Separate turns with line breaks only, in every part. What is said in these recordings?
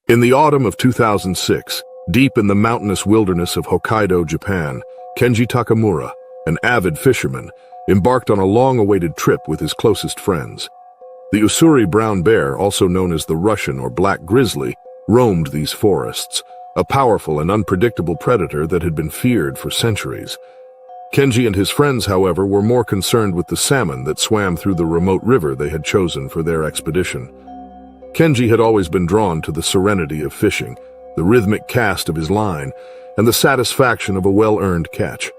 In the autumn of 2006, deep in the mountainous wilderness of Hokkaido, Japan, Kenji Takamura, an avid fisherman, embarked on a long-awaited trip with his closest friends. The Ussuri brown bear, also known as the Russian or black grizzly, roamed these forests, a powerful and unpredictable predator that had been feared for centuries. Kenji and his friends, however, were more concerned with the salmon that swam through the remote river they had chosen for their expedition. Kenji had always been drawn to the serenity of fishing, the rhythmic cast of his line, and the satisfaction of a well-earned catch.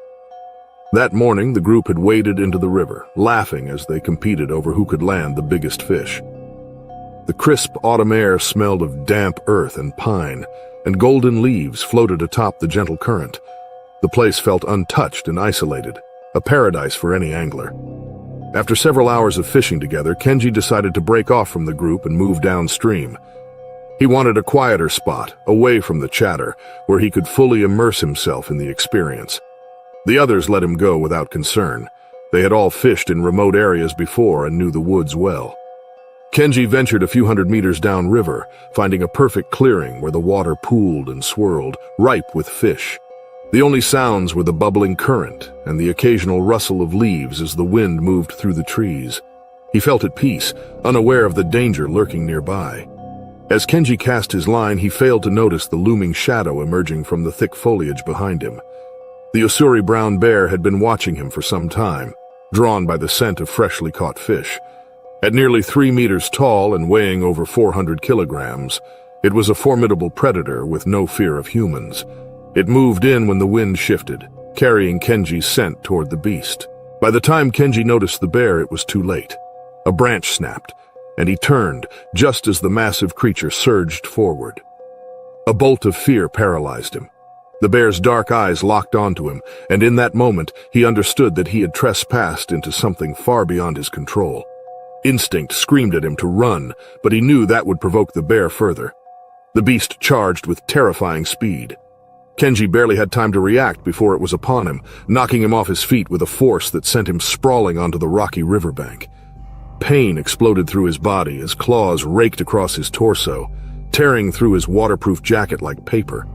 That morning, the group had waded into the river, laughing as they competed over who could land the biggest fish. The crisp autumn air smelled of damp earth and pine, and golden leaves floated atop the gentle current. The place felt untouched and isolated, a paradise for any angler. After several hours of fishing together, Kenji decided to break off from the group and move downstream. He wanted a quieter spot, away from the chatter, where he could fully immerse himself in the experience. The others let him go without concern. They had all fished in remote areas before and knew the woods well. Kenji ventured a few hundred meters downriver, finding a perfect clearing where the water pooled and swirled, ripe with fish. The only sounds were the bubbling current and the occasional rustle of leaves as the wind moved through the trees. He felt at peace, unaware of the danger lurking nearby. As Kenji cast his line, he failed to notice the looming shadow emerging from the thick foliage behind him. The Ussuri brown bear had been watching him for some time, drawn by the scent of freshly caught fish. At nearly 3 meters tall and weighing over 400 kilograms, it was a formidable predator with no fear of humans. It moved in when the wind shifted, carrying Kenji's scent toward the beast. By the time Kenji noticed the bear, it was too late. A branch snapped, and he turned just as the massive creature surged forward. A bolt of fear paralyzed him. The bear's dark eyes locked onto him, and in that moment he understood that he had trespassed into something far beyond his control. Instinct screamed at him to run, but he knew that would provoke the bear further. The beast charged with terrifying speed. Kenji barely had time to react before it was upon him, knocking him off his feet with a force that sent him sprawling onto the rocky riverbank. Pain exploded through his body as claws raked across his torso, tearing through his waterproof jacket like paper.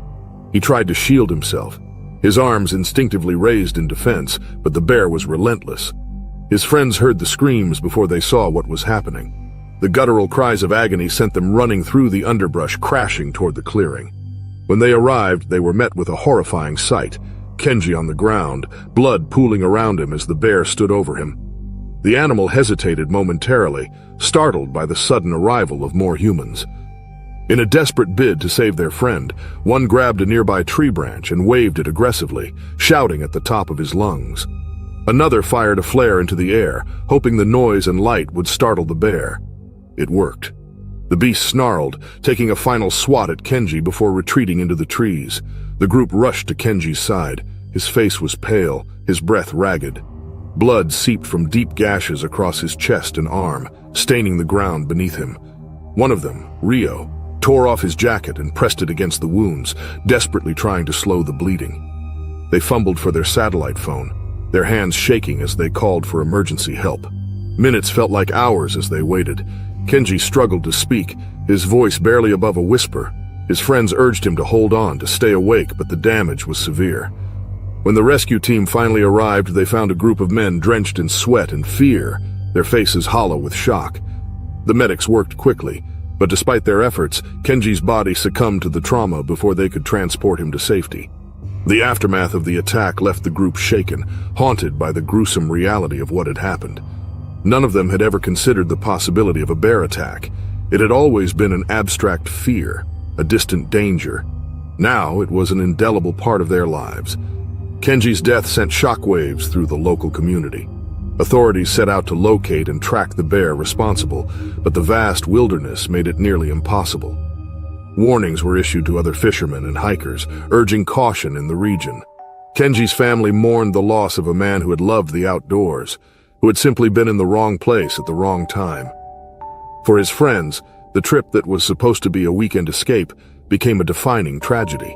He tried to shield himself, his arms instinctively raised in defense, but the bear was relentless. His friends heard the screams before they saw what was happening. The guttural cries of agony sent them running through the underbrush, crashing toward the clearing. When they arrived, they were met with a horrifying sight. Kenji on the ground, blood pooling around him as the bear stood over him. The animal hesitated momentarily, startled by the sudden arrival of more humans. In a desperate bid to save their friend, one grabbed a nearby tree branch and waved it aggressively, shouting at the top of his lungs. Another fired a flare into the air, hoping the noise and light would startle the bear. It worked. The beast snarled, taking a final swat at Kenji before retreating into the trees. The group rushed to Kenji's side. His face was pale, his breath ragged. Blood seeped from deep gashes across his chest and arm, staining the ground beneath him. One of them, Rio, tore off his jacket and pressed it against the wounds, desperately trying to slow the bleeding. They fumbled for their satellite phone, their hands shaking as they called for emergency help. Minutes felt like hours as they waited. Kenji struggled to speak, his voice barely above a whisper. His friends urged him to hold on, to stay awake, but the damage was severe. When the rescue team finally arrived, they found a group of men drenched in sweat and fear, their faces hollow with shock. The medics worked quickly, but despite their efforts, Kenji's body succumbed to the trauma before they could transport him to safety. The aftermath of the attack left the group shaken, haunted by the gruesome reality of what had happened. None of them had ever considered the possibility of a bear attack. It had always been an abstract fear, a distant danger. Now it was an indelible part of their lives. Kenji's death sent shockwaves through the local community. Authorities set out to locate and track the bear responsible, but the vast wilderness made it nearly impossible. Warnings were issued to other fishermen and hikers, urging caution in the region. Kenji's family mourned the loss of a man who had loved the outdoors, who had simply been in the wrong place at the wrong time. For his friends, the trip that was supposed to be a weekend escape became a defining tragedy.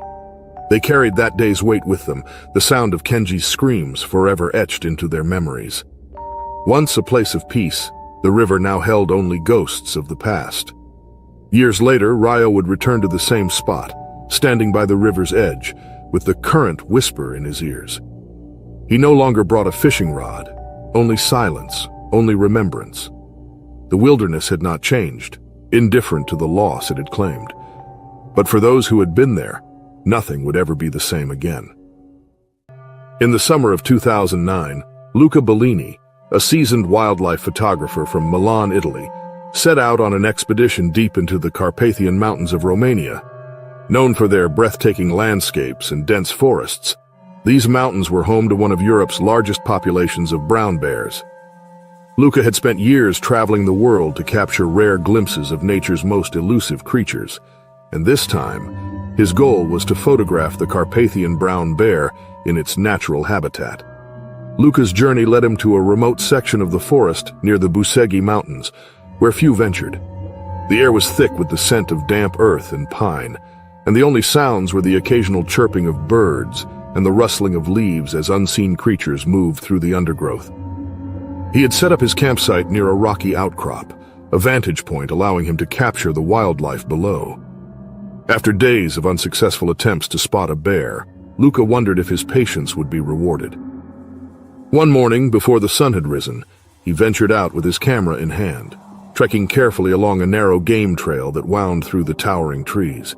They carried that day's weight with them, the sound of Kenji's screams forever etched into their memories. Once a place of peace, the river now held only ghosts of the past. Years later, Ryo would return to the same spot, standing by the river's edge, with the current whisper in his ears. He no longer brought a fishing rod, only silence, only remembrance. The wilderness had not changed, indifferent to the loss it had claimed. But for those who had been there, nothing would ever be the same again. In the summer of 2009, Luca Bellini, a seasoned wildlife photographer from Milan, Italy, set out on an expedition deep into the Carpathian Mountains of Romania. Known for their breathtaking landscapes and dense forests, these mountains were home to one of Europe's largest populations of brown bears. Luca had spent years traveling the world to capture rare glimpses of nature's most elusive creatures, and this time, his goal was to photograph the Carpathian brown bear in its natural habitat. Luca's journey led him to a remote section of the forest near the Buseghi Mountains, where few ventured. The air was thick with the scent of damp earth and pine, and the only sounds were the occasional chirping of birds and the rustling of leaves as unseen creatures moved through the undergrowth. He had set up his campsite near a rocky outcrop, a vantage point allowing him to capture the wildlife below. After days of unsuccessful attempts to spot a bear, Luca wondered if his patience would be rewarded. One morning, before the sun had risen, he ventured out with his camera in hand, trekking carefully along a narrow game trail that wound through the towering trees.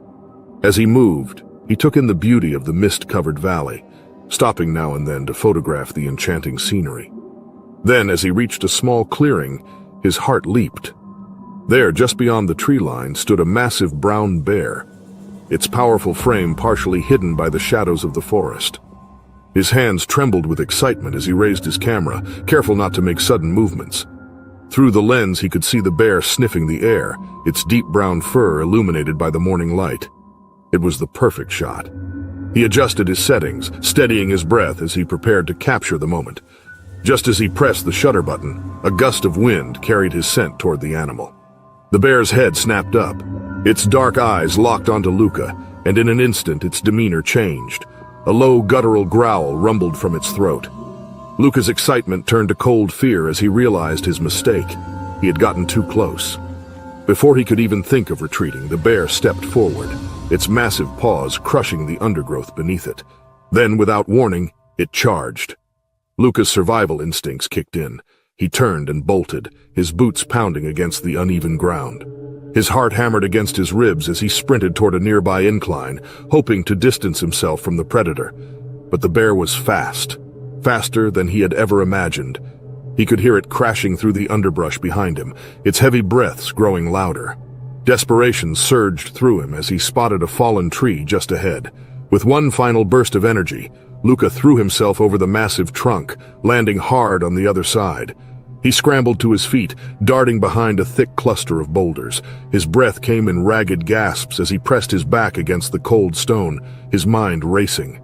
As he moved, he took in the beauty of the mist-covered valley, stopping now and then to photograph the enchanting scenery. Then, as he reached a small clearing, his heart leaped. There, just beyond the tree line, stood a massive brown bear, its powerful frame partially hidden by the shadows of the forest. His hands trembled with excitement as he raised his camera, careful not to make sudden movements. Through the lens, he could see the bear sniffing the air, its deep brown fur illuminated by the morning light. It was the perfect shot. He adjusted his settings, steadying his breath as he prepared to capture the moment. Just as he pressed the shutter button, a gust of wind carried his scent toward the animal. The bear's head snapped up. Its dark eyes locked onto Luca, and in an instant its demeanor changed. A low guttural growl rumbled from its throat. Luca's excitement turned to cold fear as he realized his mistake. He had gotten too close. Before he could even think of retreating, the bear stepped forward, its massive paws crushing the undergrowth beneath it. Then, without warning, it charged. Luca's survival instincts kicked in. He turned and bolted, his boots pounding against the uneven ground. His heart hammered against his ribs as he sprinted toward a nearby incline, hoping to distance himself from the predator. But the bear was fast, faster than he had ever imagined. He could hear it crashing through the underbrush behind him, its heavy breaths growing louder. Desperation surged through him as he spotted a fallen tree just ahead. With one final burst of energy, Luca threw himself over the massive trunk, landing hard on the other side. He scrambled to his feet, darting behind a thick cluster of boulders. His breath came in ragged gasps as he pressed his back against the cold stone, his mind racing.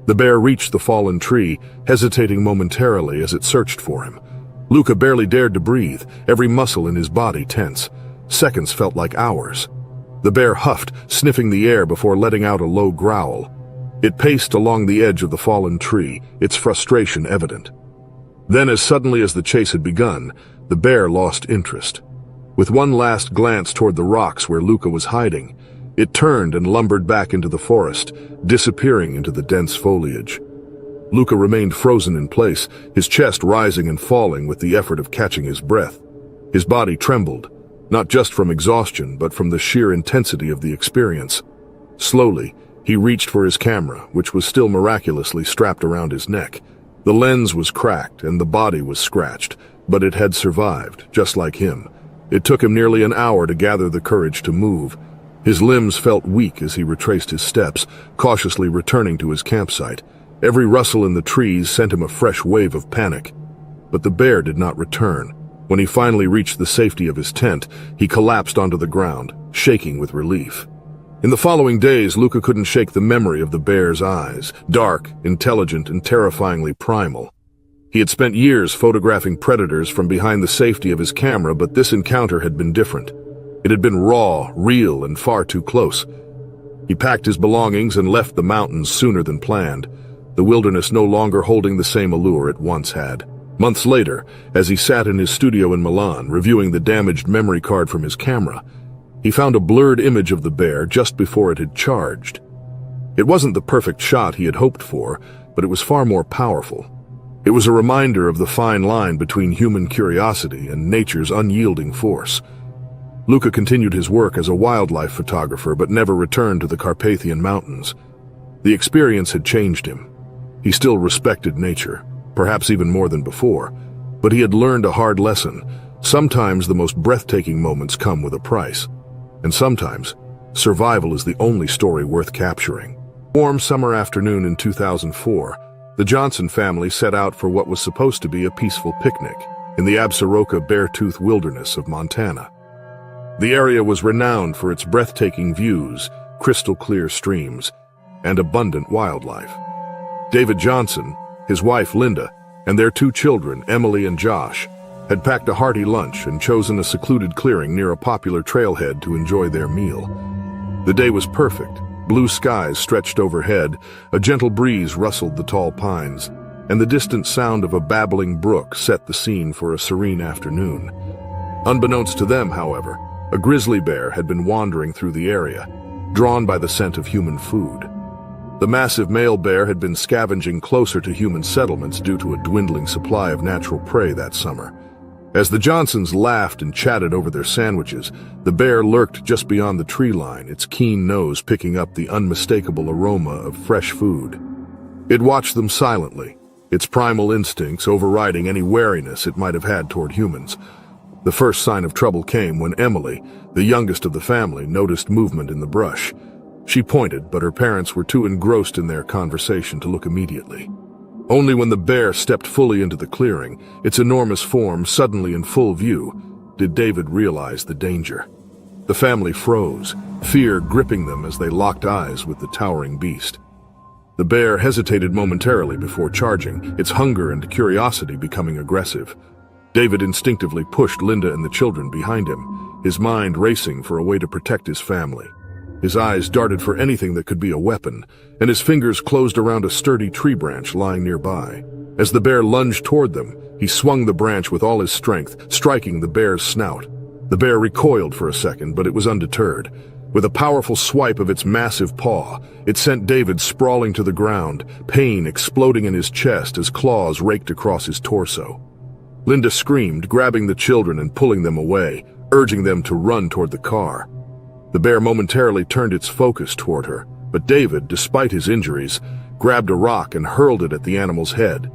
The bear reached the fallen tree, hesitating momentarily as it searched for him. Luca barely dared to breathe, every muscle in his body tense. Seconds felt like hours. The bear huffed, sniffing the air before letting out a low growl. It paced along the edge of the fallen tree, its frustration evident. Then, as suddenly as the chase had begun, the bear lost interest. With one last glance toward the rocks where Luca was hiding, it turned and lumbered back into the forest, disappearing into the dense foliage. Luca remained frozen in place, his chest rising and falling with the effort of catching his breath. His body trembled, not just from exhaustion, but from the sheer intensity of the experience. Slowly, he reached for his camera, which was still miraculously strapped around his neck. The lens was cracked and the body was scratched, but it had survived, just like him. It took him nearly an hour to gather the courage to move. His limbs felt weak as he retraced his steps, cautiously returning to his campsite. Every rustle in the trees sent him a fresh wave of panic. But the bear did not return. When he finally reached the safety of his tent, he collapsed onto the ground, shaking with relief. In the following days, Luca couldn't shake the memory of the bear's eyes, dark, intelligent, and terrifyingly primal. He had spent years photographing predators from behind the safety of his camera, but this encounter had been different. It had been raw, real, and far too close. He packed his belongings and left the mountains sooner than planned, the wilderness no longer holding the same allure it once had. Months later, as he sat in his studio in Milan, reviewing the damaged memory card from his camera, he found a blurred image of the bear just before it had charged. It wasn't the perfect shot he had hoped for, but it was far more powerful. It was a reminder of the fine line between human curiosity and nature's unyielding force. Luca continued his work as a wildlife photographer but never returned to the Carpathian Mountains. The experience had changed him. He still respected nature, perhaps even more than before, but he had learned a hard lesson. Sometimes the most breathtaking moments come with a price, and sometimes survival is the only story worth capturing. Warm summer afternoon in 2004, the Johnson family set out for what was supposed to be a peaceful picnic in the Absaroka Beartooth Wilderness of Montana. The area was renowned for its breathtaking views, crystal-clear streams, and abundant wildlife. David Johnson, his wife Linda, and their 2 children, Emily and Josh, had packed a hearty lunch and chosen a secluded clearing near a popular trailhead to enjoy their meal. The day was perfect. Blue skies stretched overhead, a gentle breeze rustled the tall pines, and the distant sound of a babbling brook set the scene for a serene afternoon. Unbeknownst to them, however, a grizzly bear had been wandering through the area, drawn by the scent of human food. The massive male bear had been scavenging closer to human settlements due to a dwindling supply of natural prey that summer. As the Johnsons laughed and chatted over their sandwiches, the bear lurked just beyond the tree line, its keen nose picking up the unmistakable aroma of fresh food. It watched them silently, its primal instincts overriding any wariness it might have had toward humans. The first sign of trouble came when Emily, the youngest of the family, noticed movement in the brush. She pointed, but her parents were too engrossed in their conversation to look immediately. Only when the bear stepped fully into the clearing, its enormous form suddenly in full view, did David realize the danger. The family froze, fear gripping them as they locked eyes with the towering beast. The bear hesitated momentarily before charging, its hunger and curiosity becoming aggressive. David instinctively pushed Linda and the children behind him, his mind racing for a way to protect his family. His eyes darted for anything that could be a weapon, and his fingers closed around a sturdy tree branch lying nearby. As the bear lunged toward them, he swung the branch with all his strength, striking the bear's snout. The bear recoiled for a second, but it was undeterred. With a powerful swipe of its massive paw, it sent David sprawling to the ground, pain exploding in his chest as claws raked across his torso. Linda screamed, grabbing the children and pulling them away, urging them to run toward the car. The bear momentarily turned its focus toward her, but David, despite his injuries, grabbed a rock and hurled it at the animal's head.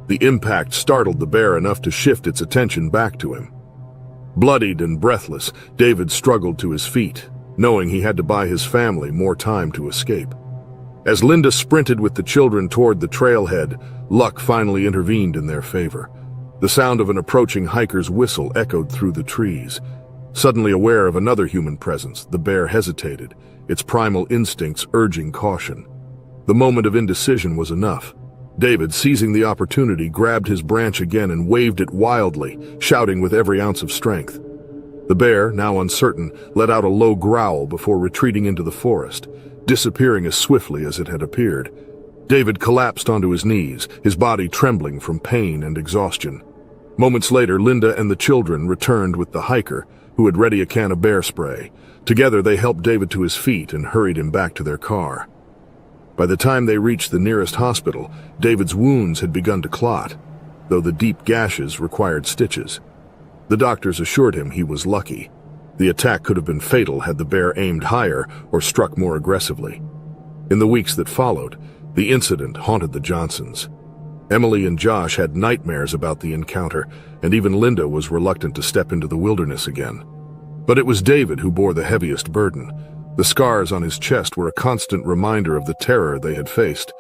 The impact startled the bear enough to shift its attention back to him. Bloodied and breathless, David struggled to his feet, knowing he had to buy his family more time to escape. As Linda sprinted with the children toward the trailhead, luck finally intervened in their favor. The sound of an approaching hiker's whistle echoed through the trees. Suddenly aware of another human presence, the bear hesitated, its primal instincts urging caution. The moment of indecision was enough. David, seizing the opportunity, grabbed his branch again and waved it wildly, shouting with every ounce of strength. The bear, now uncertain, let out a low growl before retreating into the forest, disappearing as swiftly as it had appeared. David collapsed onto his knees, his body trembling from pain and exhaustion. Moments later, Linda and the children returned with the hiker, who had ready a can of bear spray. Together, they helped David to his feet and hurried him back to their car. By the time they reached the nearest hospital, David's wounds had begun to clot, though the deep gashes required stitches. The doctors assured him he was lucky. The attack could have been fatal had the bear aimed higher or struck more aggressively. In the weeks that followed, the incident haunted the Johnsons. Emily and Josh had nightmares about the encounter, and even Linda was reluctant to step into the wilderness again. But it was David who bore the heaviest burden. The scars on his chest were a constant reminder of the terror they had faced.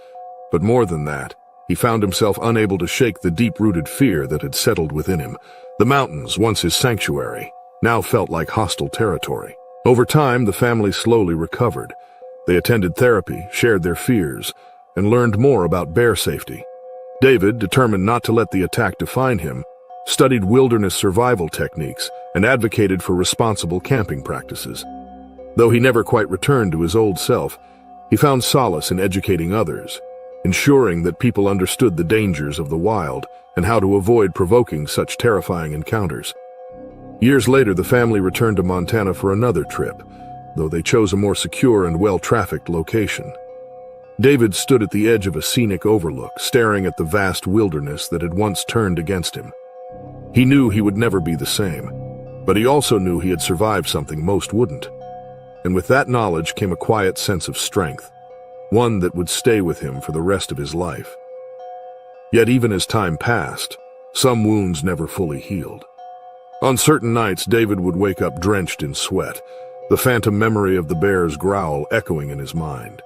But more than that, he found himself unable to shake the deep-rooted fear that had settled within him. The mountains, once his sanctuary, now felt like hostile territory. Over time, the family slowly recovered. They attended therapy, shared their fears, and learned more about bear safety. David, determined not to let the attack define him, studied wilderness survival techniques and advocated for responsible camping practices. Though he never quite returned to his old self, he found solace in educating others, ensuring that people understood the dangers of the wild and how to avoid provoking such terrifying encounters. Years later, the family returned to Montana for another trip, though they chose a more secure and well-trafficked location. David stood at the edge of a scenic overlook, staring at the vast wilderness that had once turned against him. He knew he would never be the same, but he also knew he had survived something most wouldn't. And with that knowledge came a quiet sense of strength, one that would stay with him for the rest of his life. Yet even as time passed, some wounds never fully healed. On certain nights, David would wake up drenched in sweat, the phantom memory of the bear's growl echoing in his mind.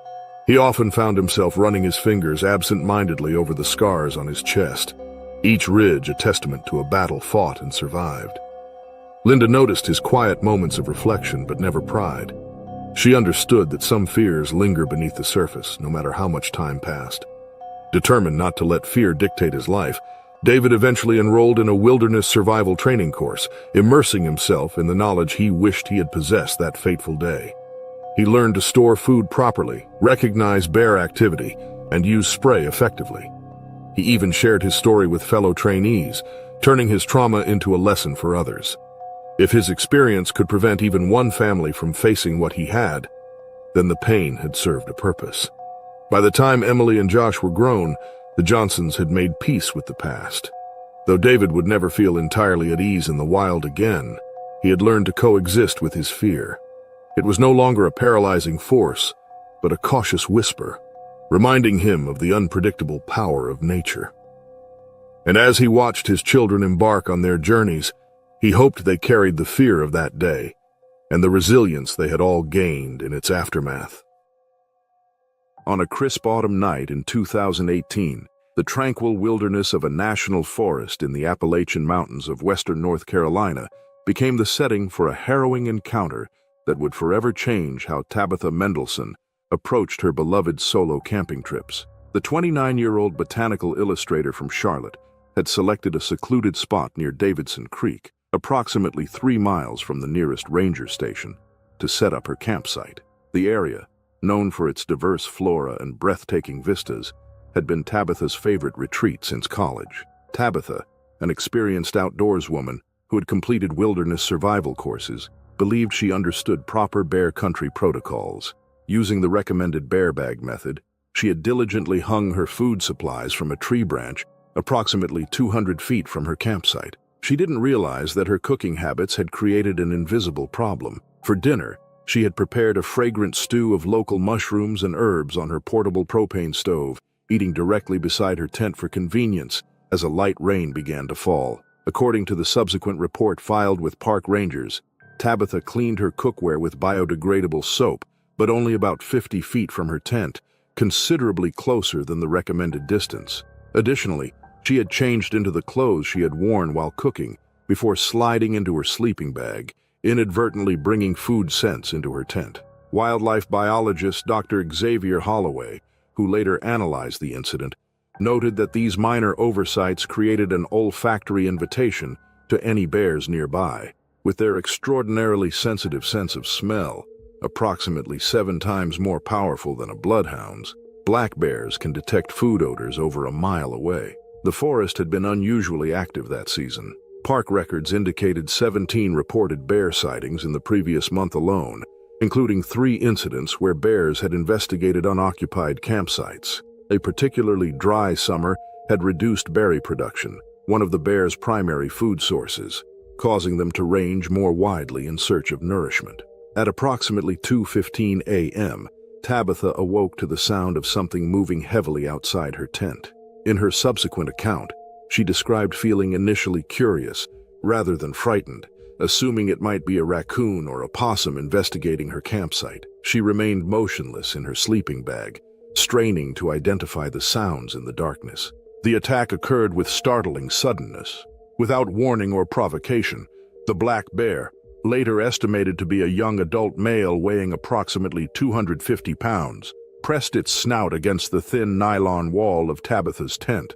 He often found himself running his fingers absent-mindedly over the scars on his chest, each ridge a testament to a battle fought and survived. Linda noticed his quiet moments of reflection, but never pride. She understood that some fears linger beneath the surface, no matter how much time passed. Determined not to let fear dictate his life, David eventually enrolled in a wilderness survival training course, immersing himself in the knowledge he wished he had possessed that fateful day. He learned to store food properly, recognize bear activity, and use spray effectively. He even shared his story with fellow trainees, turning his trauma into a lesson for others. If his experience could prevent even one family from facing what he had, then the pain had served a purpose. By the time Emily and Josh were grown, the Johnsons had made peace with the past. Though David would never feel entirely at ease in the wild again, he had learned to coexist with his fear. It was no longer a paralyzing force, but a cautious whisper, reminding him of the unpredictable power of nature. And as he watched his children embark on their journeys, he hoped they carried the fear of that day and the resilience they had all gained in its aftermath. On a crisp autumn night in 2018, the tranquil wilderness of a national forest in the Appalachian Mountains of western North Carolina became the setting for a harrowing encounter that would forever change how Tabitha Mendelsohn approached her beloved solo camping trips. The 29-year-old botanical illustrator from Charlotte had selected a secluded spot near Davidson Creek, approximately 3 miles from the nearest ranger station, to set up her campsite. The area, known for its diverse flora and breathtaking vistas, had been Tabitha's favorite retreat since college. Tabitha, an experienced outdoorswoman who had completed wilderness survival courses, believed she understood proper bear country protocols. Using the recommended bear bag method, she had diligently hung her food supplies from a tree branch approximately 200 feet from her campsite. She didn't realize that her cooking habits had created an invisible problem. For dinner, she had prepared a fragrant stew of local mushrooms and herbs on her portable propane stove, eating directly beside her tent for convenience as a light rain began to fall. According to the subsequent report filed with park rangers, Tabitha cleaned her cookware with biodegradable soap, but only about 50 feet from her tent, considerably closer than the recommended distance. Additionally, she had changed into the clothes she had worn while cooking before sliding into her sleeping bag, inadvertently bringing food scents into her tent. Wildlife biologist Dr. Xavier Holloway, who later analyzed the incident, noted that these minor oversights created an olfactory invitation to any bears nearby. With their extraordinarily sensitive sense of smell, approximately 7 times more powerful than a bloodhound's, black bears can detect food odors over a mile away. The forest had been unusually active that season. Park records indicated 17 reported bear sightings in the previous month alone, including 3 incidents where bears had investigated unoccupied campsites. A particularly dry summer had reduced berry production, one of the bears' primary food sources, causing them to range more widely in search of nourishment. At approximately 2:15 a.m., Tabitha awoke to the sound of something moving heavily outside her tent. In her subsequent account, she described feeling initially curious, rather than frightened, assuming it might be a raccoon or a possum investigating her campsite. She remained motionless in her sleeping bag, straining to identify the sounds in the darkness. The attack occurred with startling suddenness. Without warning or provocation, the black bear, later estimated to be a young adult male weighing approximately 250 pounds, pressed its snout against the thin nylon wall of Tabitha's tent,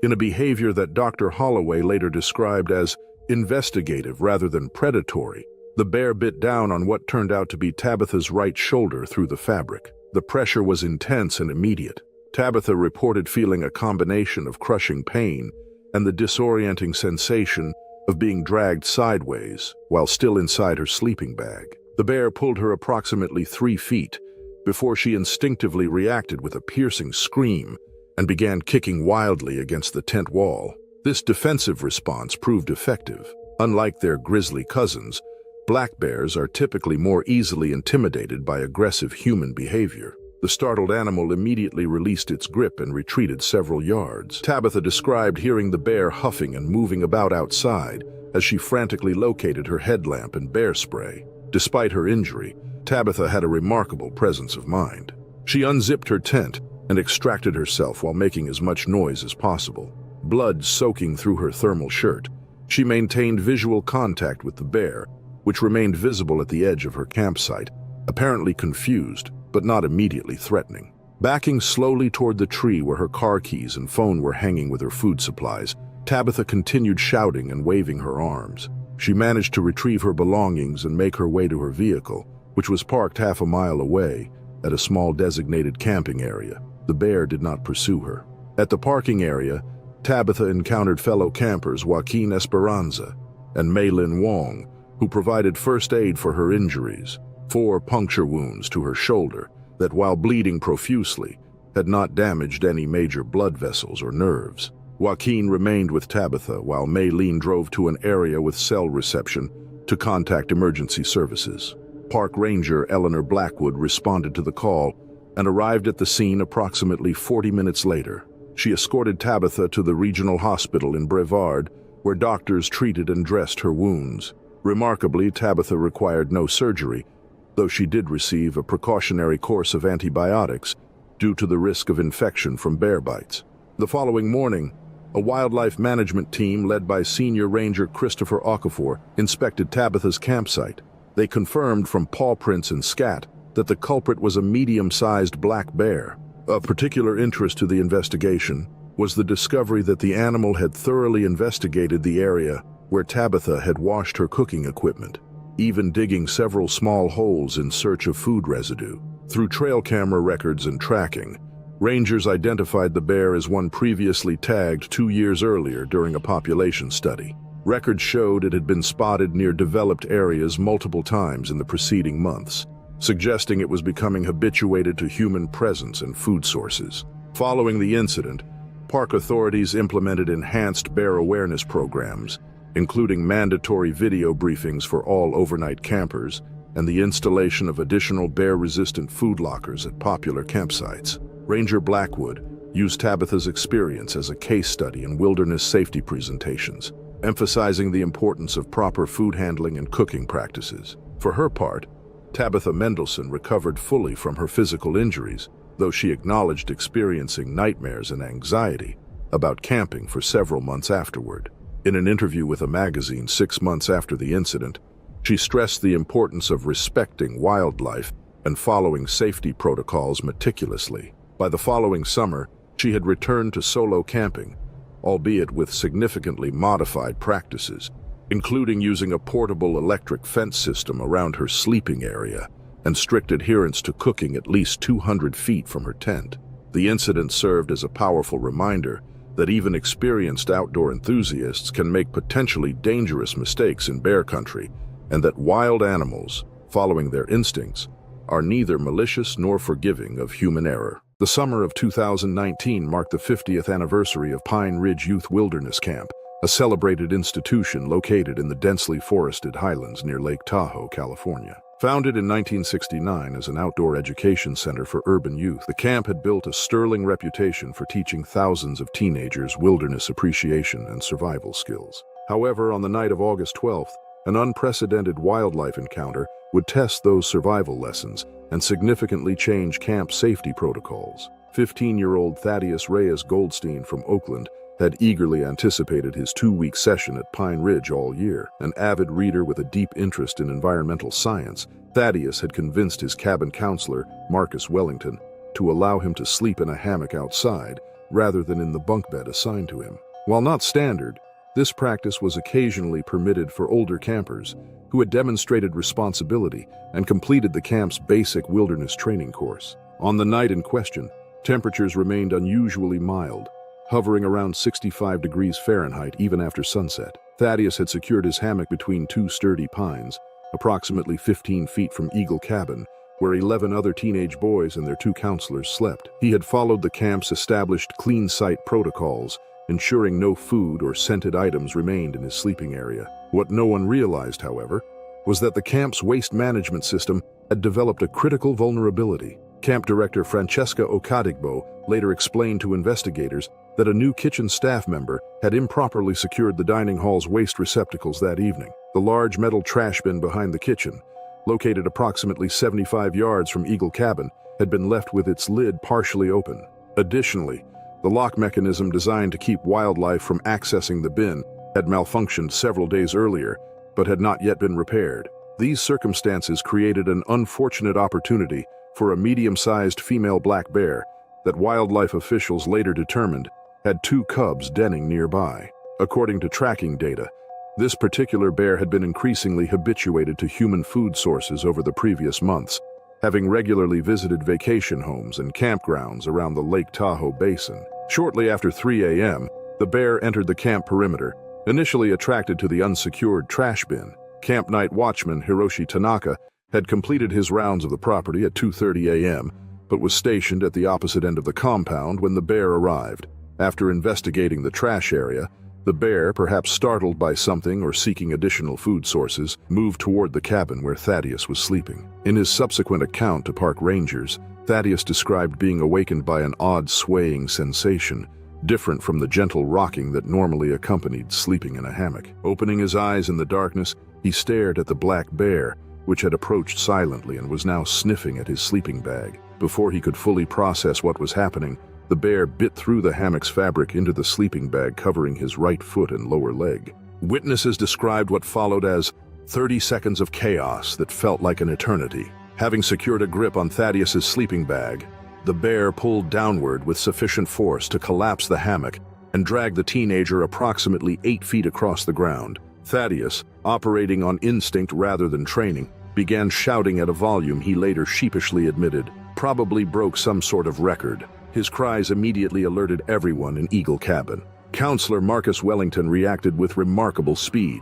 in a behavior that Dr. Holloway later described as investigative rather than predatory. The bear bit down on what turned out to be Tabitha's right shoulder through the fabric. The pressure was intense and immediate. Tabitha reported feeling a combination of crushing pain and the disorienting sensation of being dragged sideways while still inside her sleeping bag. The bear pulled her approximately 3 feet before she instinctively reacted with a piercing scream and began kicking wildly against the tent wall. This defensive response proved effective. Unlike their grizzly cousins, black bears are typically more easily intimidated by aggressive human behavior. The startled animal immediately released its grip and retreated several yards. Tabitha described hearing the bear huffing and moving about outside as she frantically located her headlamp and bear spray. Despite her injury, Tabitha had a remarkable presence of mind. She unzipped her tent and extracted herself while making as much noise as possible. Blood soaking through her thermal shirt, she maintained visual contact with the bear, which remained visible at the edge of her campsite, apparently confused, but not immediately threatening. Backing slowly toward the tree where her car keys and phone were hanging with her food supplies, Tabitha continued shouting and waving her arms. She managed to retrieve her belongings and make her way to her vehicle, which was parked half a mile away at a small designated camping area. The bear did not pursue her. At the parking area, Tabitha encountered fellow campers Joaquin Esperanza and Maylin Wong, who provided first aid for her injuries. 4 puncture wounds to her shoulder that, while bleeding profusely, had not damaged any major blood vessels or nerves. Joaquin remained with Tabitha while Maylin drove to an area with cell reception to contact emergency services. Park Ranger Eleanor Blackwood responded to the call and arrived at the scene approximately 40 minutes later. She escorted Tabitha to the regional hospital in Brevard, where doctors treated and dressed her wounds. Remarkably, Tabitha required no surgery, though she did receive a precautionary course of antibiotics due to the risk of infection from bear bites. The following morning, a wildlife management team led by Senior Ranger Christopher Okafor inspected Tabitha's campsite. They confirmed from paw prints and scat that the culprit was a medium-sized black bear. Of particular interest to the investigation was the discovery that the animal had thoroughly investigated the area where Tabitha had washed her cooking equipment, even digging several small holes in search of food residue. Through trail camera records and tracking, rangers identified the bear as one previously tagged 2 years earlier during a population study. Records showed it had been spotted near developed areas multiple times in the preceding months, suggesting it was becoming habituated to human presence and food sources. Following the incident, park authorities implemented enhanced bear awareness programs, including mandatory video briefings for all overnight campers and the installation of additional bear-resistant food lockers at popular campsites. Ranger Blackwood used Tabitha's experience as a case study in wilderness safety presentations, emphasizing the importance of proper food handling and cooking practices. For her part, Tabitha Mendelsohn recovered fully from her physical injuries, though she acknowledged experiencing nightmares and anxiety about camping for several months afterward. In an interview with a magazine 6 months after the incident, she stressed the importance of respecting wildlife and following safety protocols meticulously. By the following summer, she had returned to solo camping, albeit with significantly modified practices, including using a portable electric fence system around her sleeping area and strict adherence to cooking at least 200 feet from her tent. The incident served as a powerful reminder that even experienced outdoor enthusiasts can make potentially dangerous mistakes in bear country, and that wild animals, following their instincts, are neither malicious nor forgiving of human error. The summer of 2019 marked the 50th anniversary of Pine Ridge Youth Wilderness Camp, a celebrated institution located in the densely forested highlands near Lake Tahoe, California. Founded in 1969 as an outdoor education center for urban youth, the camp had built a sterling reputation for teaching thousands of teenagers wilderness appreciation and survival skills. However, on the night of August 12th, an unprecedented wildlife encounter would test those survival lessons and significantly change camp safety protocols. 15-year-old Thaddeus Reyes Goldstein from Oakland had eagerly anticipated his 2-week session at Pine Ridge all year. An avid reader with a deep interest in environmental science, Thaddeus had convinced his cabin counselor, Marcus Wellington, to allow him to sleep in a hammock outside rather than in the bunk bed assigned to him. While not standard, this practice was occasionally permitted for older campers who had demonstrated responsibility and completed the camp's basic wilderness training course. On the night in question, temperatures remained unusually mild, hovering around 65 degrees Fahrenheit even after sunset. Thaddeus had secured his hammock between two sturdy pines, approximately 15 feet from Eagle Cabin, where 11 other teenage boys and their 2 counselors slept. He had followed the camp's established clean site protocols, ensuring no food or scented items remained in his sleeping area. What no one realized, however, was that the camp's waste management system had developed a critical vulnerability. Camp Director Francesca Okadigbo later explained to investigators that a new kitchen staff member had improperly secured the dining hall's waste receptacles that evening. The large metal trash bin behind the kitchen, located approximately 75 yards from Eagle Cabin, had been left with its lid partially open. Additionally, the lock mechanism designed to keep wildlife from accessing the bin had malfunctioned several days earlier, but had not yet been repaired. These circumstances created an unfortunate opportunity for a medium-sized female black bear that wildlife officials later determined had 2 cubs denning nearby. According to tracking data, this particular bear had been increasingly habituated to human food sources over the previous months, having regularly visited vacation homes and campgrounds around the Lake Tahoe basin. Shortly after 3 a.m., the bear entered the camp perimeter, initially attracted to the unsecured trash bin. Camp night watchman Hiroshi Tanaka had completed his rounds of the property at 2:30 a.m., but was stationed at the opposite end of the compound when the bear arrived. After investigating the trash area, the bear, perhaps startled by something or seeking additional food sources, moved toward the cabin where Thaddeus was sleeping. In his subsequent account to park rangers, Thaddeus described being awakened by an odd swaying sensation, different from the gentle rocking that normally accompanied sleeping in a hammock. Opening his eyes in the darkness, he stared at the black bear, which had approached silently and was now sniffing at his sleeping bag. Before he could fully process what was happening, the bear bit through the hammock's fabric into the sleeping bag, covering his right foot and lower leg. Witnesses described what followed as 30 seconds of chaos that felt like an eternity. Having secured a grip on Thaddeus's sleeping bag, the bear pulled downward with sufficient force to collapse the hammock and drag the teenager approximately 8 feet across the ground. Thaddeus, operating on instinct rather than training, began shouting at a volume he later sheepishly admitted probably broke some sort of record. His cries immediately alerted everyone in Eagle Cabin. Counselor Marcus Wellington reacted with remarkable speed,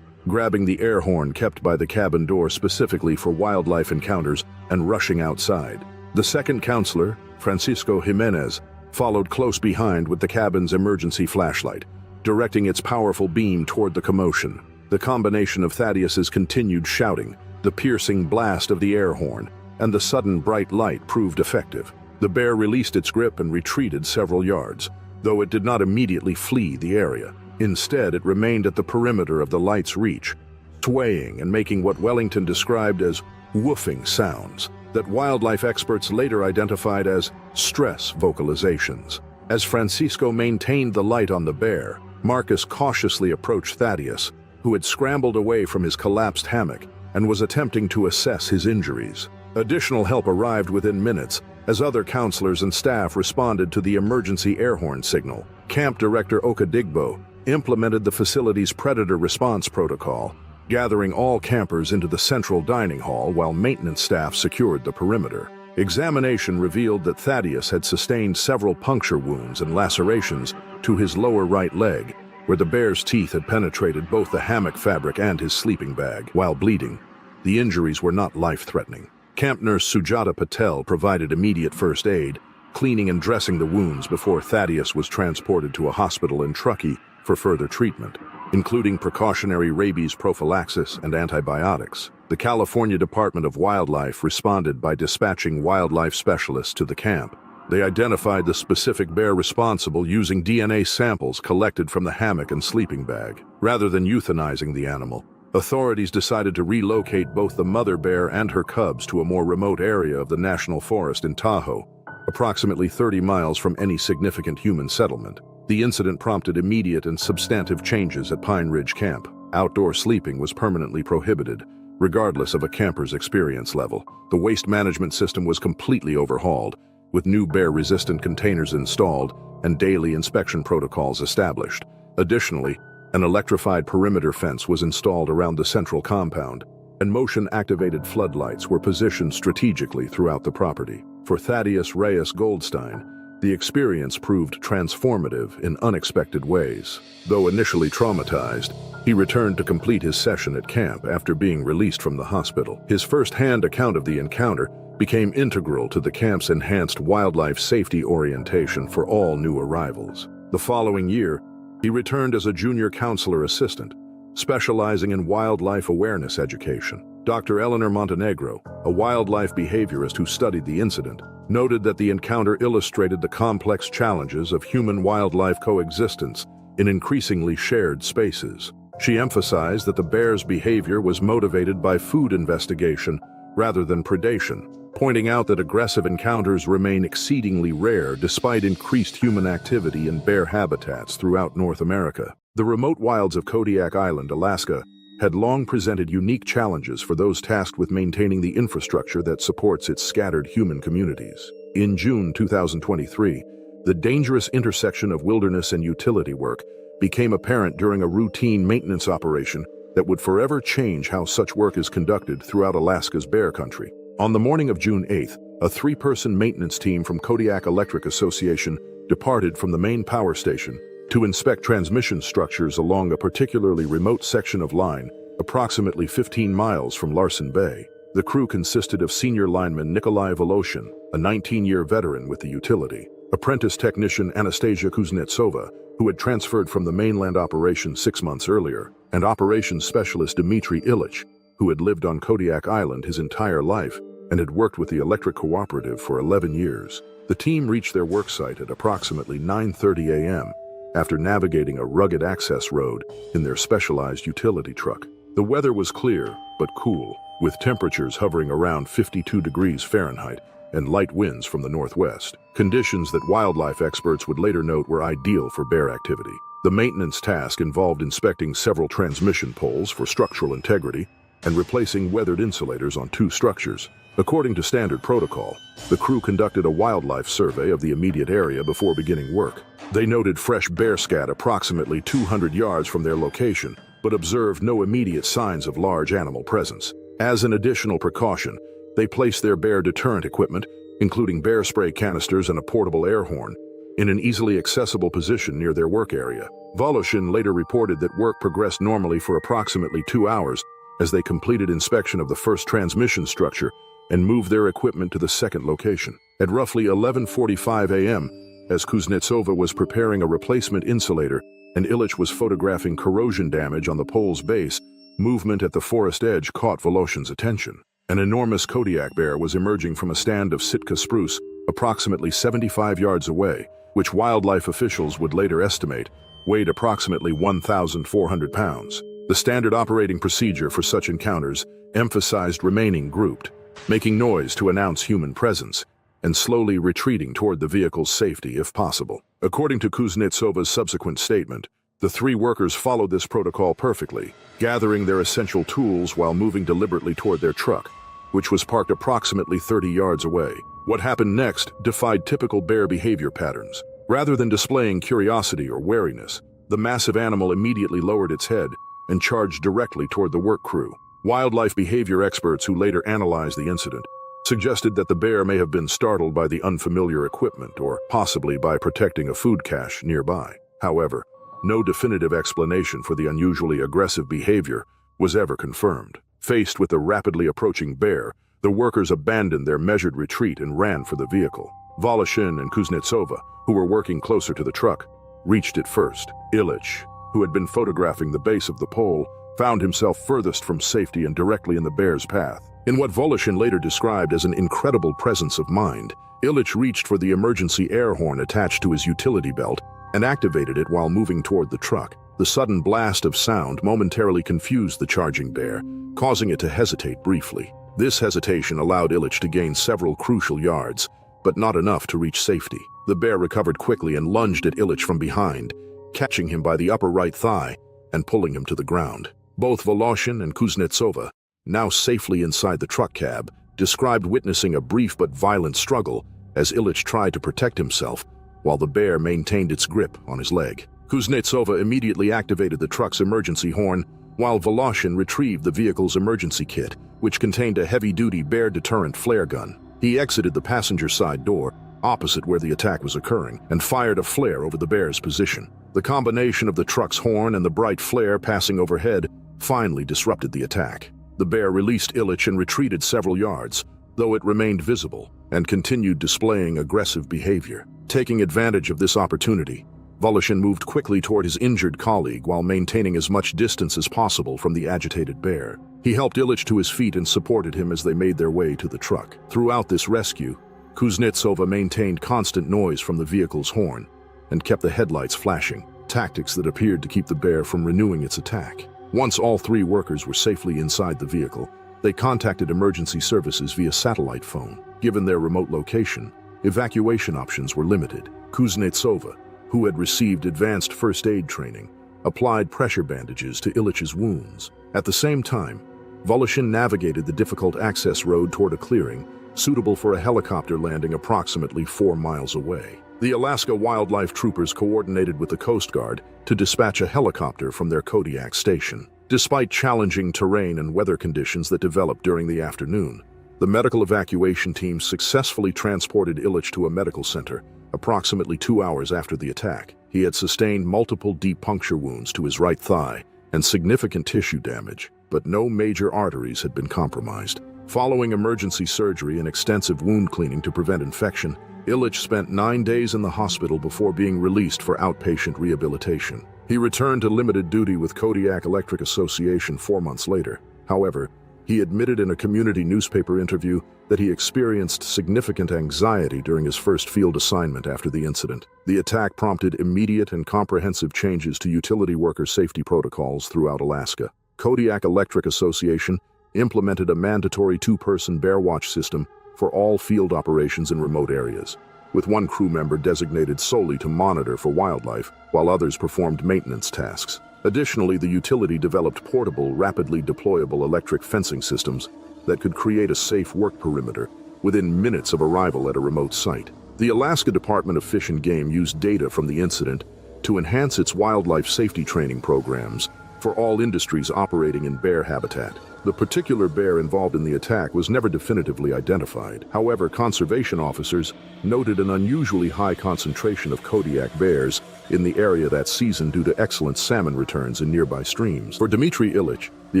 grabbing the air horn kept by the cabin door specifically for wildlife encounters and rushing outside. The second counselor, Francisco Jimenez, followed close behind with the cabin's emergency flashlight, directing its powerful beam toward the commotion. The combination of Thaddeus's continued shouting, the piercing blast of the air horn, and the sudden bright light proved effective. The bear released its grip and retreated several yards, though it did not immediately flee the area. Instead, it remained at the perimeter of the light's reach, swaying and making what Wellington described as woofing sounds that wildlife experts later identified as stress vocalizations. As Francisco maintained the light on the bear, Marcus cautiously approached Thaddeus, who had scrambled away from his collapsed hammock and was attempting to assess his injuries. Additional help arrived within minutes as other counselors and staff responded to the emergency air horn signal. Camp Director Okadigbo implemented the facility's predator response protocol, gathering all campers into the central dining hall while maintenance staff secured the perimeter. Examination revealed that Thaddeus had sustained several puncture wounds and lacerations to his lower right leg, where the bear's teeth had penetrated both the hammock fabric and his sleeping bag. While bleeding, the injuries were not life-threatening. Camp nurse Sujata Patel provided immediate first aid, cleaning and dressing the wounds before Thaddeus was transported to a hospital in Truckee for further treatment, including precautionary rabies prophylaxis and antibiotics. The California Department of Wildlife responded by dispatching wildlife specialists to the camp. They identified the specific bear responsible using DNA samples collected from the hammock and sleeping bag. Rather than euthanizing the animal, authorities decided to relocate both the mother bear and her cubs to a more remote area of the national forest in Tahoe, approximately 30 miles from any significant human settlement. The incident prompted immediate and substantive changes at Pine Ridge Camp. Outdoor sleeping was permanently prohibited, regardless of a camper's experience level. The waste management system was completely overhauled, with new bear-resistant containers installed and daily inspection protocols established. Additionally, an electrified perimeter fence was installed around the central compound, and motion-activated floodlights were positioned strategically throughout the property. For Thaddeus Reyes Goldstein, The experience proved transformative in unexpected ways. Though initially traumatized, he returned to complete his session at camp after being released from the hospital. His first-hand account of the encounter became integral to the camp's enhanced wildlife safety orientation for all new arrivals. The following year, he returned as a junior counselor assistant, specializing in wildlife awareness education. Dr. Eleanor Montenegro, a wildlife behaviorist who studied the incident, noted that the encounter illustrated the complex challenges of human-wildlife coexistence in increasingly shared spaces. She emphasized that the bear's behavior was motivated by food investigation rather than predation, pointing out that aggressive encounters remain exceedingly rare despite increased human activity in bear habitats throughout North America. The remote wilds of Kodiak Island, Alaska, had long presented unique challenges for those tasked with maintaining the infrastructure that supports its scattered human communities. In June 2023, the dangerous intersection of wilderness and utility work became apparent during a routine maintenance operation that would forever change how such work is conducted throughout Alaska's bear country. On the morning of June 8th, a three-person maintenance team from Kodiak Electric Association departed from the main power station to inspect transmission structures along a particularly remote section of line, approximately 15 miles from Larsen Bay. The crew consisted of senior lineman Nikolai Voloshin, a 19-year veteran with the utility, apprentice technician Anastasia Kuznetsova, who had transferred from the mainland operation 6 months earlier, and operations specialist Dmitry Ilich, who had lived on Kodiak Island his entire life and had worked with the electric cooperative for 11 years. The team reached their worksite at approximately 9:30 a.m. after navigating a rugged access road in their specialized utility truck. The weather was clear but cool, with temperatures hovering around 52 degrees Fahrenheit and light winds from the northwest, conditions that wildlife experts would later note were ideal for bear activity. The maintenance task involved inspecting several transmission poles for structural integrity and replacing weathered insulators on 2 structures. According to standard protocol, the crew conducted a wildlife survey of the immediate area before beginning work. They noted fresh bear scat approximately 200 yards from their location, but observed no immediate signs of large animal presence. As an additional precaution, they placed their bear deterrent equipment, including bear spray canisters and a portable air horn, in an easily accessible position near their work area. Voloshin later reported that work progressed normally for approximately 2 hours as they completed inspection of the first transmission structure and moved their equipment to the second location. At roughly 11:45 a.m., as Kuznetsova was preparing a replacement insulator and Ilich was photographing corrosion damage on the pole's base, movement at the forest edge caught Voloshin's attention. An enormous Kodiak bear was emerging from a stand of Sitka spruce approximately 75 yards away, which wildlife officials would later estimate weighed approximately 1,400 pounds. The standard operating procedure for such encounters emphasized remaining grouped, making noise to announce human presence, and slowly retreating toward the vehicle's safety if possible. According to Kuznetsova's subsequent statement, the 3 workers followed this protocol perfectly, gathering their essential tools while moving deliberately toward their truck, which was parked approximately 30 yards away. What happened next defied typical bear behavior patterns. Rather than displaying curiosity or wariness, the massive animal immediately lowered its head and charged directly toward the work crew. Wildlife behavior experts who later analyzed the incident suggested that the bear may have been startled by the unfamiliar equipment or possibly by protecting a food cache nearby. However, no definitive explanation for the unusually aggressive behavior was ever confirmed. Faced with the rapidly approaching bear, the workers abandoned their measured retreat and ran for the vehicle. Voloshin and Kuznetsova, who were working closer to the truck, reached it first. Ilich, who had been photographing the base of the pole, found himself furthest from safety and directly in the bear's path. In what Voloshin later described as an incredible presence of mind, Ilich reached for the emergency air horn attached to his utility belt and activated it while moving toward the truck. The sudden blast of sound momentarily confused the charging bear, causing it to hesitate briefly. This hesitation allowed Ilich to gain several crucial yards, but not enough to reach safety. The bear recovered quickly and lunged at Ilich from behind, catching him by the upper right thigh and pulling him to the ground. Both Voloshin and Kuznetsova, now safely inside the truck cab, described witnessing a brief but violent struggle as Ilich tried to protect himself while the bear maintained its grip on his leg. Kuznetsova immediately activated the truck's emergency horn, while Voloshin retrieved the vehicle's emergency kit, which contained a heavy-duty bear deterrent flare gun. He exited the passenger side door opposite where the attack was occurring, and fired a flare over the bear's position. The combination of the truck's horn and the bright flare passing overhead finally disrupted the attack. The bear released Illich and retreated several yards, though it remained visible and continued displaying aggressive behavior. Taking advantage of this opportunity, Voloshin moved quickly toward his injured colleague while maintaining as much distance as possible from the agitated bear. He helped Illich to his feet and supported him as they made their way to the truck. Throughout this rescue, Kuznetsova maintained constant noise from the vehicle's horn and kept the headlights flashing, tactics that appeared to keep the bear from renewing its attack. Once all three workers were safely inside the vehicle, they contacted emergency services via satellite phone. Given their remote location, evacuation options were limited. Kuznetsova, who had received advanced first aid training, applied pressure bandages to Illich's wounds. At the same time, Voloshin navigated the difficult access road toward a clearing, suitable for a helicopter landing approximately 4 miles away. The Alaska Wildlife Troopers coordinated with the Coast Guard to dispatch a helicopter from their Kodiak station. Despite challenging terrain and weather conditions that developed during the afternoon, the medical evacuation team successfully transported Illich to a medical center approximately 2 hours after the attack. He had sustained multiple deep puncture wounds to his right thigh and significant tissue damage, but no major arteries had been compromised. Following emergency surgery and extensive wound cleaning to prevent infection, Illich spent 9 days in the hospital before being released for outpatient rehabilitation. He returned to limited duty with Kodiak Electric Association 4 months later. However, he admitted in a community newspaper interview that he experienced significant anxiety during his first field assignment after the incident. The attack prompted immediate and comprehensive changes to utility worker safety protocols throughout Alaska. Kodiak Electric Association implemented a mandatory 2-person bear watch system for all field operations in remote areas, with one crew member designated solely to monitor for wildlife, while others performed maintenance tasks. Additionally, the utility developed portable, rapidly deployable electric fencing systems that could create a safe work perimeter within minutes of arrival at a remote site. The Alaska Department of Fish and Game used data from the incident to enhance its wildlife safety training programs for all industries operating in bear habitat. The particular bear involved in the attack was never definitively identified. However, conservation officers noted an unusually high concentration of Kodiak bears in the area that season due to excellent salmon returns in nearby streams. For Dmitry Illich, the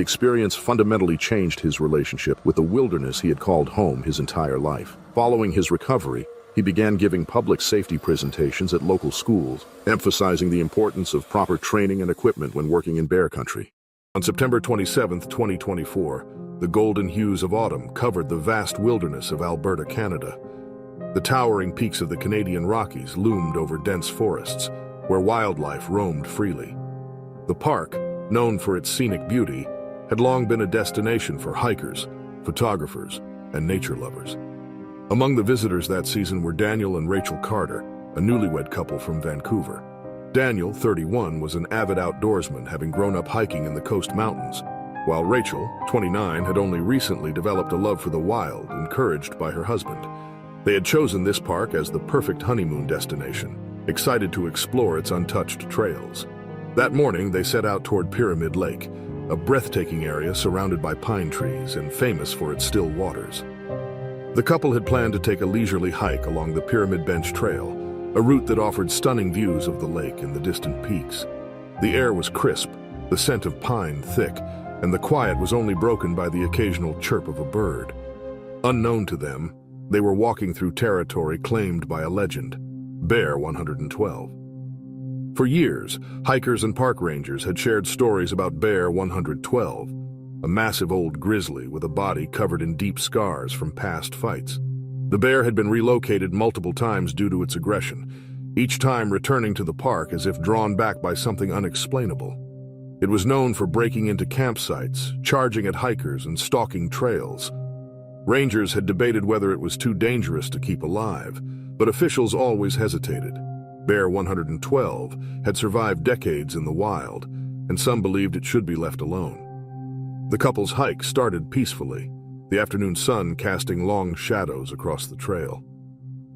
experience fundamentally changed his relationship with the wilderness he had called home his entire life. Following his recovery, he began giving public safety presentations at local schools, emphasizing the importance of proper training and equipment when working in bear country. On September 27, 2024, the golden hues of autumn covered the vast wilderness of Alberta, Canada. The towering peaks of the Canadian Rockies loomed over dense forests, where wildlife roamed freely. The park, known for its scenic beauty, had long been a destination for hikers, photographers, and nature lovers. Among the visitors that season were Daniel and Rachel Carter, a newlywed couple from Vancouver. Daniel, 31, was an avid outdoorsman, having grown up hiking in the Coast Mountains, while Rachel, 29, had only recently developed a love for the wild, encouraged by her husband. They had chosen this park as the perfect honeymoon destination, excited to explore its untouched trails. That morning, they set out toward Pyramid Lake, a breathtaking area surrounded by pine trees and famous for its still waters. The couple had planned to take a leisurely hike along the Pyramid Bench Trail, a route that offered stunning views of the lake and the distant peaks. The air was crisp, the scent of pine thick, and the quiet was only broken by the occasional chirp of a bird. Unknown to them, they were walking through territory claimed by a legend, Bear 112. For years, hikers and park rangers had shared stories about Bear 112, a massive old grizzly with a body covered in deep scars from past fights. The bear had been relocated multiple times due to its aggression, each time returning to the park as if drawn back by something unexplainable. It was known for breaking into campsites, charging at hikers, and stalking trails. Rangers had debated whether it was too dangerous to keep alive, but officials always hesitated. Bear 112 had survived decades in the wild, and some believed it should be left alone. The couple's hike started peacefully, the afternoon sun casting long shadows across the trail.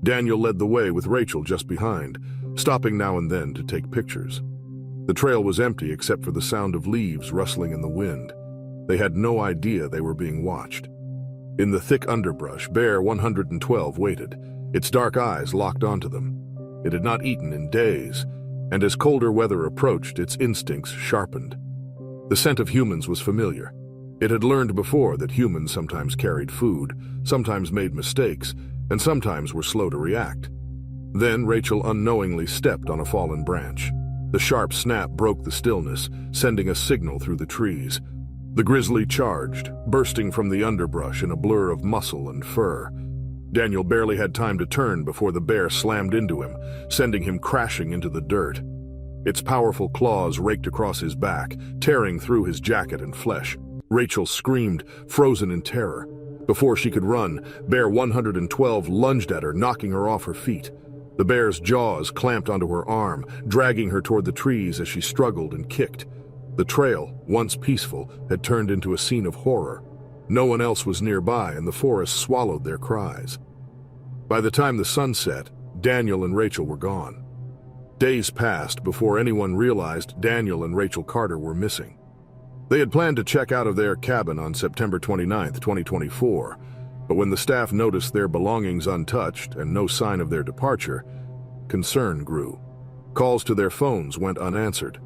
Daniel led the way with Rachel just behind, stopping now and then to take pictures. The trail was empty except for the sound of leaves rustling in the wind. They had no idea they were being watched. In the thick underbrush, Bear 112 waited, Its dark eyes locked onto them. It had not eaten in days, and as colder weather approached, its instincts sharpened. The scent of humans was familiar. It had learned before that humans sometimes carried food, sometimes made mistakes, and sometimes were slow to react. Then Rachel unknowingly stepped on a fallen branch. The sharp snap broke the stillness, sending a signal through the trees. The grizzly charged, bursting from the underbrush in a blur of muscle and fur. Daniel barely had time to turn before the bear slammed into him, sending him crashing into the dirt. Its powerful claws raked across his back, tearing through his jacket and flesh. Rachel screamed, frozen in terror. Before she could run, Bear 112 lunged at her, knocking her off her feet. The bear's jaws clamped onto her arm, dragging her toward the trees as she struggled and kicked. The trail, once peaceful, had turned into a scene of horror. No one else was nearby, and the forest swallowed their cries. By the time the sun set, Daniel and Rachel were gone. Days passed before anyone realized Daniel and Rachel Carter were missing. They had planned to check out of their cabin on September 29, 2024, but when the staff noticed their belongings untouched and no sign of their departure, concern grew. Calls to their phones went unanswered.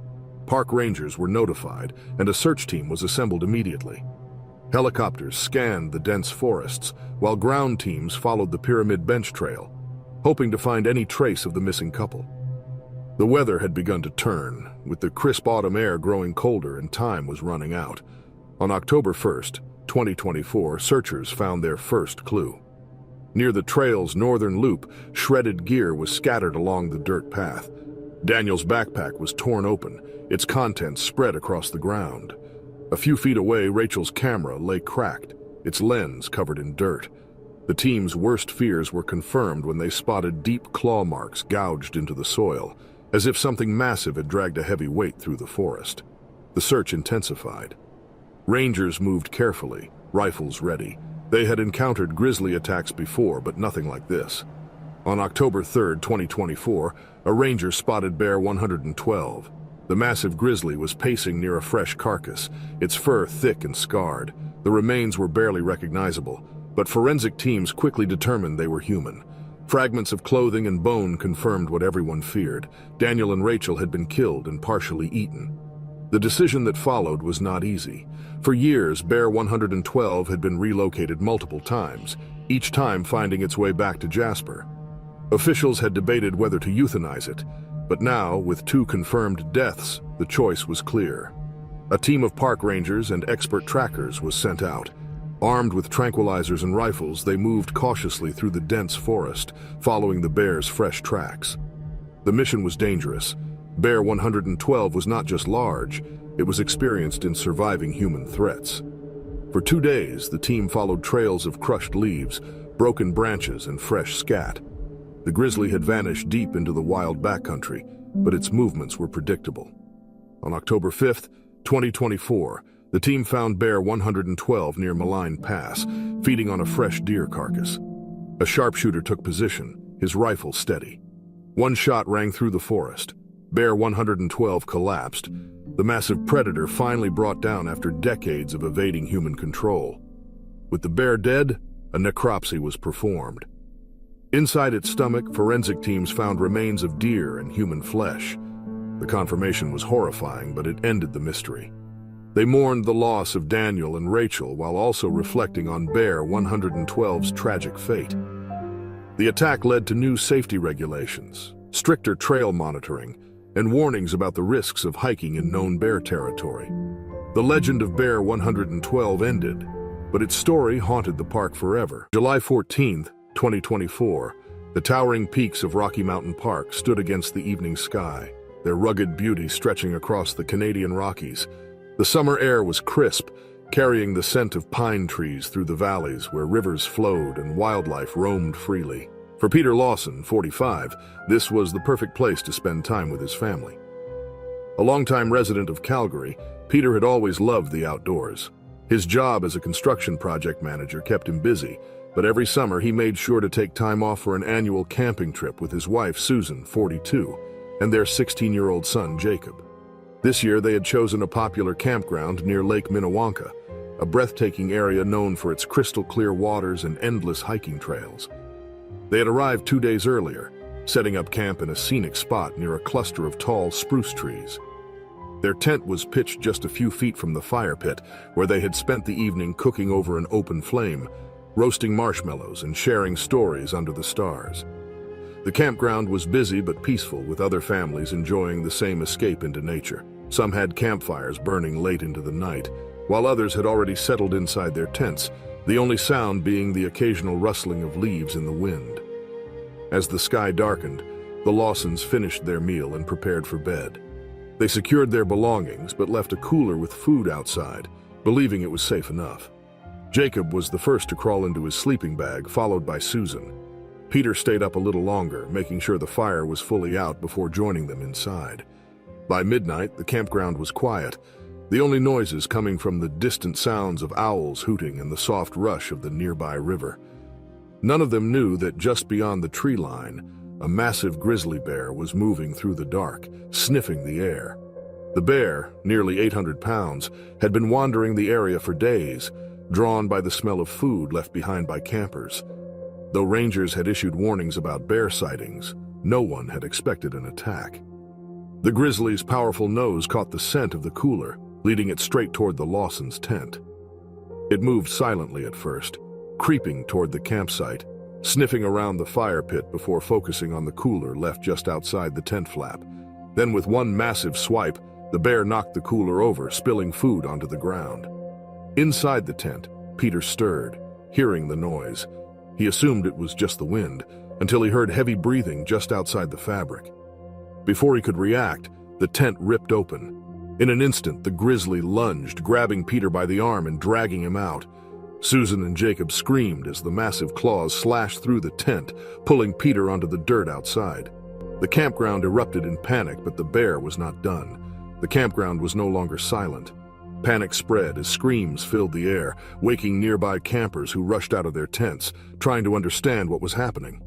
Park rangers were notified, and a search team was assembled immediately. Helicopters scanned the dense forests, while ground teams followed the Pyramid Bench Trail, hoping to find any trace of the missing couple. The weather had begun to turn, with the crisp autumn air growing colder and time was running out. On October 1st, 2024, searchers found their first clue. Near the trail's northern loop, shredded gear was scattered along the dirt path. Daniel's backpack was torn open, its contents spread across the ground. A few feet away, Rachel's camera lay cracked, its lens covered in dirt. The team's worst fears were confirmed when they spotted deep claw marks gouged into the soil, as if something massive had dragged a heavy weight through the forest. The search intensified. Rangers moved carefully, rifles ready. They had encountered grizzly attacks before, but nothing like this. On October 3rd, 2024, a ranger spotted Bear 112. The massive grizzly was pacing near a fresh carcass, its fur thick and scarred. The remains were barely recognizable, but forensic teams quickly determined they were human. Fragments of clothing and bone confirmed what everyone feared. Daniel and Rachel had been killed and partially eaten. The decision that followed was not easy. For years, Bear 112 had been relocated multiple times, each time finding its way back to Jasper. Officials had debated whether to euthanize it, but now, with 2 confirmed deaths, the choice was clear. A team of park rangers and expert trackers was sent out. Armed with tranquilizers and rifles, they moved cautiously through the dense forest, following the bear's fresh tracks. The mission was dangerous. Bear 112 was not just large, it was experienced in surviving human threats. For 2 days, the team followed trails of crushed leaves, broken branches, and fresh scat. The grizzly had vanished deep into the wild backcountry, but its movements were predictable. On October 5th, 2024, the team found Bear 112 near Malign Pass, feeding on a fresh deer carcass. A sharpshooter took position, his rifle steady. One shot rang through the forest. Bear 112 collapsed. The massive predator finally brought down after decades of evading human control. With the bear dead, a necropsy was performed. Inside its stomach, forensic teams found remains of deer and human flesh. The confirmation was horrifying, but it ended the mystery. They mourned the loss of Daniel and Rachel while also reflecting on Bear 112's tragic fate. The attack led to new safety regulations, stricter trail monitoring, and warnings about the risks of hiking in known bear territory. The legend of Bear 112 ended, but its story haunted the park forever. July 14th, 2024, the towering peaks of Rocky Mountain Park stood against the evening sky, their rugged beauty stretching across the Canadian Rockies. The summer air was crisp, carrying the scent of pine trees through the valleys where rivers flowed and wildlife roamed freely. For Peter Lawson, 45, this was the perfect place to spend time with his family. A longtime resident of Calgary, Peter had always loved the outdoors. His job as a construction project manager kept him busy, but every summer he made sure to take time off for an annual camping trip with his wife, Susan, 42, and their 16-year-old son, Jacob. This year they had chosen a popular campground near Lake Minnewanka, a breathtaking area known for its crystal-clear waters and endless hiking trails. They had arrived 2 days earlier, setting up camp in a scenic spot near a cluster of tall spruce trees. Their tent was pitched just a few feet from the fire pit, where they had spent the evening cooking over an open flame, roasting marshmallows and sharing stories under the stars. The campground was busy but peaceful, with other families enjoying the same escape into nature. Some had campfires burning late into the night, while others had already settled inside their tents, the only sound being the occasional rustling of leaves in the wind. As the sky darkened, the Lawsons finished their meal and prepared for bed. They secured their belongings but left a cooler with food outside, believing it was safe enough. Jacob was the first to crawl into his sleeping bag, followed by Susan. Peter stayed up a little longer, making sure the fire was fully out before joining them inside. By midnight, the campground was quiet, the only noises coming from the distant sounds of owls hooting and the soft rush of the nearby river. None of them knew that just beyond the tree line, a massive grizzly bear was moving through the dark, sniffing the air. The bear, nearly 800 pounds, had been wandering the area for days, drawn by the smell of food left behind by campers. Though rangers had issued warnings about bear sightings, no one had expected an attack. The grizzly's powerful nose caught the scent of the cooler, leading it straight toward the Lawsons' tent. It moved silently at first, creeping toward the campsite, sniffing around the fire pit before focusing on the cooler left just outside the tent flap. Then with one massive swipe, the bear knocked the cooler over, spilling food onto the ground. Inside the tent, Peter stirred, hearing the noise. He assumed it was just the wind, until he heard heavy breathing just outside the fabric. Before he could react, the tent ripped open. In an instant, the grizzly lunged, grabbing Peter by the arm and dragging him out. Susan and Jacob screamed as the massive claws slashed through the tent, pulling Peter onto the dirt outside. The campground erupted in panic, but the bear was not done. The campground was no longer silent. Panic spread as screams filled the air, waking nearby campers who rushed out of their tents, trying to understand what was happening.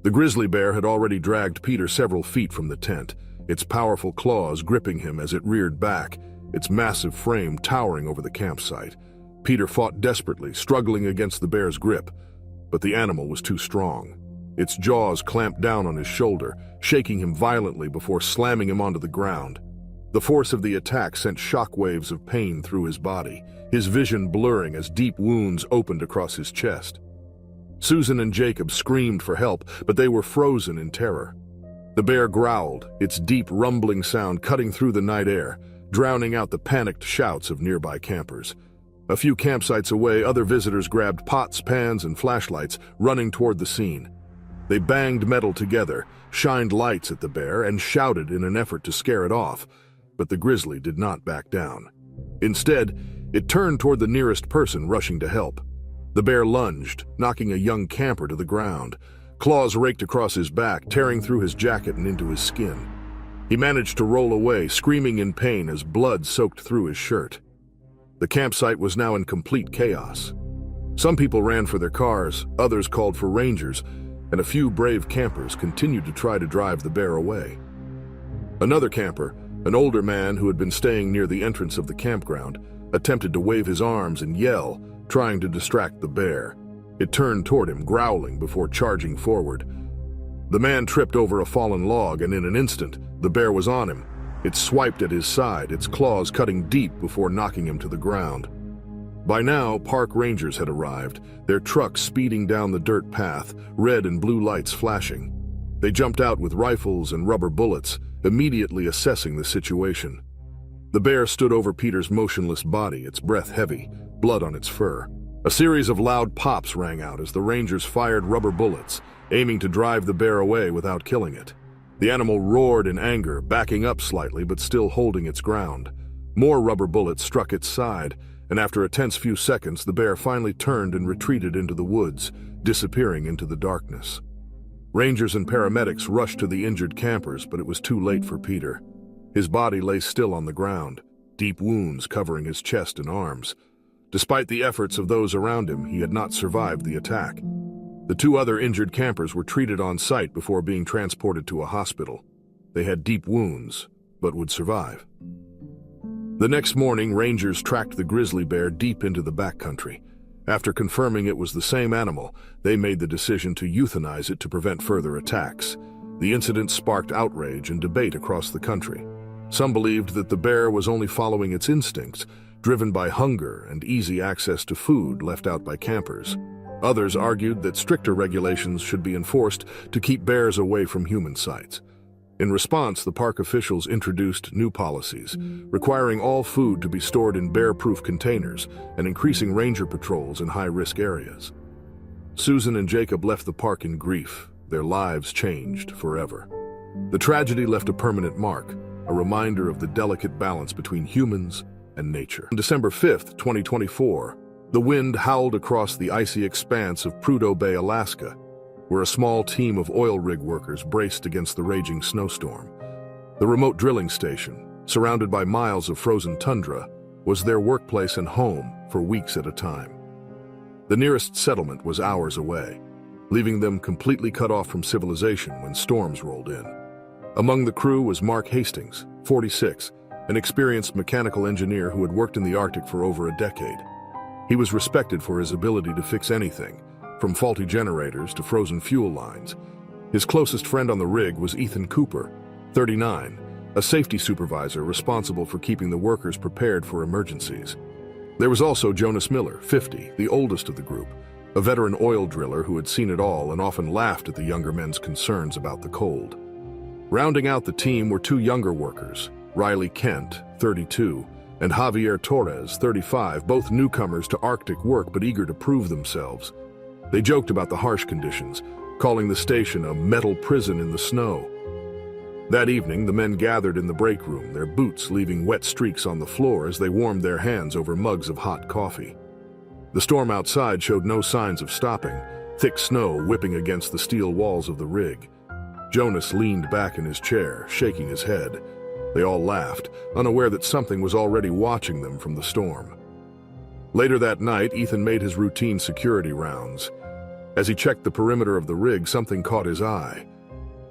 The grizzly bear had already dragged Peter several feet from the tent, its powerful claws gripping him as it reared back, its massive frame towering over the campsite. Peter fought desperately, struggling against the bear's grip, but the animal was too strong. Its jaws clamped down on his shoulder, shaking him violently before slamming him onto the ground. The force of the attack sent shockwaves of pain through his body, his vision blurring as deep wounds opened across his chest. Susan and Jacob screamed for help, but they were frozen in terror. The bear growled, its deep rumbling sound cutting through the night air, drowning out the panicked shouts of nearby campers. A few campsites away, other visitors grabbed pots, pans, and flashlights, running toward the scene. They banged metal together, shined lights at the bear, and shouted in an effort to scare it off. But the grizzly did not back down. Instead, it turned toward the nearest person rushing to help. The bear lunged, knocking a young camper to the ground. Claws raked across his back, tearing through his jacket and into his skin. He managed to roll away, screaming in pain as blood soaked through his shirt. The campsite was now in complete chaos. Some people ran for their cars, others called for rangers, and a few brave campers continued to try to drive the bear away. Another camper, an older man who had been staying near the entrance of the campground, attempted to wave his arms and yell, trying to distract the bear. It turned toward him, growling before charging forward. The man tripped over a fallen log, and in an instant, the bear was on him. It swiped at his side, its claws cutting deep before knocking him to the ground. By now, park rangers had arrived, their trucks speeding down the dirt path, red and blue lights flashing. They jumped out with rifles and rubber bullets, immediately assessing the situation. The bear stood over Peter's motionless body, its breath heavy, blood on its fur. A series of loud pops rang out as the rangers fired rubber bullets, aiming to drive the bear away without killing it. The animal roared in anger, backing up slightly but still holding its ground. More rubber bullets struck its side, and after a tense few seconds, the bear finally turned and retreated into the woods, disappearing into the darkness. Rangers and paramedics rushed to the injured campers, but it was too late for Peter. His body lay still on the ground, deep wounds covering his chest and arms. Despite the efforts of those around him, he had not survived the attack. The two other injured campers were treated on site before being transported to a hospital. They had deep wounds, but would survive. The next morning, rangers tracked the grizzly bear deep into the backcountry. After confirming it was the same animal, they made the decision to euthanize it to prevent further attacks. The incident sparked outrage and debate across the country. Some believed that the bear was only following its instincts, driven by hunger and easy access to food left out by campers. Others argued that stricter regulations should be enforced to keep bears away from human sites. In response, the park officials introduced new policies, requiring all food to be stored in bear-proof containers and increasing ranger patrols in high-risk areas. Susan and Jacob left the park in grief. Their lives changed forever. The tragedy left a permanent mark, a reminder of the delicate balance between humans and nature. On December 5th, 2024, the wind howled across the icy expanse of Prudhoe Bay, Alaska, where a small team of oil rig workers braced against the raging snowstorm. The remote drilling station, surrounded by miles of frozen tundra, was their workplace and home for weeks at a time. The nearest settlement was hours away, leaving them completely cut off from civilization when storms rolled in. Among the crew was Mark Hastings, 46, an experienced mechanical engineer who had worked in the Arctic for over a decade. He was respected for his ability to fix anything, from faulty generators to frozen fuel lines. His closest friend on the rig was Ethan Cooper, 39, a safety supervisor responsible for keeping the workers prepared for emergencies. There was also Jonas Miller, 50, the oldest of the group, a veteran oil driller who had seen it all and often laughed at the younger men's concerns about the cold. Rounding out the team were two younger workers, Riley Kent, 32, and Javier Torres, 35, both newcomers to Arctic work but eager to prove themselves. They joked about the harsh conditions, calling the station a metal prison in the snow. That evening, the men gathered in the break room, their boots leaving wet streaks on the floor as they warmed their hands over mugs of hot coffee. The storm outside showed no signs of stopping, thick snow whipping against the steel walls of the rig. Jonas leaned back in his chair, shaking his head. They all laughed, unaware that something was already watching them from the storm. Later that night, Ethan made his routine security rounds. As he checked the perimeter of the rig, something caught his eye.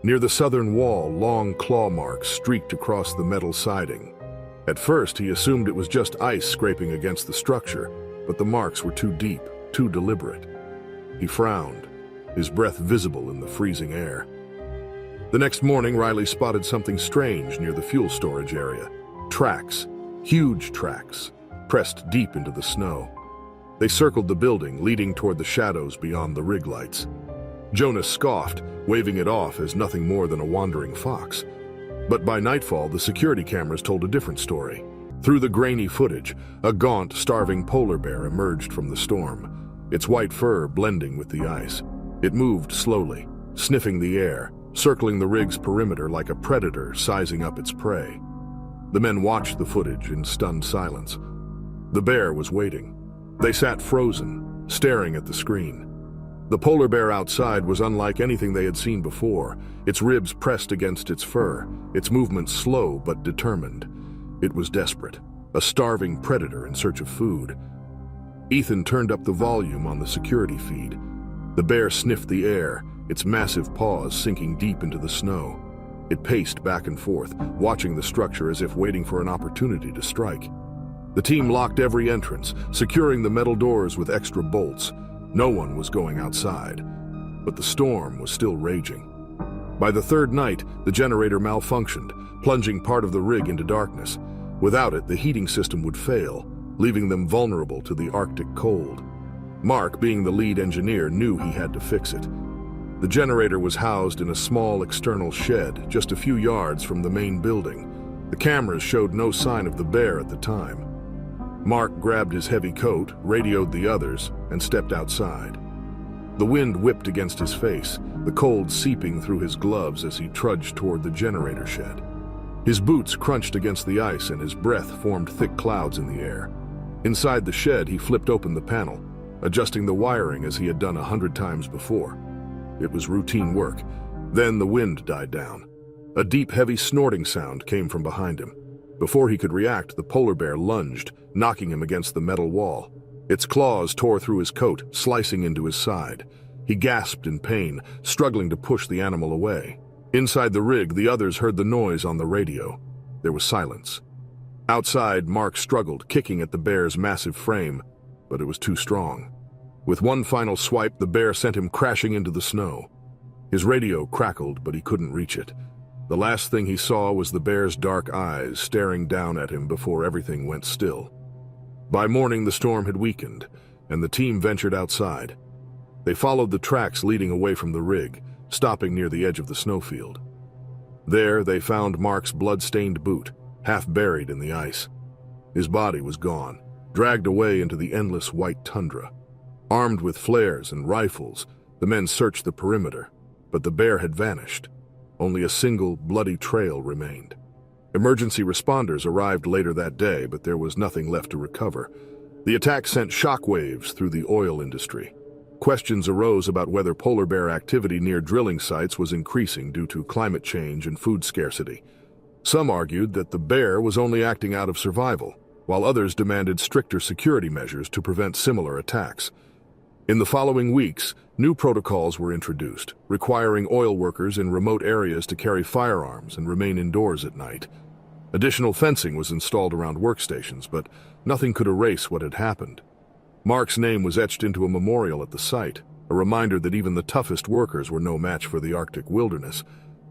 Near the southern wall, long claw marks streaked across the metal siding. At first, he assumed it was just ice scraping against the structure, but the marks were too deep, too deliberate. He frowned, his breath visible in the freezing air. The next morning, Riley spotted something strange near the fuel storage area. Tracks, huge tracks, pressed deep into the snow. They circled the building, leading toward the shadows beyond the rig lights. Jonas scoffed, waving it off as nothing more than a wandering fox. But by nightfall, the security cameras told a different story. Through the grainy footage, a gaunt, starving polar bear emerged from the storm, its white fur blending with the ice. It moved slowly, sniffing the air, circling the rig's perimeter like a predator sizing up its prey. The men watched the footage in stunned silence. The bear was waiting. They sat frozen, staring at the screen. The polar bear outside was unlike anything they had seen before, its ribs pressed against its fur, its movements slow but determined. It was desperate, a starving predator in search of food. Ethan turned up the volume on the security feed. The bear sniffed the air, its massive paws sinking deep into the snow. It paced back and forth, watching the structure as if waiting for an opportunity to strike. The team locked every entrance, securing the metal doors with extra bolts. No one was going outside, but the storm was still raging. By the third night, the generator malfunctioned, plunging part of the rig into darkness. Without it, the heating system would fail, leaving them vulnerable to the Arctic cold. Mark, being the lead engineer, knew he had to fix it. The generator was housed in a small external shed, just a few yards from the main building. The cameras showed no sign of the bear at the time. Mark grabbed his heavy coat, radioed the others, and stepped outside. The wind whipped against his face, the cold seeping through his gloves as he trudged toward the generator shed. His boots crunched against the ice and his breath formed thick clouds in the air. Inside the shed, he flipped open the panel, adjusting the wiring as he had done 100 times before. It was routine work. Then the wind died down. A deep, heavy snorting sound came from behind him. Before he could react, the polar bear lunged, knocking him against the metal wall. Its claws tore through his coat, slicing into his side. He gasped in pain, struggling to push the animal away. Inside the rig, the others heard the noise on the radio. There was silence. Outside, Mark struggled, kicking at the bear's massive frame, but it was too strong. With one final swipe, the bear sent him crashing into the snow. His radio crackled, but he couldn't reach it. The last thing he saw was the bear's dark eyes staring down at him before everything went still. By morning, the storm had weakened, and the team ventured outside. They followed the tracks leading away from the rig, stopping near the edge of the snowfield. There, they found Mark's blood-stained boot, half buried in the ice. His body was gone, dragged away into the endless white tundra. Armed with flares and rifles, the men searched the perimeter, but the bear had vanished. Only a single, bloody trail remained. Emergency responders arrived later that day, but there was nothing left to recover. The attack sent shockwaves through the oil industry. Questions arose about whether polar bear activity near drilling sites was increasing due to climate change and food scarcity. Some argued that the bear was only acting out of survival, while others demanded stricter security measures to prevent similar attacks. In the following weeks, new protocols were introduced, requiring oil workers in remote areas to carry firearms and remain indoors at night. Additional fencing was installed around workstations, but nothing could erase what had happened. Mark's name was etched into a memorial at the site, a reminder that even the toughest workers were no match for the Arctic wilderness.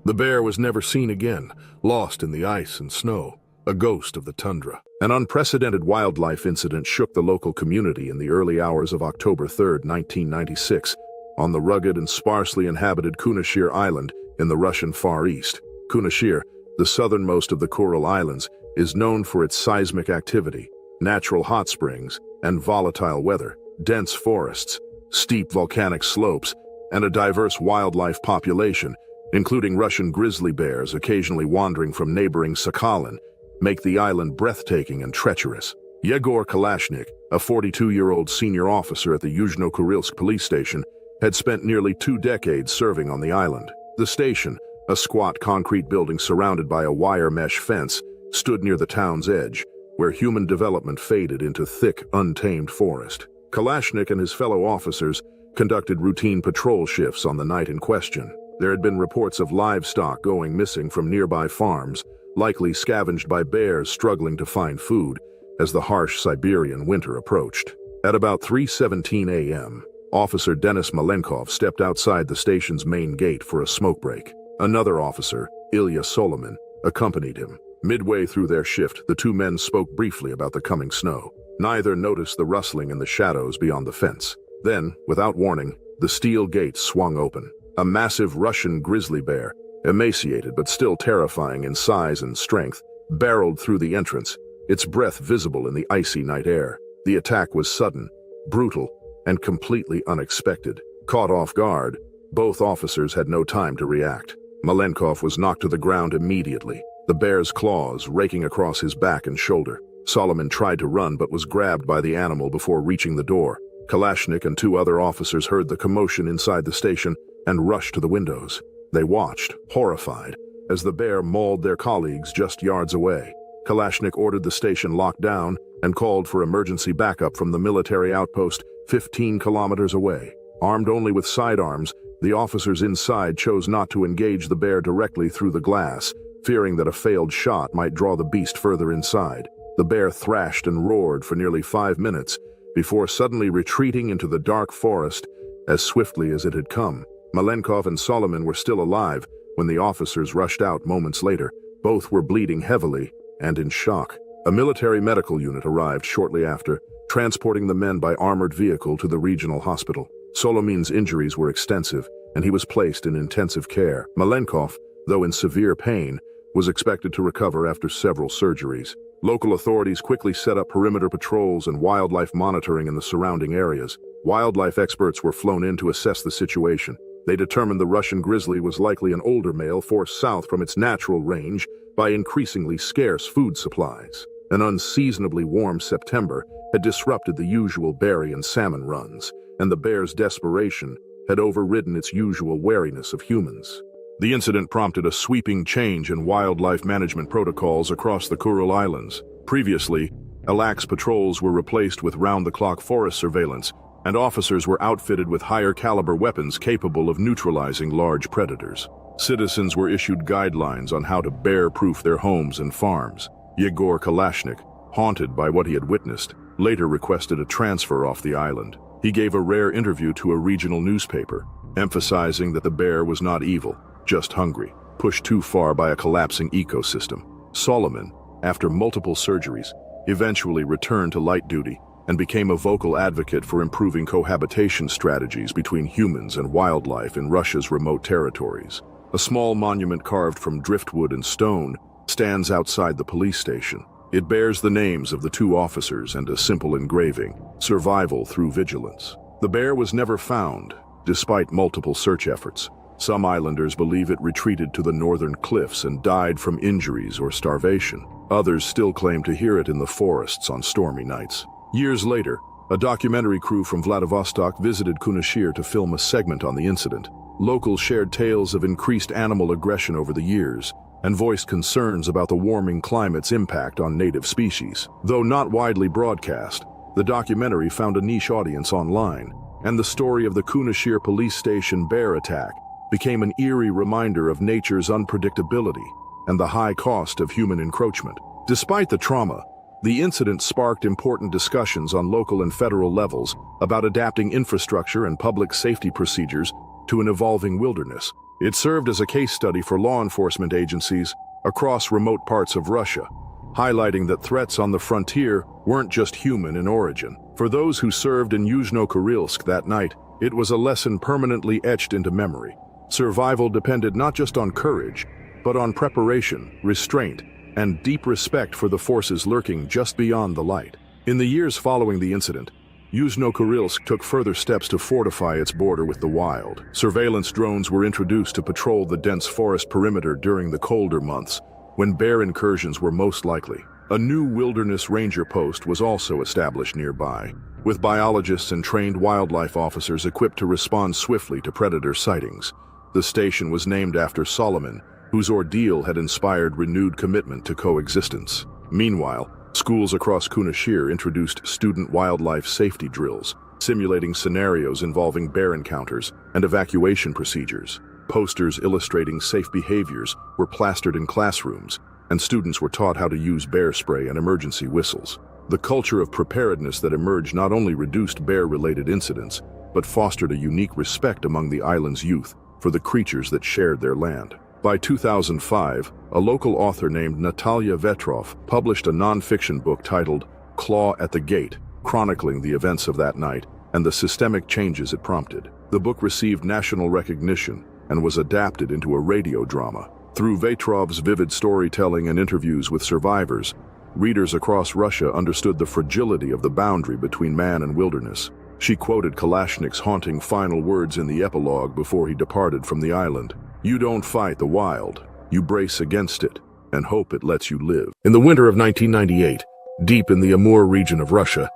The bear was never seen again, lost in the ice and snow, a ghost of the tundra. An unprecedented wildlife incident shook the local community in the early hours of October 3, 1996, on the rugged and sparsely inhabited Kunashir Island in the Russian Far East. Kunashir, the southernmost of the Kuril Islands, is known for its seismic activity, natural hot springs, and volatile weather, dense forests, steep volcanic slopes, and a diverse wildlife population, including Russian grizzly bears occasionally wandering from neighboring Sakhalin, make the island breathtaking and treacherous. Yegor Kalashnik, a 42-year-old senior officer at the Yuzhno-Kurilsk police station, had spent nearly 2 decades serving on the island. The station, a squat concrete building surrounded by a wire mesh fence, stood near the town's edge, where human development faded into thick, untamed forest. Kalashnik and his fellow officers conducted routine patrol shifts on the night in question. There had been reports of livestock going missing from nearby farms, likely scavenged by bears struggling to find food as the harsh Siberian winter approached. At about 3:17 a.m., Officer Denis Malenkov stepped outside the station's main gate for a smoke break. Another officer, Ilya Solomin, accompanied him. Midway through their shift, the two men spoke briefly about the coming snow. Neither noticed the rustling in the shadows beyond the fence. Then, without warning, the steel gate swung open. A massive Russian grizzly bear, emaciated but still terrifying in size and strength, barreled through the entrance, its breath visible in the icy night air. The attack was sudden, brutal, and completely unexpected. Caught off guard, both officers had no time to react. Malenkov was knocked to the ground immediately, the bear's claws raking across his back and shoulder. Solomon tried to run but was grabbed by the animal before reaching the door. Kalashnik and 2 other officers heard the commotion inside the station and rushed to the windows. They watched, horrified, as the bear mauled their colleagues just yards away. Kalashnik ordered the station locked down and called for emergency backup from the military outpost 15 kilometers away. Armed only with sidearms, the officers inside chose not to engage the bear directly through the glass, fearing that a failed shot might draw the beast further inside. The bear thrashed and roared for nearly 5 minutes before suddenly retreating into the dark forest as swiftly as it had come. Malenkov and Solomon were still alive when the officers rushed out moments later. Both were bleeding heavily and in shock. A military medical unit arrived shortly after, transporting the men by armored vehicle to the regional hospital. Solomon's injuries were extensive, and he was placed in intensive care. Malenkov, though in severe pain, was expected to recover after several surgeries. Local authorities quickly set up perimeter patrols and wildlife monitoring in the surrounding areas. Wildlife experts were flown in to assess the situation. They determined the Russian grizzly was likely an older male forced south from its natural range by increasingly scarce food supplies. An unseasonably warm September had disrupted the usual berry and salmon runs, and the bear's desperation had overridden its usual wariness of humans. The incident prompted a sweeping change in wildlife management protocols across the Kuril Islands. Previously, lax patrols were replaced with round-the-clock forest surveillance, and officers were outfitted with higher-caliber weapons capable of neutralizing large predators. Citizens were issued guidelines on how to bear-proof their homes and farms. Yegor Kalashnik, haunted by what he had witnessed, later requested a transfer off the island. He gave a rare interview to a regional newspaper, emphasizing that the bear was not evil, just hungry, pushed too far by a collapsing ecosystem. Solomon, after multiple surgeries, eventually returned to light duty and became a vocal advocate for improving cohabitation strategies between humans and wildlife in Russia's remote territories. A small monument carved from driftwood and stone stands outside the police station. It bears the names of the two officers and a simple engraving, "Survival through vigilance." The bear was never found, despite multiple search efforts. Some islanders believe it retreated to the northern cliffs and died from injuries or starvation. Others still claim to hear it in the forests on stormy nights. Years later, a documentary crew from Vladivostok visited Kunashir to film a segment on the incident. Locals shared tales of increased animal aggression over the years and voiced concerns about the warming climate's impact on native species. Though not widely broadcast, the documentary found a niche audience online, and the story of the Kunashir police station bear attack became an eerie reminder of nature's unpredictability and the high cost of human encroachment. Despite the trauma, the incident sparked important discussions on local and federal levels about adapting infrastructure and public safety procedures to an evolving wilderness. It served as a case study for law enforcement agencies across remote parts of Russia, highlighting that threats on the frontier weren't just human in origin. For those who served in Yuzhno-Kurilsk that night, it was a lesson permanently etched into memory. Survival depended not just on courage, but on preparation, restraint, and deep respect for the forces lurking just beyond the light. In the years following the incident, Yuzhno-Kurilsk took further steps to fortify its border with the wild. Surveillance drones were introduced to patrol the dense forest perimeter during the colder months, when bear incursions were most likely. A new wilderness ranger post was also established nearby, with biologists and trained wildlife officers equipped to respond swiftly to predator sightings. The station was named after Solomon, whose ordeal had inspired renewed commitment to coexistence. Meanwhile, schools across Kunashir introduced student wildlife safety drills, simulating scenarios involving bear encounters and evacuation procedures. Posters illustrating safe behaviors were plastered in classrooms, and students were taught how to use bear spray and emergency whistles. The culture of preparedness that emerged not only reduced bear-related incidents, but fostered a unique respect among the island's youth for the creatures that shared their land. By 2005, a local author named Natalia Vetrov published a non-fiction book titled Claw at the Gate, chronicling the events of that night and the systemic changes it prompted. The book received national recognition and was adapted into a radio drama. Through Vetrov's vivid storytelling and interviews with survivors, readers across Russia understood the fragility of the boundary between man and wilderness. She quoted Kalashnik's haunting final words in the epilogue before he departed from the island. "You don't fight the wild, you brace against it and hope it lets you live." In the winter of 1998, deep in the Amur region of Russia,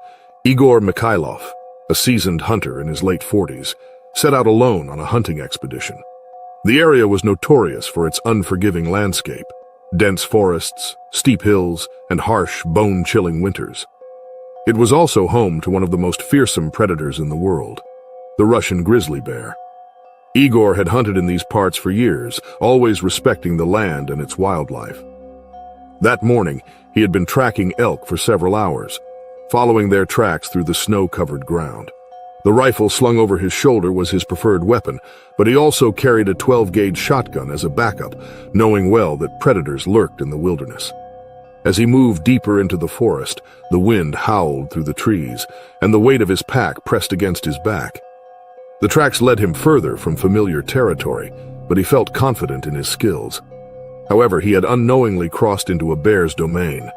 Igor Mikhailov, a seasoned hunter in his late 40s, set out alone on a hunting expedition. The area was notorious for its unforgiving landscape, dense forests, steep hills, and harsh, bone-chilling winters. It was also home to one of the most fearsome predators in the world, the Russian grizzly bear. Igor had hunted in these parts for years, always respecting the land and its wildlife. That morning, he had been tracking elk for several hours, following their tracks through the snow-covered ground. The rifle slung over his shoulder was his preferred weapon, but he also carried a 12-gauge shotgun as a backup, knowing well that predators lurked in the wilderness. As he moved deeper into the forest, the wind howled through the trees, and the weight of his pack pressed against his back. The tracks led him further from familiar territory, but he felt confident in his skills. However, he had unknowingly crossed into a bear's domain.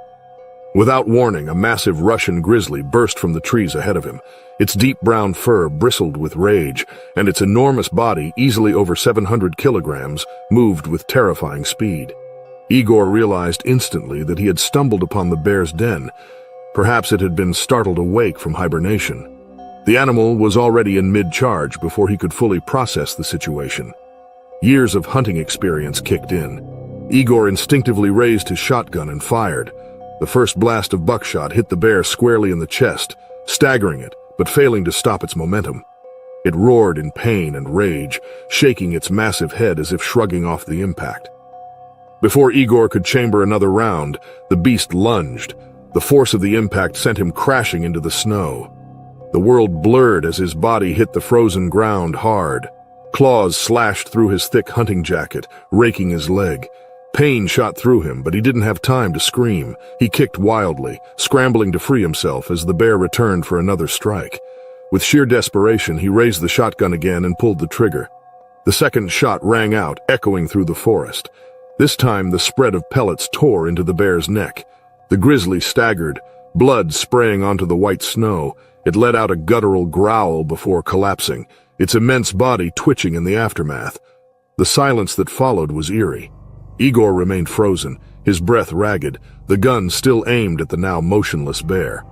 Without warning, a massive Russian grizzly burst from the trees ahead of him. Its deep brown fur bristled with rage, and its enormous body, easily over 700 kilograms, moved with terrifying speed. Igor realized instantly that he had stumbled upon the bear's den. Perhaps it had been startled awake from hibernation. The animal was already in mid-charge before he could fully process the situation. Years of hunting experience kicked in. Igor instinctively raised his shotgun and fired. The first blast of buckshot hit the bear squarely in the chest, staggering it, but failing to stop its momentum. It roared in pain and rage, shaking its massive head as if shrugging off the impact. Before Igor could chamber another round, the beast lunged. The force of the impact sent him crashing into the snow. The world blurred as his body hit the frozen ground hard. Claws slashed through his thick hunting jacket, raking his leg. Pain shot through him, but he didn't have time to scream. He kicked wildly, scrambling to free himself as the bear returned for another strike. With sheer desperation, he raised the shotgun again and pulled the trigger. The second shot rang out, echoing through the forest. This time, the spread of pellets tore into the bear's neck. The grizzly staggered, blood spraying onto the white snow. It let out a guttural growl before collapsing, its immense body twitching in the aftermath. The silence that followed was eerie. Igor remained frozen, his breath ragged, the gun still aimed at the now motionless bear.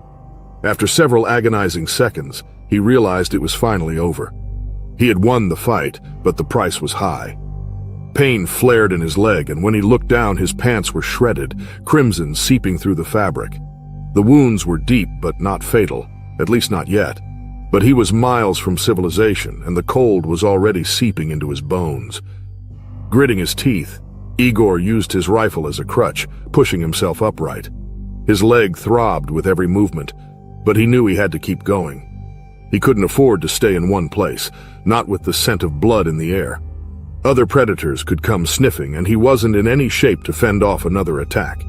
After several agonizing seconds, he realized it was finally over. He had won the fight, but the price was high. Pain flared in his leg, and when he looked down, his pants were shredded, crimson seeping through the fabric. The wounds were deep but not fatal, at least not yet. But he was miles from civilization, and the cold was already seeping into his bones. Gritting his teeth, Igor used his rifle as a crutch, pushing himself upright. His leg throbbed with every movement, but he knew he had to keep going. He couldn't afford to stay in one place, not with the scent of blood in the air. Other predators could come sniffing, and he wasn't in any shape to fend off another attack.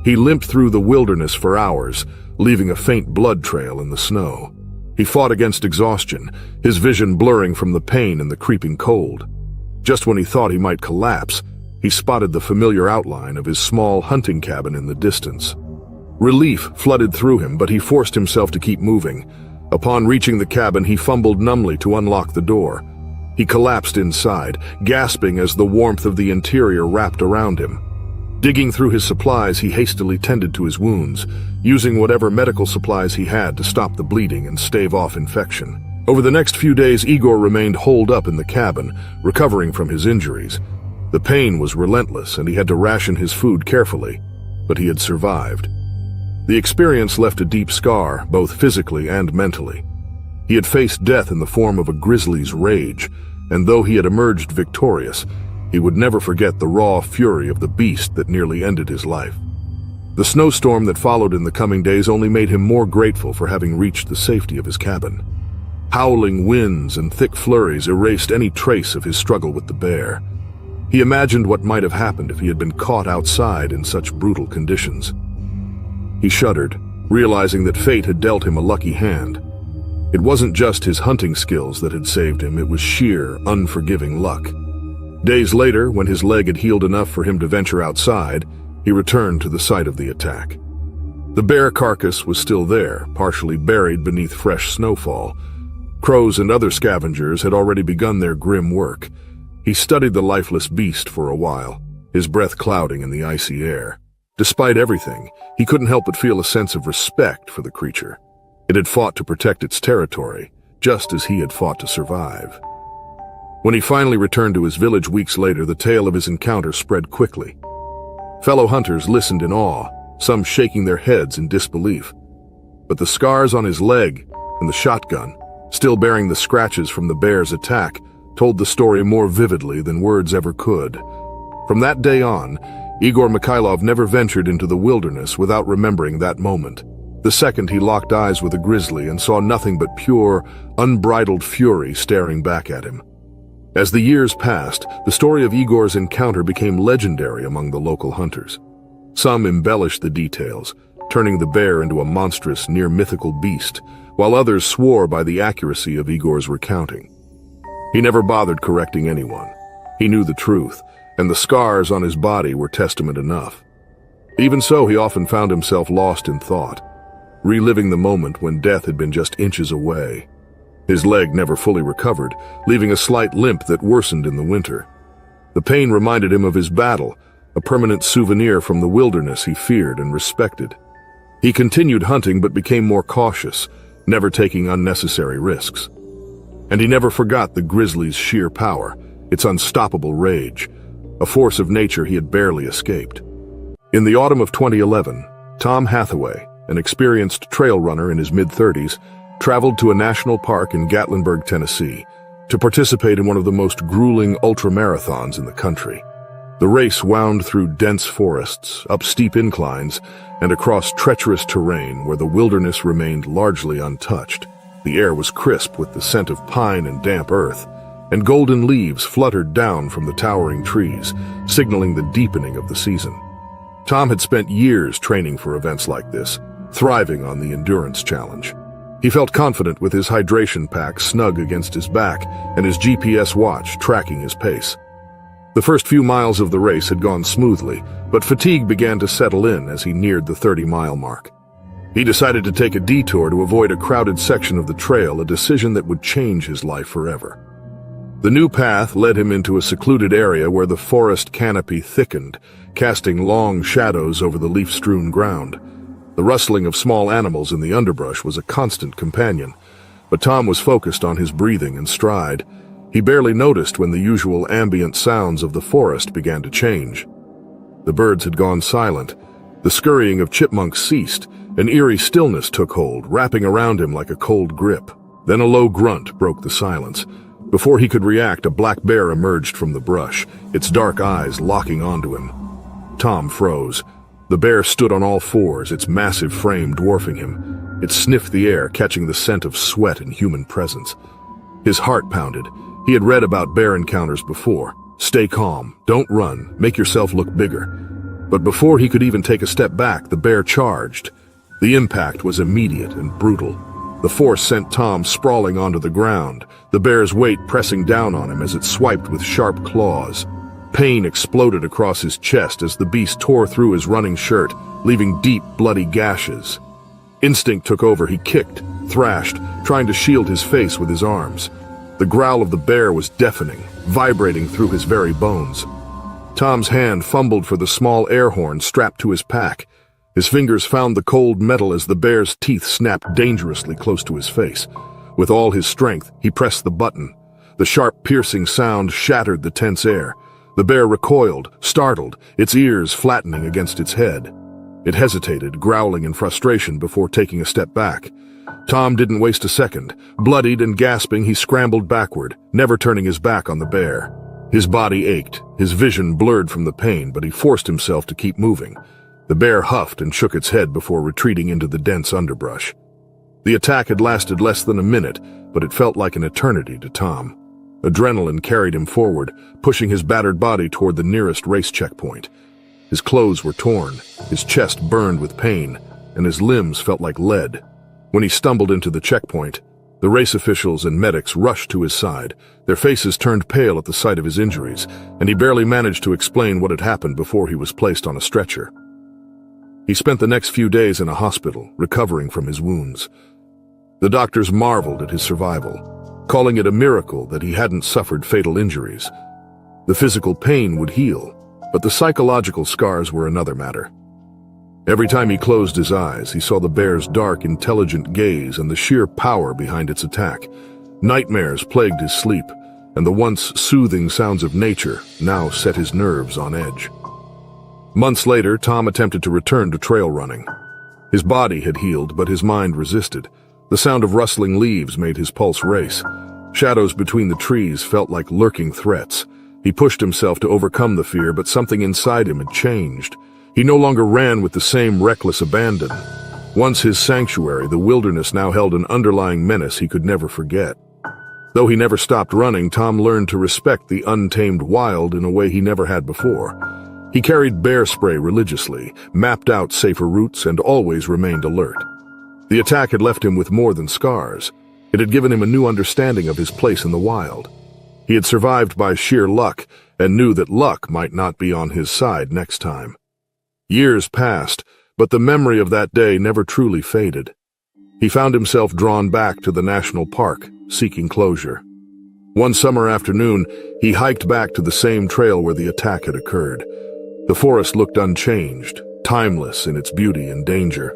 He limped through the wilderness for hours, leaving a faint blood trail in the snow. He fought against exhaustion, his vision blurring from the pain and the creeping cold. Just when he thought he might collapse, he spotted the familiar outline of his small hunting cabin in the distance. Relief flooded through him, but he forced himself to keep moving. Upon reaching the cabin, he fumbled numbly to unlock the door. He collapsed inside, gasping as the warmth of the interior wrapped around him. Digging through his supplies, he hastily tended to his wounds, using whatever medical supplies he had to stop the bleeding and stave off infection. Over the next few days, Igor remained holed up in the cabin, recovering from his injuries. The pain was relentless, and he had to ration his food carefully, but he had survived. The experience left a deep scar, both physically and mentally. He had faced death in the form of a grizzly's rage, and though he had emerged victorious, he would never forget the raw fury of the beast that nearly ended his life. The snowstorm that followed in the coming days only made him more grateful for having reached the safety of his cabin. Howling winds and thick flurries erased any trace of his struggle with the bear. He imagined what might have happened if he had been caught outside in such brutal conditions. He shuddered, realizing that fate had dealt him a lucky hand. It wasn't just his hunting skills that had saved him, it was sheer, unforgiving luck. Days later, when his leg had healed enough for him to venture outside, he returned to the site of the attack. The bear carcass was still there, partially buried beneath fresh snowfall. Crows and other scavengers had already begun their grim work. He studied the lifeless beast for a while, his breath clouding in the icy air. Despite everything, he couldn't help but feel a sense of respect for the creature. It had fought to protect its territory, just as he had fought to survive. When he finally returned to his village weeks later, the tale of his encounter spread quickly. Fellow hunters listened in awe, some shaking their heads in disbelief. But the scars on his leg and the shotgun, still bearing the scratches from the bear's attack, told the story more vividly than words ever could. From that day on, Igor Mikhailov never ventured into the wilderness without remembering that moment. The second he locked eyes with a grizzly and saw nothing but pure, unbridled fury staring back at him. As the years passed, the story of Igor's encounter became legendary among the local hunters. Some embellished the details, turning the bear into a monstrous, near-mythical beast, while others swore by the accuracy of Igor's recounting. He never bothered correcting anyone. He knew the truth, and the scars on his body were testament enough. Even so, he often found himself lost in thought, reliving the moment when death had been just inches away. His leg never fully recovered, leaving a slight limp that worsened in the winter. The pain reminded him of his battle, a permanent souvenir from the wilderness he feared and respected. He continued hunting but became more cautious, never taking unnecessary risks. And he never forgot the grizzly's sheer power, its unstoppable rage, a force of nature he had barely escaped. In the autumn of 2011, Tom Hathaway, an experienced trail runner in his mid-30s, traveled to a national park in Gatlinburg, Tennessee, to participate in one of the most grueling ultramarathons in the country. The race wound through dense forests, up steep inclines, and across treacherous terrain where the wilderness remained largely untouched. The air was crisp with the scent of pine and damp earth, and golden leaves fluttered down from the towering trees, signaling the deepening of the season. Tom had spent years training for events like this, thriving on the endurance challenge. He felt confident with his hydration pack snug against his back and his GPS watch tracking his pace. The first few miles of the race had gone smoothly, but fatigue began to settle in as he neared the 30-mile mark. He decided to take a detour to avoid a crowded section of the trail, a decision that would change his life forever. The new path led him into a secluded area where the forest canopy thickened, casting long shadows over the leaf-strewn ground. The rustling of small animals in the underbrush was a constant companion, but Tom was focused on his breathing and stride. He barely noticed when the usual ambient sounds of the forest began to change. The birds had gone silent. The scurrying of chipmunks ceased. An eerie stillness took hold, wrapping around him like a cold grip. Then a low grunt broke the silence. Before he could react, a black bear emerged from the brush, its dark eyes locking onto him. Tom froze. The bear stood on all fours, its massive frame dwarfing him. It sniffed the air, catching the scent of sweat and human presence. His heart pounded. He had read about bear encounters before. Stay calm, don't run, make yourself look bigger. But before he could even take a step back, the bear charged. The impact was immediate and brutal. The force sent Tom sprawling onto the ground, the bear's weight pressing down on him as it swiped with sharp claws. Pain exploded across his chest as the beast tore through his running shirt, leaving deep, bloody gashes. Instinct took over. He kicked, thrashed, trying to shield his face with his arms. The growl of the bear was deafening, vibrating through his very bones. Tom's hand fumbled for the small air horn strapped to his pack. His fingers found the cold metal as the bear's teeth snapped dangerously close to his face. With all his strength, he pressed the button. The sharp, piercing sound shattered the tense air. The bear recoiled, startled, its ears flattening against its head. It hesitated, growling in frustration before taking a step back. Tom didn't waste a second. Bloodied and gasping, he scrambled backward, never turning his back on the bear. His body ached, his vision blurred from the pain, but he forced himself to keep moving. The bear huffed and shook its head before retreating into the dense underbrush. The attack had lasted less than a minute, but it felt like an eternity to Tom. Adrenaline carried him forward, pushing his battered body toward the nearest race checkpoint. His clothes were torn, his chest burned with pain, and his limbs felt like lead. When he stumbled into the checkpoint, the race officials and medics rushed to his side. Their faces turned pale at the sight of his injuries, and he barely managed to explain what had happened before he was placed on a stretcher. He spent the next few days in a hospital, recovering from his wounds. The doctors marveled at his survival, calling it a miracle that he hadn't suffered fatal injuries. The physical pain would heal, but the psychological scars were another matter. Every time he closed his eyes, he saw the bear's dark, intelligent gaze and the sheer power behind its attack. Nightmares plagued his sleep, and the once soothing sounds of nature now set his nerves on edge. Months later, Tom attempted to return to trail running. His body had healed, but his mind resisted. The sound of rustling leaves made his pulse race. Shadows between the trees felt like lurking threats. He pushed himself to overcome the fear, but something inside him had changed. He no longer ran with the same reckless abandon. Once his sanctuary, the wilderness now held an underlying menace he could never forget. Though he never stopped running, Tom learned to respect the untamed wild in a way he never had before. He carried bear spray religiously, mapped out safer routes, and always remained alert. The attack had left him with more than scars. It had given him a new understanding of his place in the wild. He had survived by sheer luck, and knew that luck might not be on his side next time. Years passed, but the memory of that day never truly faded. He found himself drawn back to the national park, seeking closure. One summer afternoon, he hiked back to the same trail where the attack had occurred. The forest looked unchanged, timeless in its beauty and danger.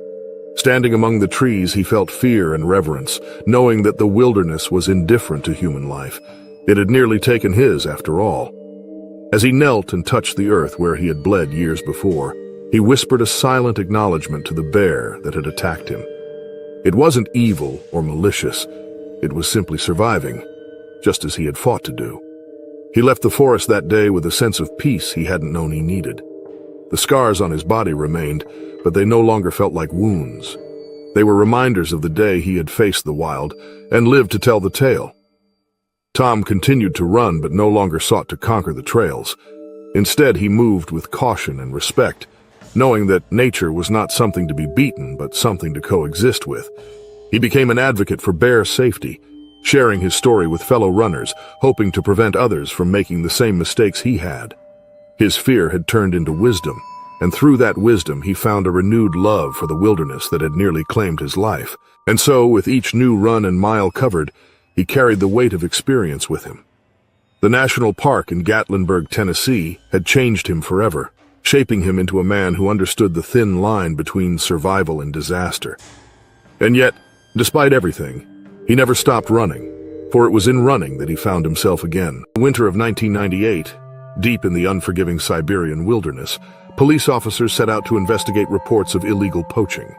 Standing among the trees, he felt fear and reverence, knowing that the wilderness was indifferent to human life. It had nearly taken his, after all. As he knelt and touched the earth where he had bled years before, he whispered a silent acknowledgement to the bear that had attacked him. It wasn't evil or malicious. It was simply surviving, just as he had fought to do. He left the forest that day with a sense of peace he hadn't known he needed. The scars on his body remained, but they no longer felt like wounds. They were reminders of the day he had faced the wild and lived to tell the tale. Tom continued to run but no longer sought to conquer the trails. Instead, he moved with caution and respect, knowing that nature was not something to be beaten but something to coexist with. He became an advocate for bear safety, sharing his story with fellow runners, hoping to prevent others from making the same mistakes he had. His fear had turned into wisdom, and through that wisdom he found a renewed love for the wilderness that had nearly claimed his life. And so, with each new run and mile covered, he carried the weight of experience with him. The national park in Gatlinburg, Tennessee, had changed him forever, shaping him into a man who understood the thin line between survival and disaster. And yet, despite everything, he never stopped running, for it was in running that he found himself again. The winter of 1998, deep in the unforgiving Siberian wilderness, police officers set out to investigate reports of illegal poaching.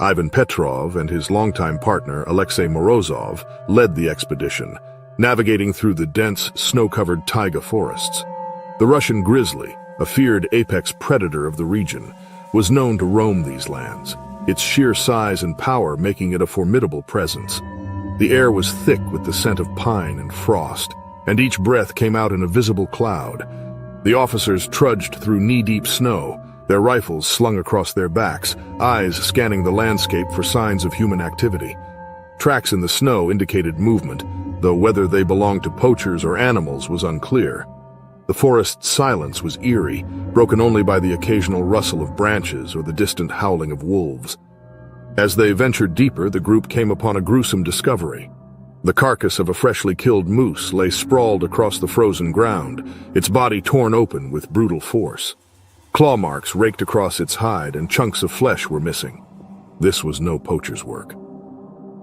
Ivan Petrov and his longtime partner, Alexei Morozov, led the expedition, navigating through the dense, snow-covered taiga forests. The Russian Grizzly, a feared apex predator of the region, was known to roam these lands, its sheer size and power making it a formidable presence. The air was thick with the scent of pine and frost, and each breath came out in a visible cloud. The officers trudged through knee-deep snow, their rifles slung across their backs, eyes scanning the landscape for signs of human activity. Tracks in the snow indicated movement, though whether they belonged to poachers or animals was unclear. The forest's silence was eerie, broken only by the occasional rustle of branches or the distant howling of wolves. As they ventured deeper, the group came upon a gruesome discovery. The carcass of a freshly killed moose lay sprawled across the frozen ground, its body torn open with brutal force. Claw marks raked across its hide and chunks of flesh were missing. This was no poacher's work.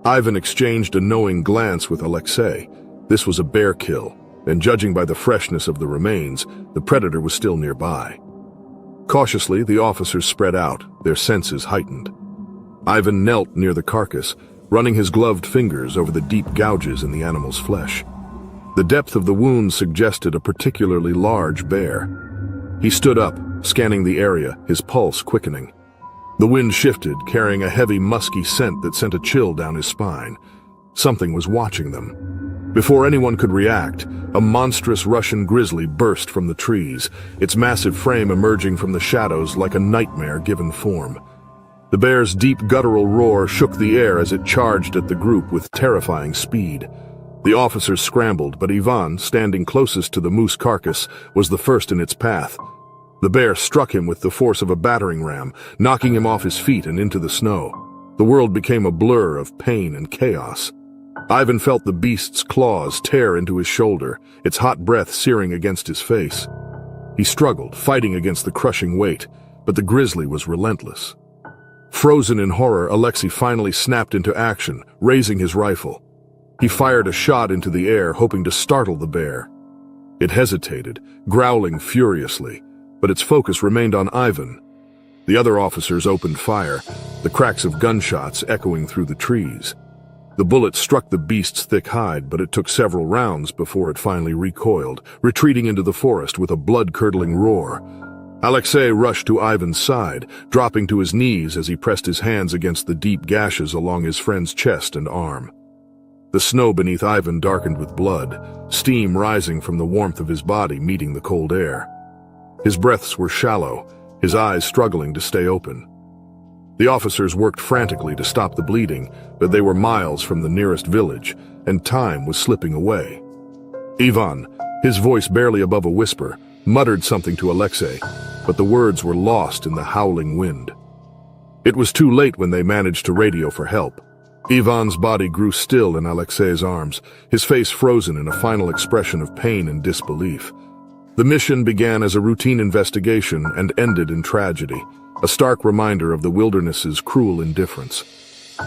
Ivan exchanged a knowing glance with Alexei. This was a bear kill, and judging by the freshness of the remains, the predator was still nearby. Cautiously, the officers spread out, their senses heightened. Ivan knelt near the carcass, running his gloved fingers over the deep gouges in the animal's flesh. The depth of the wound suggested a particularly large bear. He stood up, scanning the area, his pulse quickening. The wind shifted, carrying a heavy, musky scent that sent a chill down his spine. Something was watching them. Before anyone could react, a monstrous Russian grizzly burst from the trees, its massive frame emerging from the shadows like a nightmare given form. The bear's deep guttural roar shook the air as it charged at the group with terrifying speed. The officers scrambled, but Ivan, standing closest to the moose carcass, was the first in its path. The bear struck him with the force of a battering ram, knocking him off his feet and into the snow. The world became a blur of pain and chaos. Ivan felt the beast's claws tear into his shoulder, its hot breath searing against his face. He struggled, fighting against the crushing weight, but the grizzly was relentless. Frozen in horror, Alexei finally snapped into action, raising his rifle. He fired a shot into the air, hoping to startle the bear. It hesitated, growling furiously, but its focus remained on Ivan. The other officers opened fire, the cracks of gunshots echoing through the trees. The bullet struck the beast's thick hide, but it took several rounds before it finally recoiled, retreating into the forest with a blood-curdling roar. Alexei rushed to Ivan's side, dropping to his knees as he pressed his hands against the deep gashes along his friend's chest and arm. The snow beneath Ivan darkened with blood, steam rising from the warmth of his body meeting the cold air. His breaths were shallow, his eyes struggling to stay open. The officers worked frantically to stop the bleeding, but they were miles from the nearest village, and time was slipping away. Ivan, his voice barely above a whisper, muttered something to Alexei, but the words were lost in the howling wind. It was too late when they managed to radio for help. Ivan's body grew still in Alexei's arms, his face frozen in a final expression of pain and disbelief. The mission began as a routine investigation and ended in tragedy, a stark reminder of the wilderness's cruel indifference.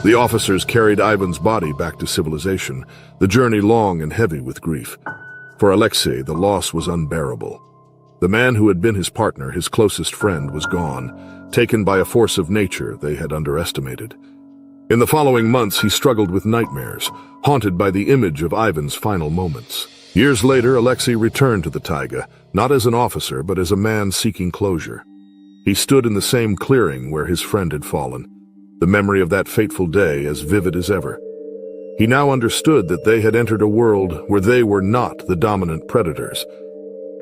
The officers carried Ivan's body back to civilization, the journey long and heavy with grief. For Alexei, the loss was unbearable. The man who had been his partner, his closest friend, was gone, taken by a force of nature they had underestimated. In the following months, he struggled with nightmares, haunted by the image of Ivan's final moments. Years later, Alexei returned to the taiga, not as an officer, but as a man seeking closure. He stood in the same clearing where his friend had fallen. the memory of that fateful day as vivid as ever. He now understood that they had entered a world where they were not the dominant predators.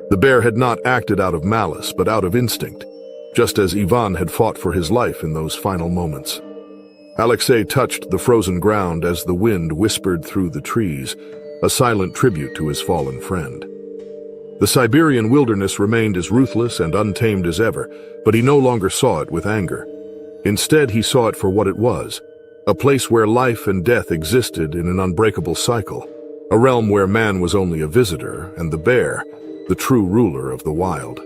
The bear had not acted out of malice, but out of instinct, just as Ivan had fought for his life in those final moments. Alexei touched the frozen ground as the wind whispered through the trees, a silent tribute to his fallen friend. The Siberian wilderness remained as ruthless and untamed as ever, but he no longer saw it with anger. Instead, he saw it for what it was, a place where life and death existed in an unbreakable cycle, a realm where man was only a visitor and the bear, the true ruler of the wild.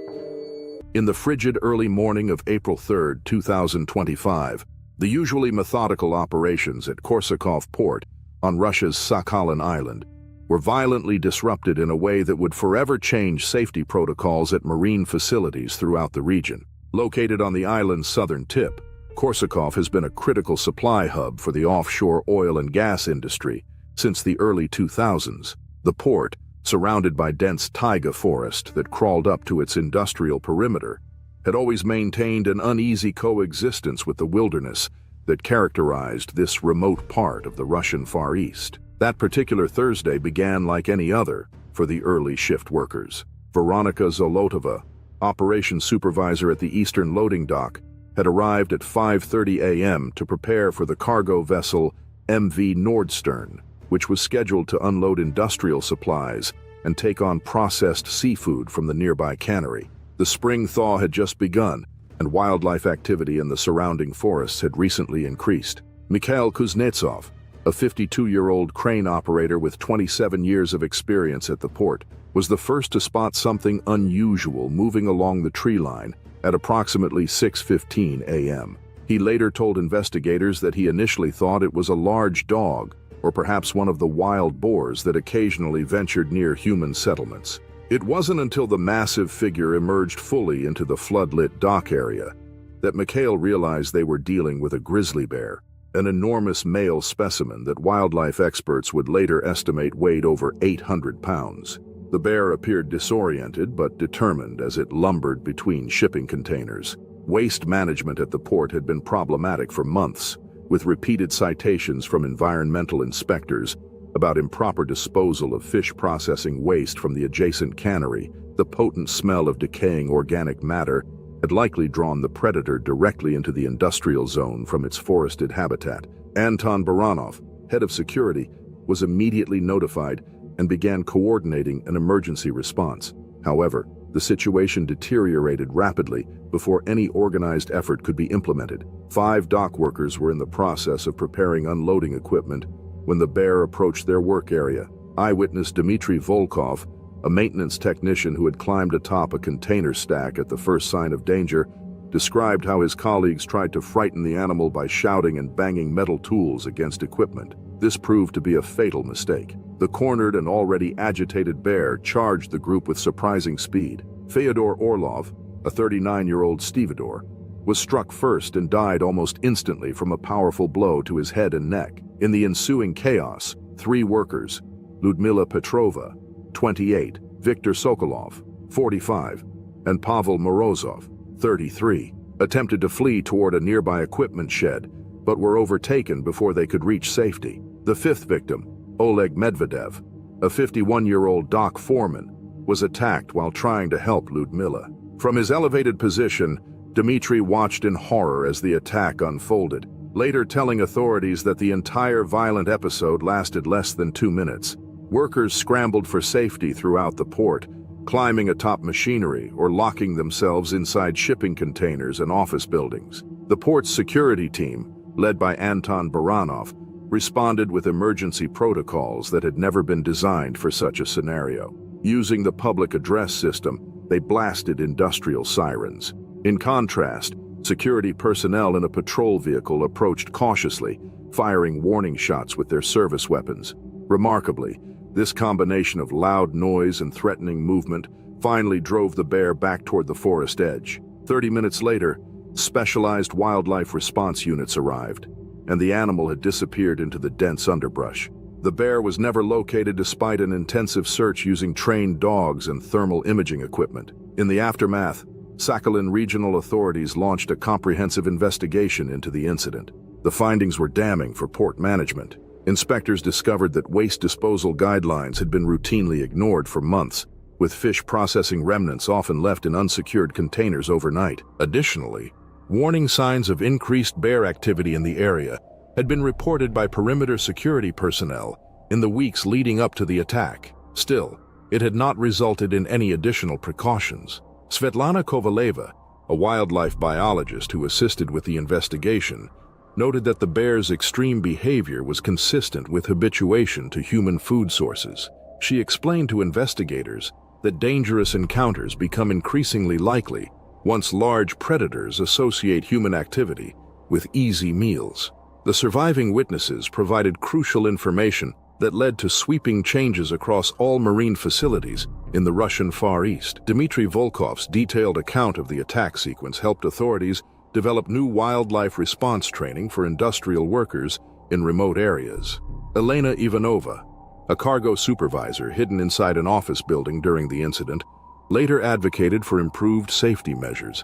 In the frigid early morning of April 3, 2025, the usually methodical operations at Korsakov port on Russia's Sakhalin Island were violently disrupted in a way that would forever change safety protocols at marine facilities throughout the region. Located on the island's southern tip, Korsakov has been a critical supply hub for the offshore oil and gas industry since the early 2000s. The port, surrounded by dense taiga forest that crawled up to its industrial perimeter, had always maintained an uneasy coexistence with the wilderness that characterized this remote part of the Russian Far East. That particular Thursday began like any other for the early shift workers. Veronika Zolotova, operations supervisor at the Eastern Loading Dock, had arrived at 5:30 a.m. to prepare for the cargo vessel MV Nordstern, which was scheduled to unload industrial supplies and take on processed seafood from the nearby cannery. The spring thaw had just begun, and wildlife activity in the surrounding forests had recently increased. Mikhail Kuznetsov, a 52-year-old crane operator with 27 years of experience at the port, was the first to spot something unusual moving along the tree line at approximately 6:15 a.m. He later told investigators that he initially thought it was a large dog, or perhaps one of the wild boars that occasionally ventured near human settlements. It wasn't until the massive figure emerged fully into the floodlit dock area that Mikhail realized they were dealing with a grizzly bear, an enormous male specimen that wildlife experts would later estimate weighed over 800 pounds. The bear appeared disoriented but determined as it lumbered between shipping containers. Waste management at the port had been problematic for months, with repeated citations from environmental inspectors about improper disposal of fish processing waste from the adjacent cannery. The potent smell of decaying organic matter had likely drawn the predator directly into the industrial zone from its forested habitat. Anton Baranov, head of security, was immediately notified and began coordinating an emergency response. However, the situation deteriorated rapidly before any organized effort could be implemented. 5 dock workers were in the process of preparing unloading equipment when the bear approached their work area. Eyewitness Dmitry Volkov, a maintenance technician who had climbed atop a container stack at the first sign of danger, described how his colleagues tried to frighten the animal by shouting and banging metal tools against equipment. This proved to be a fatal mistake. The cornered and already agitated bear charged the group with surprising speed. Fyodor Orlov, a 39-year-old stevedore, was struck first and died almost instantly from a powerful blow to his head and neck. In the ensuing chaos, 3 workers, Ludmila Petrova, 28, Viktor Sokolov, 45, and Pavel Morozov, 33, attempted to flee toward a nearby equipment shed, but were overtaken before they could reach safety. The 5th victim, Oleg Medvedev, a 51-year-old dock foreman, was attacked while trying to help Ludmila. From his elevated position, Dmitry watched in horror as the attack unfolded, later telling authorities that the entire violent episode lasted less than 2 minutes. Workers scrambled for safety throughout the port, climbing atop machinery or locking themselves inside shipping containers and office buildings. The port's security team, led by Anton Baranov, responded with emergency protocols that had never been designed for such a scenario. Using the public address system, they blasted industrial sirens. In contrast, security personnel in a patrol vehicle approached cautiously, firing warning shots with their service weapons. Remarkably, this combination of loud noise and threatening movement finally drove the bear back toward the forest edge. 30 minutes later, specialized wildlife response units arrived, and the animal had disappeared into the dense underbrush. The bear was never located despite an intensive search using trained dogs and thermal imaging equipment. In the aftermath, Sakhalin regional authorities launched a comprehensive investigation into the incident. The findings were damning for port management. Inspectors discovered that waste disposal guidelines had been routinely ignored for months, with fish processing remnants often left in unsecured containers overnight. Additionally, warning signs of increased bear activity in the area had been reported by perimeter security personnel in the weeks leading up to the attack. Still, it had not resulted in any additional precautions. Svetlana Kovaleva, a wildlife biologist who assisted with the investigation, noted that the bear's extreme behavior was consistent with habituation to human food sources. She explained to investigators that dangerous encounters become increasingly likely once large predators associate human activity with easy meals. The surviving witnesses provided crucial information that led to sweeping changes across all marine facilities in the Russian Far East. Dmitry Volkov's detailed account of the attack sequence helped authorities develop new wildlife response training for industrial workers in remote areas. Elena Ivanova, a cargo supervisor hidden inside an office building during the incident, later advocated for improved safety measures,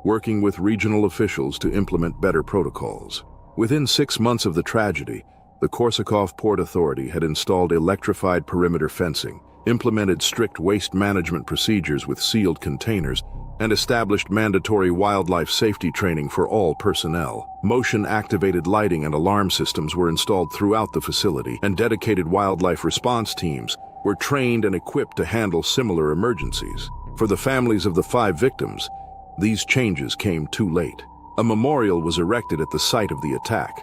working with regional officials to implement better protocols. Within 6 months of the tragedy, the Korsakov Port Authority had installed electrified perimeter fencing, implemented strict waste management procedures with sealed containers, and established mandatory wildlife safety training for all personnel. Motion-activated lighting and alarm systems were installed throughout the facility, and dedicated wildlife response teams were trained and equipped to handle similar emergencies. For the families of the 5 victims, these changes came too late. A memorial was erected at the site of the attack,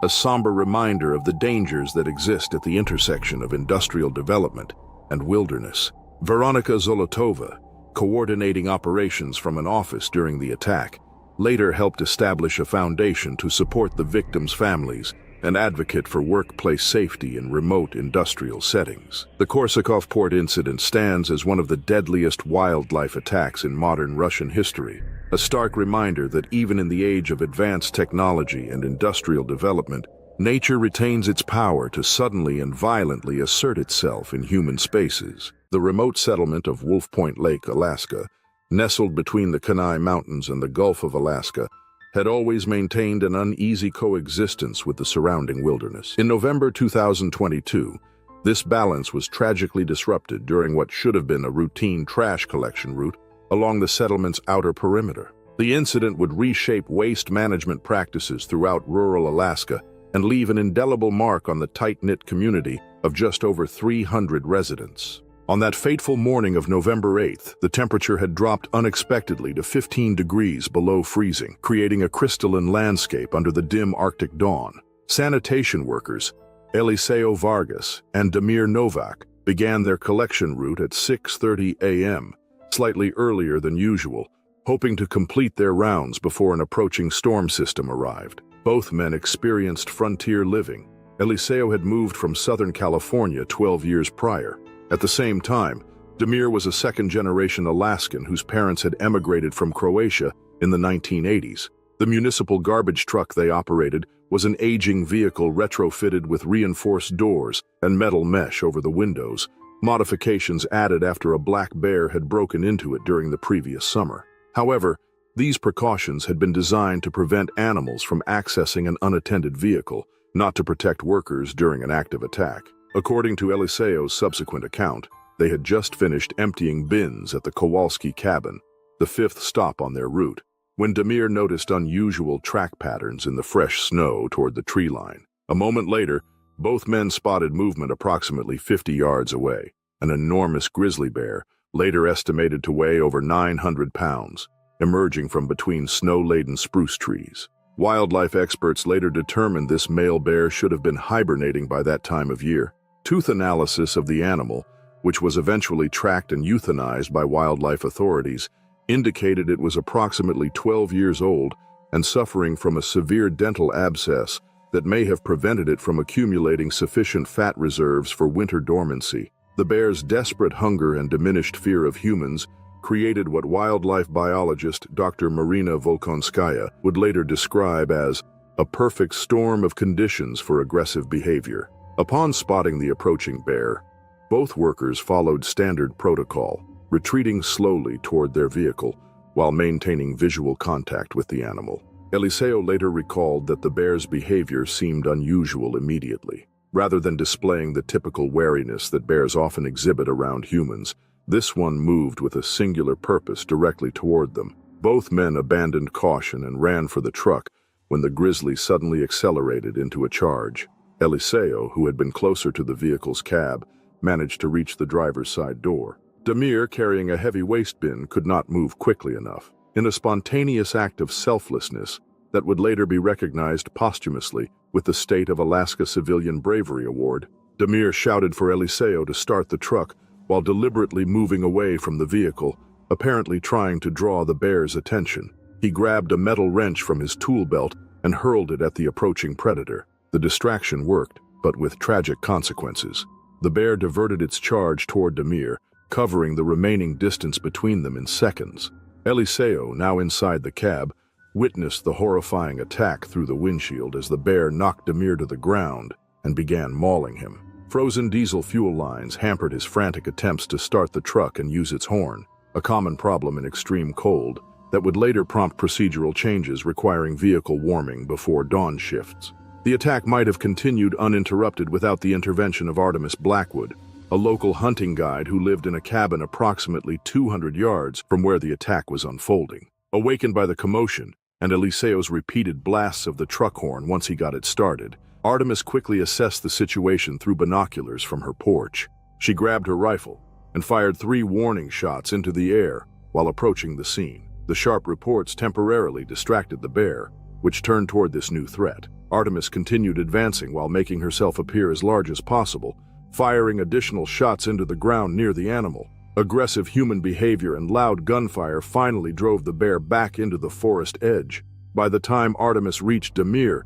a somber reminder of the dangers that exist at the intersection of industrial development and wilderness. Veronika Zolotova, coordinating operations from an office during the attack, later helped establish a foundation to support the victims' families and advocate for workplace safety in remote industrial settings. The Korsakov port incident stands as one of the deadliest wildlife attacks in modern Russian history, a stark reminder that even in the age of advanced technology and industrial development, nature retains its power to suddenly and violently assert itself in human spaces. The remote settlement of Wolf Point Lake, Alaska, nestled between the Kenai Mountains and the Gulf of Alaska, had always maintained an uneasy coexistence with the surrounding wilderness. In November 2022, this balance was tragically disrupted during what should have been a routine trash collection route along the settlement's outer perimeter. The incident would reshape waste management practices throughout rural Alaska and leave an indelible mark on the tight-knit community of just over 300 residents. On that fateful morning of November 8th, the temperature had dropped unexpectedly to 15 degrees below freezing, creating a crystalline landscape under the dim Arctic dawn. Sanitation workers, Eliseo Vargas and Damir Novak, began their collection route at 6:30 a.m., slightly earlier than usual, hoping to complete their rounds before an approaching storm system arrived. Both men experienced frontier living. Eliseo had moved from Southern California 12 years prior. At the same time, Damir was a second-generation Alaskan whose parents had emigrated from Croatia in the 1980s. The municipal garbage truck they operated was an aging vehicle retrofitted with reinforced doors and metal mesh over the windows, modifications added after a black bear had broken into it during the previous summer. However, these precautions had been designed to prevent animals from accessing an unattended vehicle, not to protect workers during an active attack. According to Eliseo's subsequent account, they had just finished emptying bins at the Kowalski cabin, the 5th stop on their route, when Damir noticed unusual track patterns in the fresh snow toward the tree line. A moment later, both men spotted movement approximately 50 yards away. An enormous grizzly bear, later estimated to weigh over 900 pounds, emerging from between snow-laden spruce trees. Wildlife experts later determined this male bear should have been hibernating by that time of year. Tooth analysis of the animal, which was eventually tracked and euthanized by wildlife authorities, indicated it was approximately 12 years old and suffering from a severe dental abscess that may have prevented it from accumulating sufficient fat reserves for winter dormancy. The bear's desperate hunger and diminished fear of humans created what wildlife biologist Dr. Marina Volkonskaya would later describe as a perfect storm of conditions for aggressive behavior. Upon spotting the approaching bear, both workers followed standard protocol, retreating slowly toward their vehicle while maintaining visual contact with the animal. Eliseo later recalled that the bear's behavior seemed unusual immediately. Rather than displaying the typical wariness that bears often exhibit around humans, this one moved with a singular purpose directly toward them. Both men abandoned caution and ran for the truck when the Grizzly suddenly accelerated into a charge. Eliseo, who had been closer to the vehicle's cab, managed to reach the driver's side door. Demir, carrying a heavy waste bin, could not move quickly enough. In a spontaneous act of selflessness that would later be recognized posthumously with the State of Alaska Civilian Bravery Award, Demir shouted for Eliseo to start the truck while deliberately moving away from the vehicle, apparently trying to draw the bear's attention. He grabbed a metal wrench from his tool belt and hurled it at the approaching predator. The distraction worked, but with tragic consequences. The bear diverted its charge toward Demir, covering the remaining distance between them in seconds. Eliseo, now inside the cab, witnessed the horrifying attack through the windshield as the bear knocked Demir to the ground and began mauling him. Frozen diesel fuel lines hampered his frantic attempts to start the truck and use its horn, a common problem in extreme cold that would later prompt procedural changes requiring vehicle warming before dawn shifts. The attack might have continued uninterrupted without the intervention of Artemis Blackwood, a local hunting guide who lived in a cabin approximately 200 yards from where the attack was unfolding. Awakened by the commotion and Eliseo's repeated blasts of the truck horn once he got it started, Artemis quickly assessed the situation through binoculars from her porch. She grabbed her rifle and fired 3 warning shots into the air while approaching the scene. The sharp reports temporarily distracted the bear, which turned toward this new threat. Artemis continued advancing while making herself appear as large as possible, firing additional shots into the ground near the animal. Aggressive human behavior and loud gunfire finally drove the bear back into the forest edge. By the time Artemis reached Demir,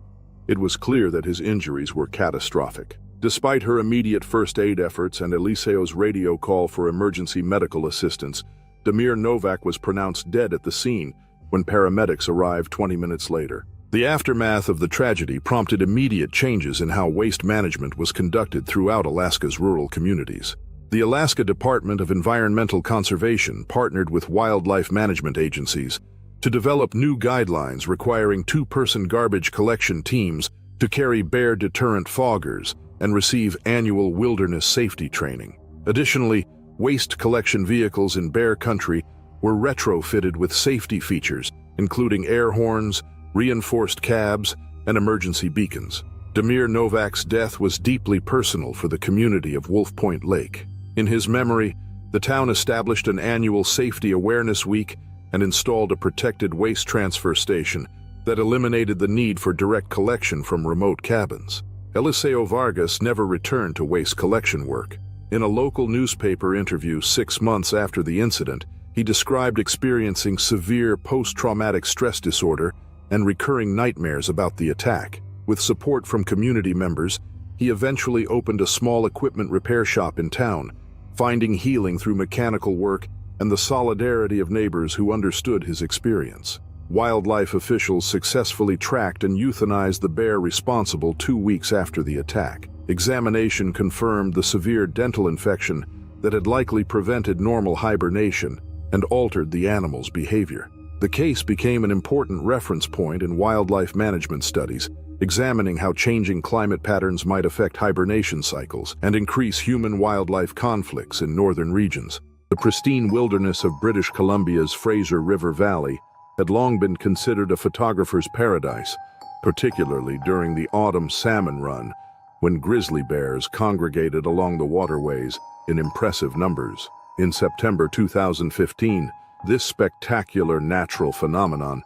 it was clear that his injuries were catastrophic. Despite her immediate first aid efforts and Eliseo's radio call for emergency medical assistance, Demir Novak was pronounced dead at the scene when paramedics arrived 20 minutes later. The aftermath of the tragedy prompted immediate changes in how waste management was conducted throughout Alaska's rural communities. The Alaska Department of Environmental Conservation partnered with wildlife management agencies to develop new guidelines requiring 2-person garbage collection teams to carry bear deterrent foggers and receive annual wilderness safety training. Additionally, waste collection vehicles in bear country were retrofitted with safety features, including air horns, reinforced cabs, and emergency beacons. Demir Novak's death was deeply personal for the community of Wolf Point Lake. In his memory, the town established an annual Safety Awareness Week and installed a protected waste transfer station that eliminated the need for direct collection from remote cabins. Eliseo Vargas never returned to waste collection work. In a local newspaper interview 6 months after the incident, he described experiencing severe post-traumatic stress disorder and recurring nightmares about the attack. With support from community members, he eventually opened a small equipment repair shop in town, finding healing through mechanical work and the solidarity of neighbors who understood his experience. Wildlife officials successfully tracked and euthanized the bear responsible 2 weeks after the attack. Examination confirmed the severe dental infection that had likely prevented normal hibernation and altered the animal's behavior. The case became an important reference point in wildlife management studies, examining how changing climate patterns might affect hibernation cycles and increase human-wildlife conflicts in northern regions. The pristine wilderness of British Columbia's Fraser River Valley had long been considered a photographer's paradise, particularly during the autumn salmon run, when grizzly bears congregated along the waterways in impressive numbers. In September 2015, this spectacular natural phenomenon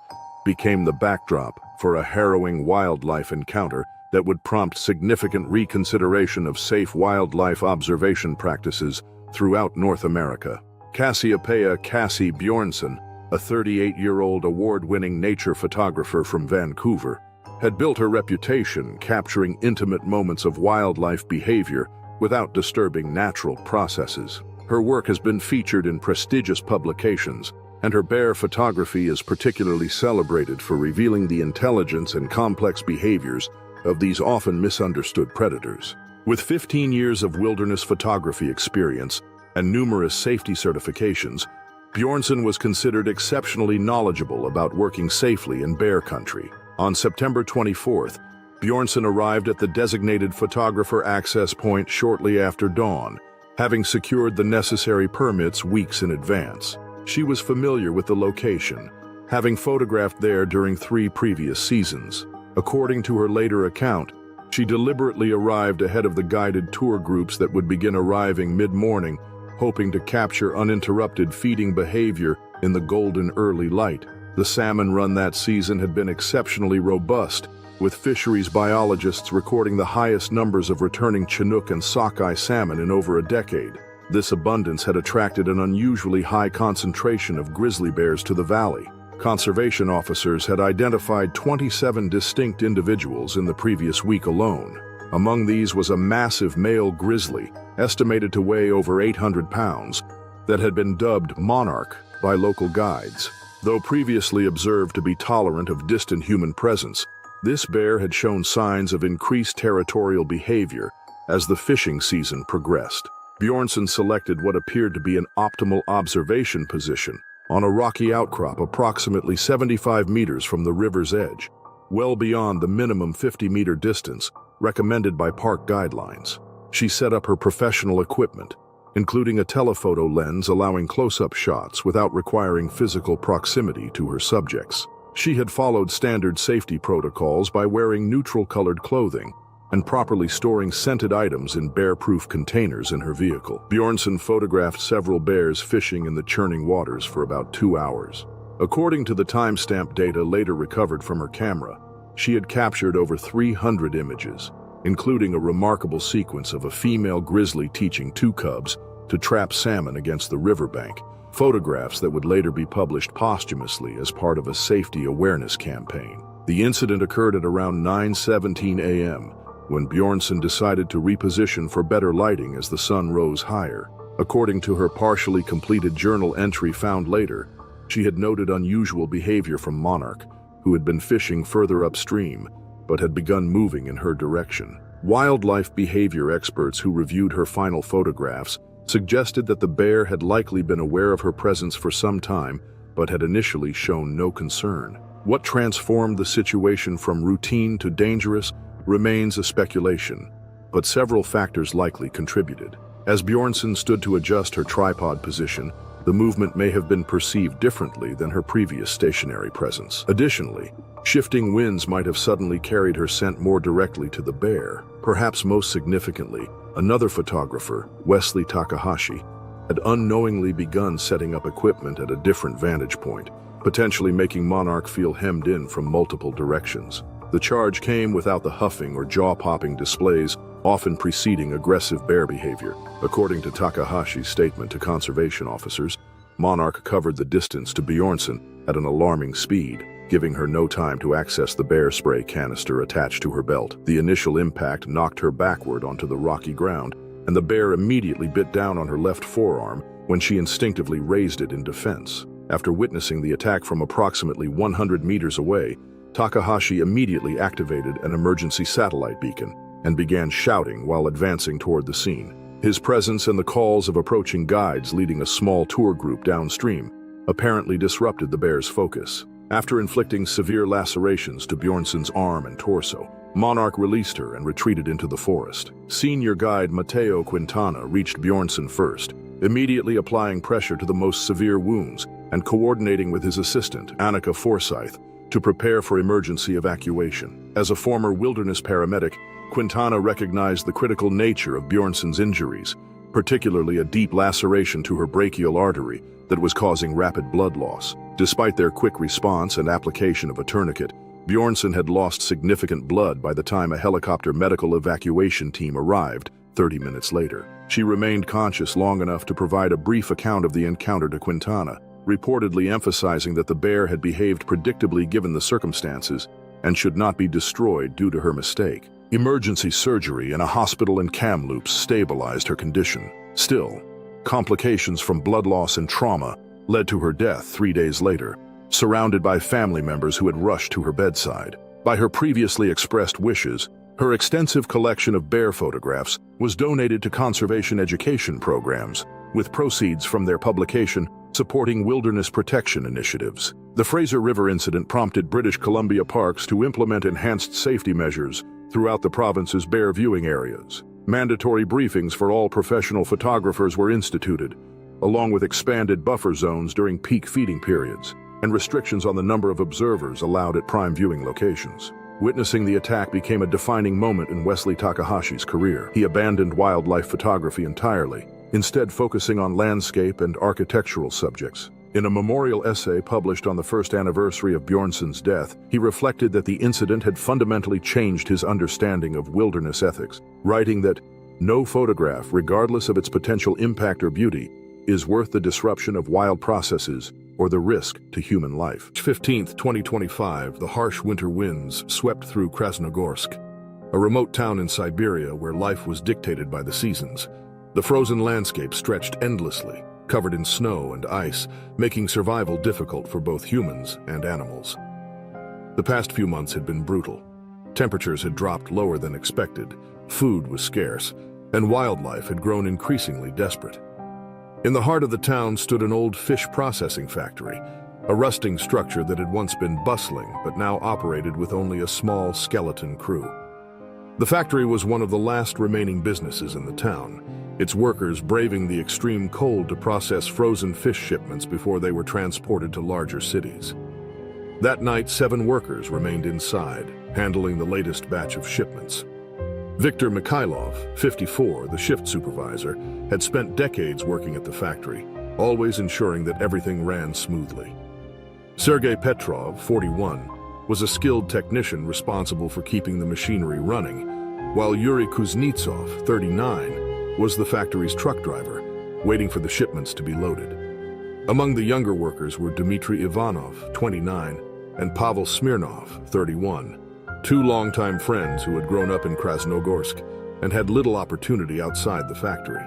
became the backdrop for a harrowing wildlife encounter that would prompt significant reconsideration of safe wildlife observation practices throughout North America. Cassiopeia Cassie Bjornson, a 38-year-old award-winning nature photographer from Vancouver, had built her reputation capturing intimate moments of wildlife behavior without disturbing natural processes. Her work has been featured in prestigious publications, and her bear photography is particularly celebrated for revealing the intelligence and complex behaviors of these often misunderstood predators. With 15 years of wilderness photography experience and numerous safety certifications, Bjornsson was considered exceptionally knowledgeable about working safely in bear country. On September 24th, Bjornsson arrived at the designated photographer access point shortly after dawn, having secured the necessary permits weeks in advance. She was familiar with the location, having photographed there during 3 previous seasons. According to her later account, she deliberately arrived ahead of the guided tour groups that would begin arriving mid-morning, hoping to capture uninterrupted feeding behavior in the golden early light. The salmon run that season had been exceptionally robust, with fisheries biologists recording the highest numbers of returning Chinook and sockeye salmon in over a decade. This abundance had attracted an unusually high concentration of grizzly bears to the valley. Conservation officers had identified 27 distinct individuals in the previous week alone. Among these was a massive male grizzly, estimated to weigh over 800 pounds, that had been dubbed Monarch by local guides. Though previously observed to be tolerant of distant human presence, this bear had shown signs of increased territorial behavior as the fishing season progressed. Bjornsson selected what appeared to be an optimal observation position on a rocky outcrop approximately 75 meters from the river's edge, well beyond the minimum 50-meter distance recommended by park guidelines. She set up her professional equipment, including a telephoto lens allowing close-up shots without requiring physical proximity to her subjects. She had followed standard safety protocols by wearing neutral-colored clothing and properly storing scented items in bear-proof containers in her vehicle. Bjornsson photographed several bears fishing in the churning waters for about 2 hours. According to the timestamp data later recovered from her camera, she had captured over 300 images, including a remarkable sequence of a female grizzly teaching 2 cubs to trap salmon against the riverbank, photographs that would later be published posthumously as part of a safety awareness campaign. The incident occurred at around 9:17 a.m., when Bjornsson decided to reposition for better lighting as the sun rose higher. According to her partially completed journal entry found later, she had noted unusual behavior from Monarch, who had been fishing further upstream, but had begun moving in her direction. Wildlife behavior experts who reviewed her final photographs suggested that the bear had likely been aware of her presence for some time, but had initially shown no concern. What transformed the situation from routine to dangerous remains a speculation, but several factors likely contributed. As Bjornsson stood to adjust her tripod position, the movement may have been perceived differently than her previous stationary presence. Additionally, shifting winds might have suddenly carried her scent more directly to the bear. Perhaps most significantly, another photographer, Wesley Takahashi, had unknowingly begun setting up equipment at a different vantage point, potentially making Monarch feel hemmed in from multiple directions. The charge came without the huffing or jaw-popping displays often preceding aggressive bear behavior. According to Takahashi's statement to conservation officers, Monarch covered the distance to Bjornsson at an alarming speed, giving her no time to access the bear spray canister attached to her belt. The initial impact knocked her backward onto the rocky ground, and the bear immediately bit down on her left forearm when she instinctively raised it in defense. After witnessing the attack from approximately 100 meters away, Takahashi immediately activated an emergency satellite beacon and began shouting while advancing toward the scene. His presence and the calls of approaching guides leading a small tour group downstream apparently disrupted the bear's focus. After inflicting severe lacerations to Bjornsson's arm and torso, Monarch released her and retreated into the forest. Senior guide Matteo Quintana reached Bjornsson first, immediately applying pressure to the most severe wounds and coordinating with his assistant, Annika Forsyth, to prepare for emergency evacuation. As a former wilderness paramedic, Quintana recognized the critical nature of Bjornsson's injuries, particularly a deep laceration to her brachial artery that was causing rapid blood loss. Despite their quick response and application of a tourniquet, Bjornsson had lost significant blood by the time a helicopter medical evacuation team arrived 30 minutes later. She remained conscious long enough to provide a brief account of the encounter to Quintana, reportedly emphasizing that the bear had behaved predictably given the circumstances and should not be destroyed due to her mistake. Emergency surgery and a hospital in Kamloops stabilized her condition. Still, complications from blood loss and trauma led to her death 3 days later, surrounded by family members who had rushed to her bedside. By her previously expressed wishes, her extensive collection of bear photographs was donated to conservation education programs, with proceeds from their publication supporting wilderness protection initiatives. The Fraser River incident prompted British Columbia parks to implement enhanced safety measures throughout the province's bear viewing areas. Mandatory briefings for all professional photographers were instituted, along with expanded buffer zones during peak feeding periods, and restrictions on the number of observers allowed at prime viewing locations. Witnessing the attack became a defining moment in Wesley Takahashi's career. He abandoned wildlife photography entirely, instead focusing on landscape and architectural subjects. In a memorial essay published on the first anniversary of Bjornson's death, he reflected that the incident had fundamentally changed his understanding of wilderness ethics, writing that no photograph, regardless of its potential impact or beauty, is worth the disruption of wild processes or the risk to human life. March 15, 2025, the harsh winter winds swept through Krasnogorsk, a remote town in Siberia where life was dictated by the seasons. The frozen landscape stretched endlessly, covered in snow and ice, making survival difficult for both humans and animals. The past few months had been brutal. Temperatures had dropped lower than expected, food was scarce, and wildlife had grown increasingly desperate. In the heart of the town stood an old fish processing factory, a rusting structure that had once been bustling but now operated with only a small skeleton crew. The factory was one of the last remaining businesses in the town, its workers braving the extreme cold to process frozen fish shipments before they were transported to larger cities. That night, 7 workers remained inside, handling the latest batch of shipments. Viktor Mikhailov, 54, the shift supervisor, had spent decades working at the factory, always ensuring that everything ran smoothly. Sergei Petrov, 41, was a skilled technician responsible for keeping the machinery running, while Yuri Kuznetsov, 39, was the factory's truck driver, waiting for the shipments to be loaded. Among the younger workers were Dmitry Ivanov, 29, and Pavel Smirnov, 31, 2 longtime friends who had grown up in Krasnogorsk and had little opportunity outside the factory.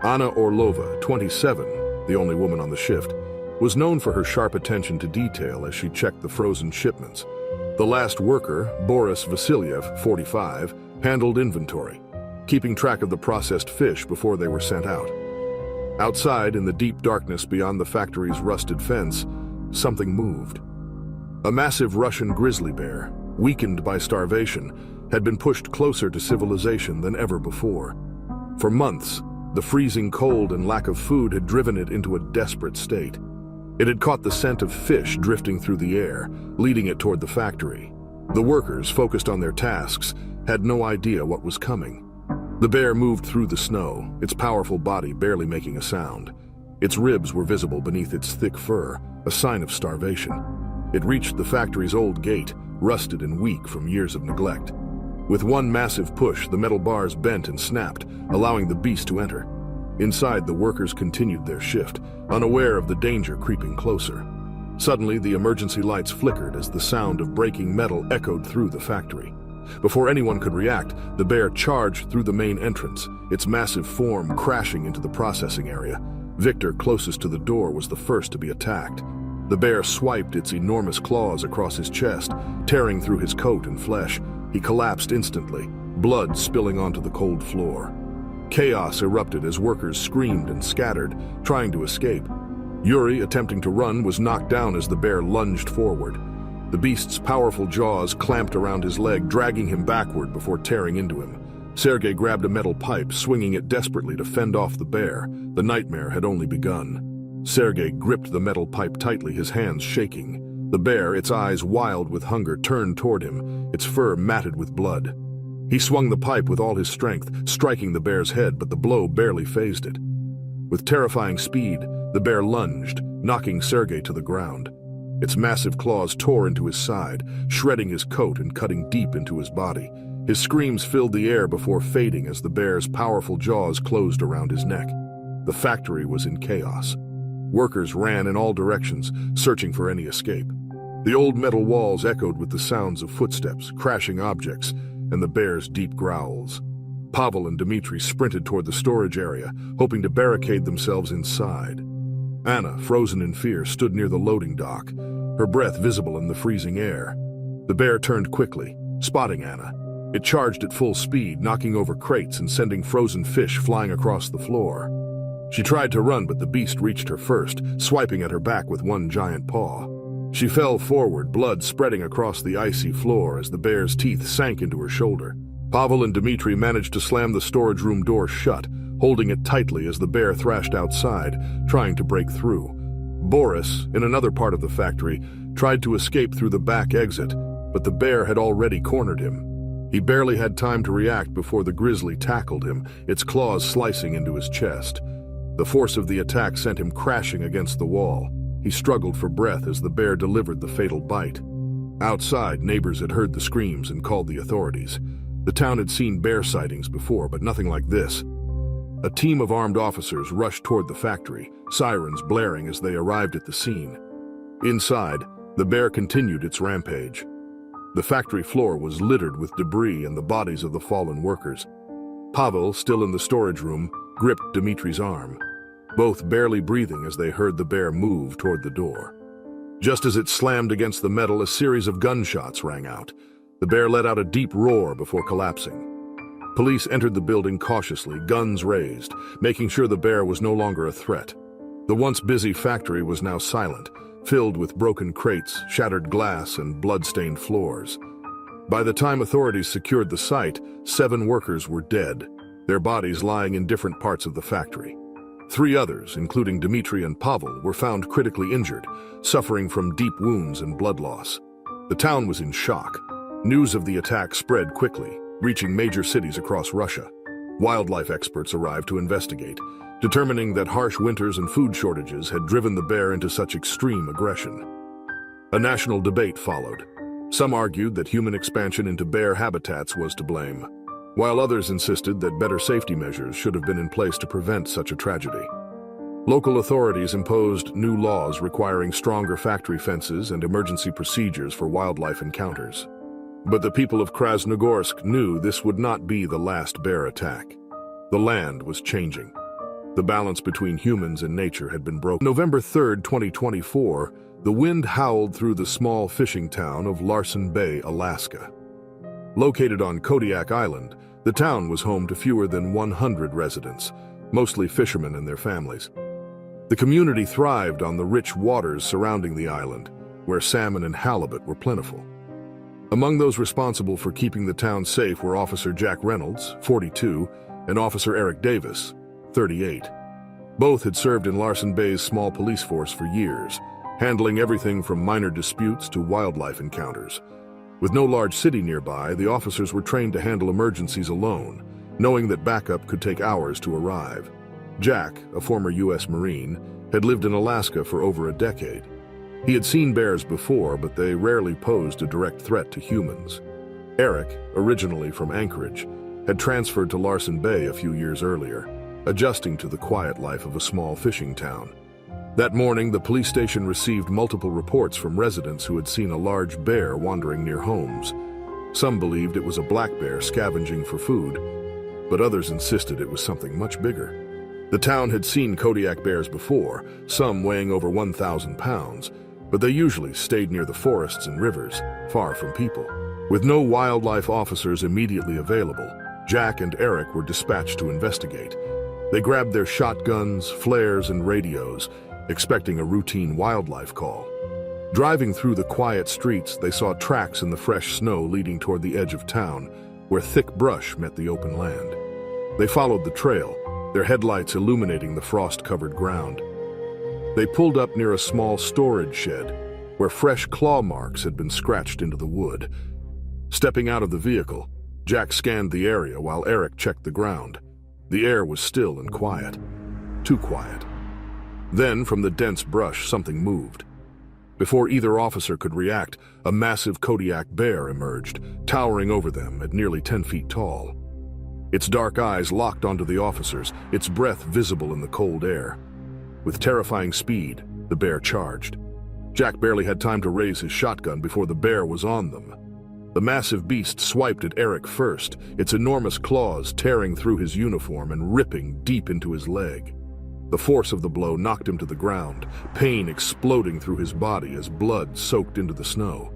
Anna Orlova, 27, the only woman on the shift, was known for her sharp attention to detail as she checked the frozen shipments. The last worker, Boris Vasilyev, 45, handled inventory, keeping track of the processed fish before they were sent out. Outside, in the deep darkness beyond the factory's rusted fence, something moved. A massive Russian grizzly bear, weakened by starvation, had been pushed closer to civilization than ever before. For months, the freezing cold and lack of food had driven it into a desperate state. It had caught the scent of fish drifting through the air, leading it toward the factory. The workers, focused on their tasks, had no idea what was coming. The bear moved through the snow, its powerful body barely making a sound. Its ribs were visible beneath its thick fur, a sign of starvation. It reached the factory's old gate, rusted and weak from years of neglect. With one massive push, the metal bars bent and snapped, allowing the beast to enter. Inside, the workers continued their shift, unaware of the danger creeping closer. Suddenly, the emergency lights flickered as the sound of breaking metal echoed through the factory. Before anyone could react, the bear charged through the main entrance, its massive form crashing into the processing area. Victor, closest to the door, was the first to be attacked. The bear swiped its enormous claws across his chest, tearing through his coat and flesh. He collapsed instantly, blood spilling onto the cold floor. Chaos erupted as workers screamed and scattered, trying to escape. Yuri, attempting to run, was knocked down as the bear lunged forward. The beast's powerful jaws clamped around his leg, dragging him backward before tearing into him. Sergei grabbed a metal pipe, swinging it desperately to fend off the bear. The nightmare had only begun. Sergei gripped the metal pipe tightly, his hands shaking. The bear, its eyes wild with hunger, turned toward him, its fur matted with blood. He swung the pipe with all his strength, striking the bear's head, but the blow barely fazed it. With terrifying speed, the bear lunged, knocking Sergei to the ground. Its massive claws tore into his side, shredding his coat and cutting deep into his body. His screams filled the air before fading as the bear's powerful jaws closed around his neck. The factory was in chaos. Workers ran in all directions, searching for any escape. The old metal walls echoed with the sounds of footsteps, crashing objects, and the bear's deep growls. Pavel and Dmitry sprinted toward the storage area, hoping to barricade themselves inside. Anna, frozen in fear, stood near the loading dock, her breath visible in the freezing air. The bear turned quickly, spotting Anna. It charged at full speed, knocking over crates and sending frozen fish flying across the floor. She tried to run, but the beast reached her first, swiping at her back with one giant paw. She fell forward, blood spreading across the icy floor as the bear's teeth sank into her shoulder. Pavel and Dmitri managed to slam the storage room door shut, holding it tightly as the bear thrashed outside, trying to break through. Boris, in another part of the factory, tried to escape through the back exit, but the bear had already cornered him. He barely had time to react before the Grizzly tackled him, its claws slicing into his chest. The force of the attack sent him crashing against the wall. He struggled for breath as the bear delivered the fatal bite. Outside, neighbors had heard the screams and called the authorities. The town had seen bear sightings before, but nothing like this. A team of armed officers rushed toward the factory, sirens blaring as they arrived at the scene. Inside, the bear continued its rampage. The factory floor was littered with debris and the bodies of the fallen workers. Pavel, still in the storage room, gripped Dmitri's arm, both barely breathing as they heard the bear move toward the door. Just as it slammed against the metal, a series of gunshots rang out. The bear let out a deep roar before collapsing. Police entered the building cautiously, guns raised, making sure the bear was no longer a threat. The once busy factory was now silent, filled with broken crates, shattered glass, and blood-stained floors. By the time authorities secured the site, 7 workers were dead, their bodies lying in different parts of the factory. 3 others, including Dmitri and Pavel, were found critically injured, suffering from deep wounds and blood loss. The town was in shock. News of the attack spread quickly, reaching major cities across Russia. Wildlife experts arrived to investigate, determining that harsh winters and food shortages had driven the bear into such extreme aggression. A national debate followed. Some argued that human expansion into bear habitats was to blame, while others insisted that better safety measures should have been in place to prevent such a tragedy. Local authorities imposed new laws requiring stronger factory fences and emergency procedures for wildlife encounters. But the people of Krasnogorsk knew this would not be the last bear attack. The land was changing. The balance between humans and nature had been broken. November 3, 2024, the wind howled through the small fishing town of Larsen Bay, Alaska. Located on Kodiak Island, the town was home to fewer than 100 residents, mostly fishermen and their families. The community thrived on the rich waters surrounding the island, where salmon and halibut were plentiful. Among those responsible for keeping the town safe were Officer Jack Reynolds, 42, and Officer Eric Davis, 38. Both had served in Larsen Bay's small police force for years, handling everything from minor disputes to wildlife encounters. With no large city nearby, the officers were trained to handle emergencies alone, knowing that backup could take hours to arrive. Jack, a former U.S. Marine, had lived in Alaska for over a decade. He had seen bears before, but they rarely posed a direct threat to humans. Eric, originally from Anchorage, had transferred to Larsen Bay a few years earlier, adjusting to the quiet life of a small fishing town. That morning, the police station received multiple reports from residents who had seen a large bear wandering near homes. Some believed it was a black bear scavenging for food, but others insisted it was something much bigger. The town had seen Kodiak bears before, some weighing over 1,000 pounds, but they usually stayed near the forests and rivers, far from people. With no wildlife officers immediately available, Jack and Eric were dispatched to investigate. They grabbed their shotguns, flares, and radios, expecting a routine wildlife call. Driving through the quiet streets, they saw tracks in the fresh snow leading toward the edge of town, where thick brush met the open land. They followed the trail, their headlights illuminating the frost-covered ground. They pulled up near a small storage shed, where fresh claw marks had been scratched into the wood. Stepping out of the vehicle, Jack scanned the area while Eric checked the ground. The air was still and quiet. Too quiet. Then, from the dense brush, something moved. Before either officer could react, a massive Kodiak bear emerged, towering over them at nearly 10 feet tall. Its dark eyes locked onto the officers, its breath visible in the cold air. With terrifying speed, the bear charged. Jack barely had time to raise his shotgun before the bear was on them. The massive beast swiped at Eric first, its enormous claws tearing through his uniform and ripping deep into his leg. The force of the blow knocked him to the ground, pain exploding through his body as blood soaked into the snow.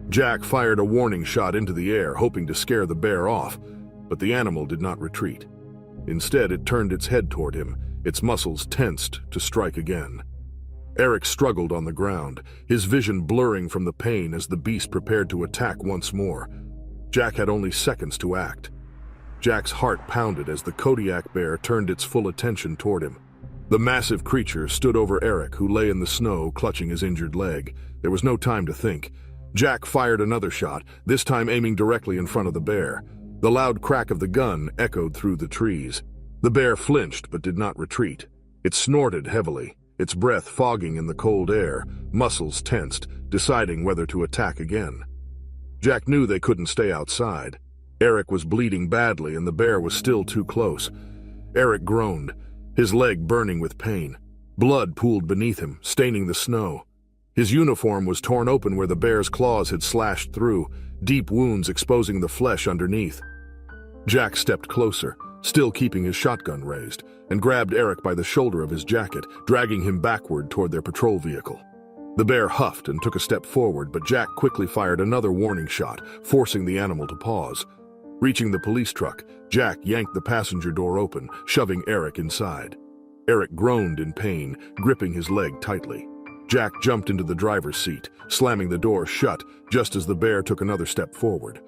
Jack fired a warning shot into the air, hoping to scare the bear off, but the animal did not retreat. Instead, it turned its head toward him, its muscles tensed to strike again. Eric struggled on the ground, his vision blurring from the pain as the beast prepared to attack once more. Jack had only seconds to act. Jack's heart pounded as the Kodiak bear turned its full attention toward him. The massive creature stood over Eric, who lay in the snow clutching his injured leg. There was no time to think. Jack fired another shot, this time aiming directly in front of the bear. The loud crack of the gun echoed through the trees. The bear flinched but did not retreat. It snorted heavily, its breath fogging in the cold air, muscles tensed, deciding whether to attack again. Jack knew they couldn't stay outside. Eric was bleeding badly and the bear was still too close. Eric groaned, his leg burning with pain. Blood pooled beneath him, staining the snow. His uniform was torn open where the bear's claws had slashed through, deep wounds exposing the flesh underneath. Jack stepped closer, still keeping his shotgun raised, and grabbed Eric by the shoulder of his jacket, dragging him backward toward their patrol vehicle. The bear huffed and took a step forward, but Jack quickly fired another warning shot, forcing the animal to pause. Reaching the police truck, Jack yanked the passenger door open, shoving Eric inside. Eric groaned in pain, gripping his leg tightly. Jack jumped into the driver's seat, slamming the door shut just as the bear took another step forward.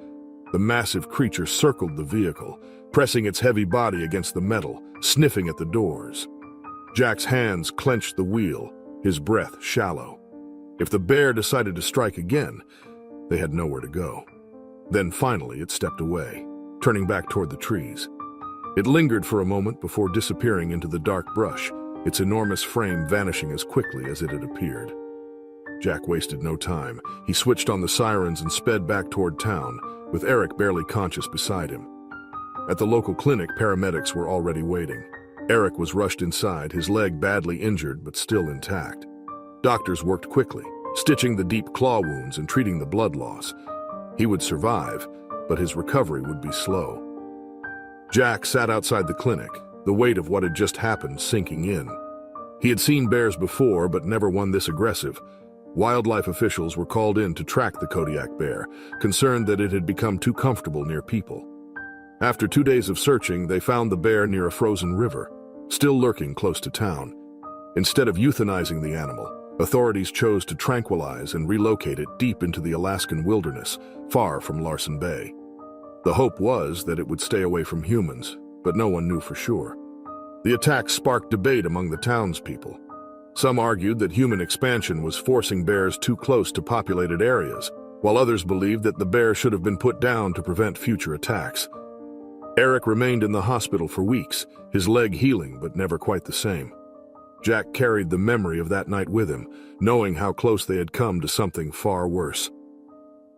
The massive creature circled the vehicle, pressing its heavy body against the metal, sniffing at the doors. Jack's hands clenched the wheel, his breath shallow. If the bear decided to strike again, they had nowhere to go. Then finally it stepped away, turning back toward the trees. It lingered for a moment before disappearing into the dark brush, its enormous frame vanishing as quickly as it had appeared. Jack wasted no time. He switched on the sirens and sped back toward town, with Eric barely conscious beside him. At the local clinic, paramedics were already waiting. Eric was rushed inside, his leg badly injured but still intact. Doctors worked quickly, stitching the deep claw wounds and treating the blood loss. He would survive, but his recovery would be slow. Jack sat outside the clinic, the weight of what had just happened sinking in. He had seen bears before, but never one this aggressive. Wildlife officials were called in to track the Kodiak bear, concerned that it had become too comfortable near people. After 2 days of searching, they found the bear near a frozen river, still lurking close to town. Instead of euthanizing the animal, authorities chose to tranquilize and relocate it deep into the Alaskan wilderness, far from Larsen Bay. The hope was that it would stay away from humans, but no one knew for sure. The attack sparked debate among the townspeople. Some argued that human expansion was forcing bears too close to populated areas, while others believed that the bear should have been put down to prevent future attacks. Eric remained in the hospital for weeks, his leg healing but never quite the same. Jack carried the memory of that night with him, knowing how close they had come to something far worse.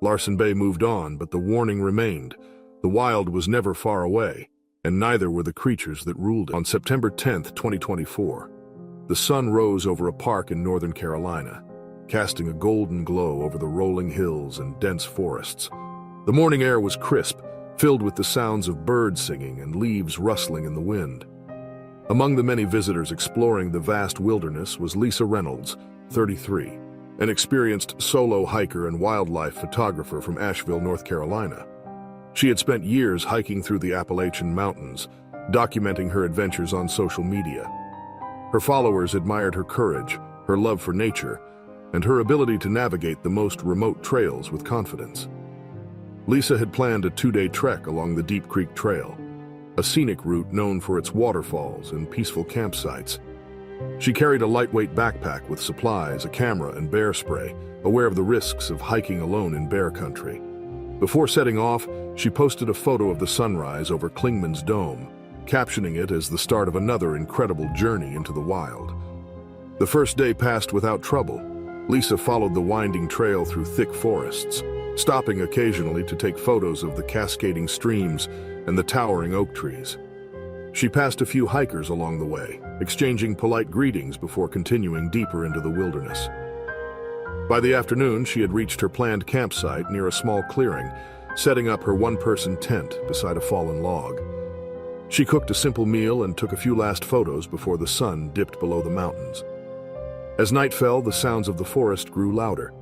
Larsen Bay moved on, but the warning remained. The wild was never far away, and neither were the creatures that ruled it. On September 10, 2024, the sun rose over a park in Northern Carolina, casting a golden glow over the rolling hills and dense forests. The morning air was crisp, filled with the sounds of birds singing and leaves rustling in the wind. Among the many visitors exploring the vast wilderness was Lisa Reynolds, 33, an experienced solo hiker and wildlife photographer from Asheville, North Carolina. She had spent years hiking through the Appalachian Mountains, documenting her adventures on social media. Her followers admired her courage, her love for nature, and her ability to navigate the most remote trails with confidence. Lisa had planned a 2-day trek along the Deep Creek Trail, a scenic route known for its waterfalls and peaceful campsites. She carried a lightweight backpack with supplies, a camera, and bear spray, aware of the risks of hiking alone in bear country. Before setting off, she posted a photo of the sunrise over Clingman's Dome, captioning it as the start of another incredible journey into the wild. The first day passed without trouble. Lisa followed the winding trail through thick forests, stopping occasionally to take photos of the cascading streams and the towering oak trees. She passed a few hikers along the way, exchanging polite greetings before continuing deeper into the wilderness. By the afternoon, she had reached her planned campsite near a small clearing, setting up her one-person tent beside a fallen log. She cooked a simple meal and took a few last photos before the sun dipped below the mountains. As night fell, the sounds of the forest grew louder.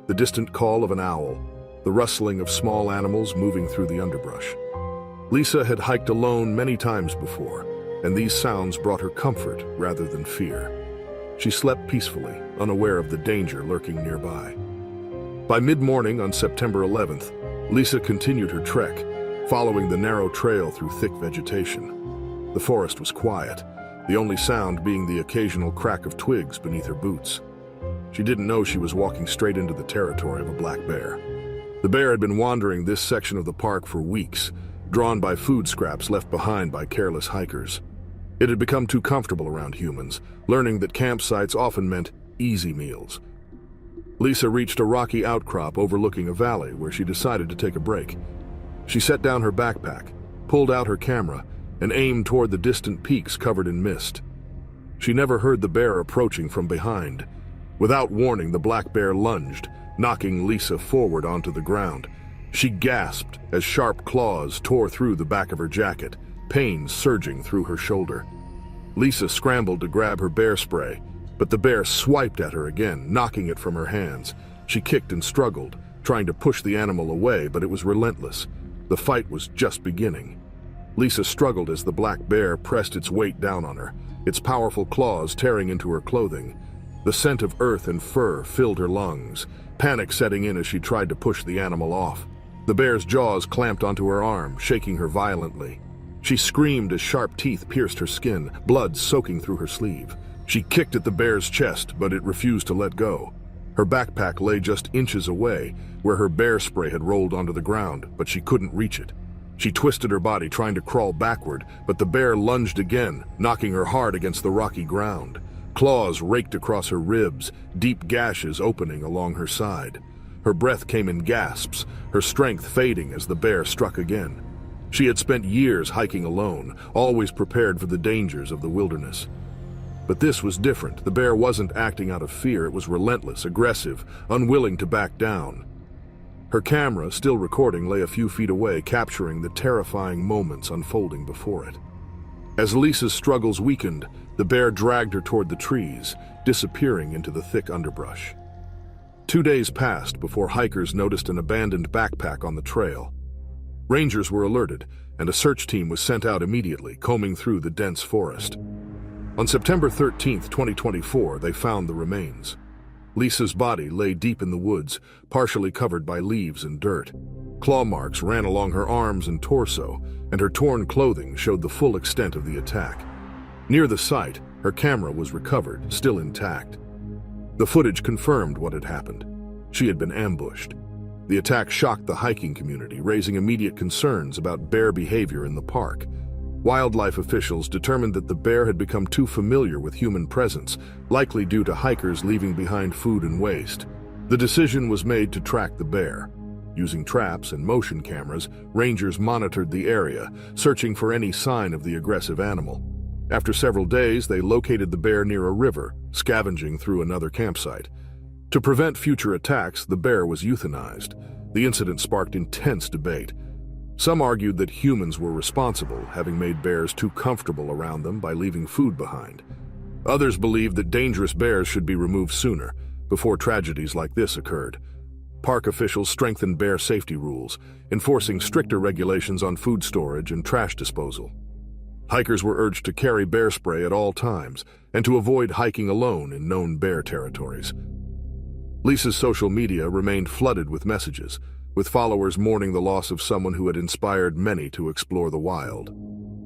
The distant call of an owl, the rustling of small animals moving through the underbrush. Lisa had hiked alone many times before, and these sounds brought her comfort rather than fear. She slept peacefully, unaware of the danger lurking nearby. By mid-morning on September 11th, Lisa continued her trek, following the narrow trail through thick vegetation. The forest was quiet, the only sound being the occasional crack of twigs beneath her boots. She didn't know she was walking straight into the territory of a black bear. The bear had been wandering this section of the park for weeks, drawn by food scraps left behind by careless hikers. It had become too comfortable around humans, learning that campsites often meant easy meals. Lisa reached a rocky outcrop overlooking a valley where she decided to take a break. She set down her backpack, pulled out her camera, and aimed toward the distant peaks covered in mist. She never heard the bear approaching from behind. Without warning, the black bear lunged, knocking Lisa forward onto the ground. She gasped as sharp claws tore through the back of her jacket, pain surging through her shoulder. Lisa scrambled to grab her bear spray, but the bear swiped at her again, knocking it from her hands. She kicked and struggled, trying to push the animal away, but it was relentless. The fight was just beginning. Lisa struggled as the black bear pressed its weight down on her, its powerful claws tearing into her clothing. The scent of earth and fur filled her lungs, panic setting in as she tried to push the animal off. The bear's jaws clamped onto her arm, shaking her violently. She screamed as sharp teeth pierced her skin, blood soaking through her sleeve. She kicked at the bear's chest, but it refused to let go. Her backpack lay just inches away, where her bear spray had rolled onto the ground, but she couldn't reach it. She twisted her body, trying to crawl backward, but the bear lunged again, knocking her hard against the rocky ground. Claws raked across her ribs, deep gashes opening along her side. Her breath came in gasps, her strength fading as the bear struck again. She had spent years hiking alone, always prepared for the dangers of the wilderness. But this was different. The bear wasn't acting out of fear. It was relentless, aggressive, unwilling to back down. Her camera, still recording, lay a few feet away, capturing the terrifying moments unfolding before it. As Lisa's struggles weakened, the bear dragged her toward the trees, disappearing into the thick underbrush. 2 days passed before hikers noticed an abandoned backpack on the trail. Rangers were alerted, and a search team was sent out immediately, combing through the dense forest. On September 13, 2024, they found the remains. Lisa's body lay deep in the woods, partially covered by leaves and dirt. Claw marks ran along her arms and torso, and her torn clothing showed the full extent of the attack. Near the site, her camera was recovered, still intact. The footage confirmed what had happened. She had been ambushed. The attack shocked the hiking community, raising immediate concerns about bear behavior in the park. Wildlife officials determined that the bear had become too familiar with human presence, likely due to hikers leaving behind food and waste. The decision was made to track the bear. Using traps and motion cameras, rangers monitored the area, searching for any sign of the aggressive animal. After several days, they located the bear near a river, scavenging through another campsite. To prevent future attacks, the bear was euthanized. The incident sparked intense debate. Some argued that humans were responsible, having made bears too comfortable around them by leaving food behind. Others believed that dangerous bears should be removed sooner, before tragedies like this occurred. Park officials strengthened bear safety rules, enforcing stricter regulations on food storage and trash disposal. Hikers were urged to carry bear spray at all times and to avoid hiking alone in known bear territories. Lisa's social media remained flooded with messages, with followers mourning the loss of someone who had inspired many to explore the wild.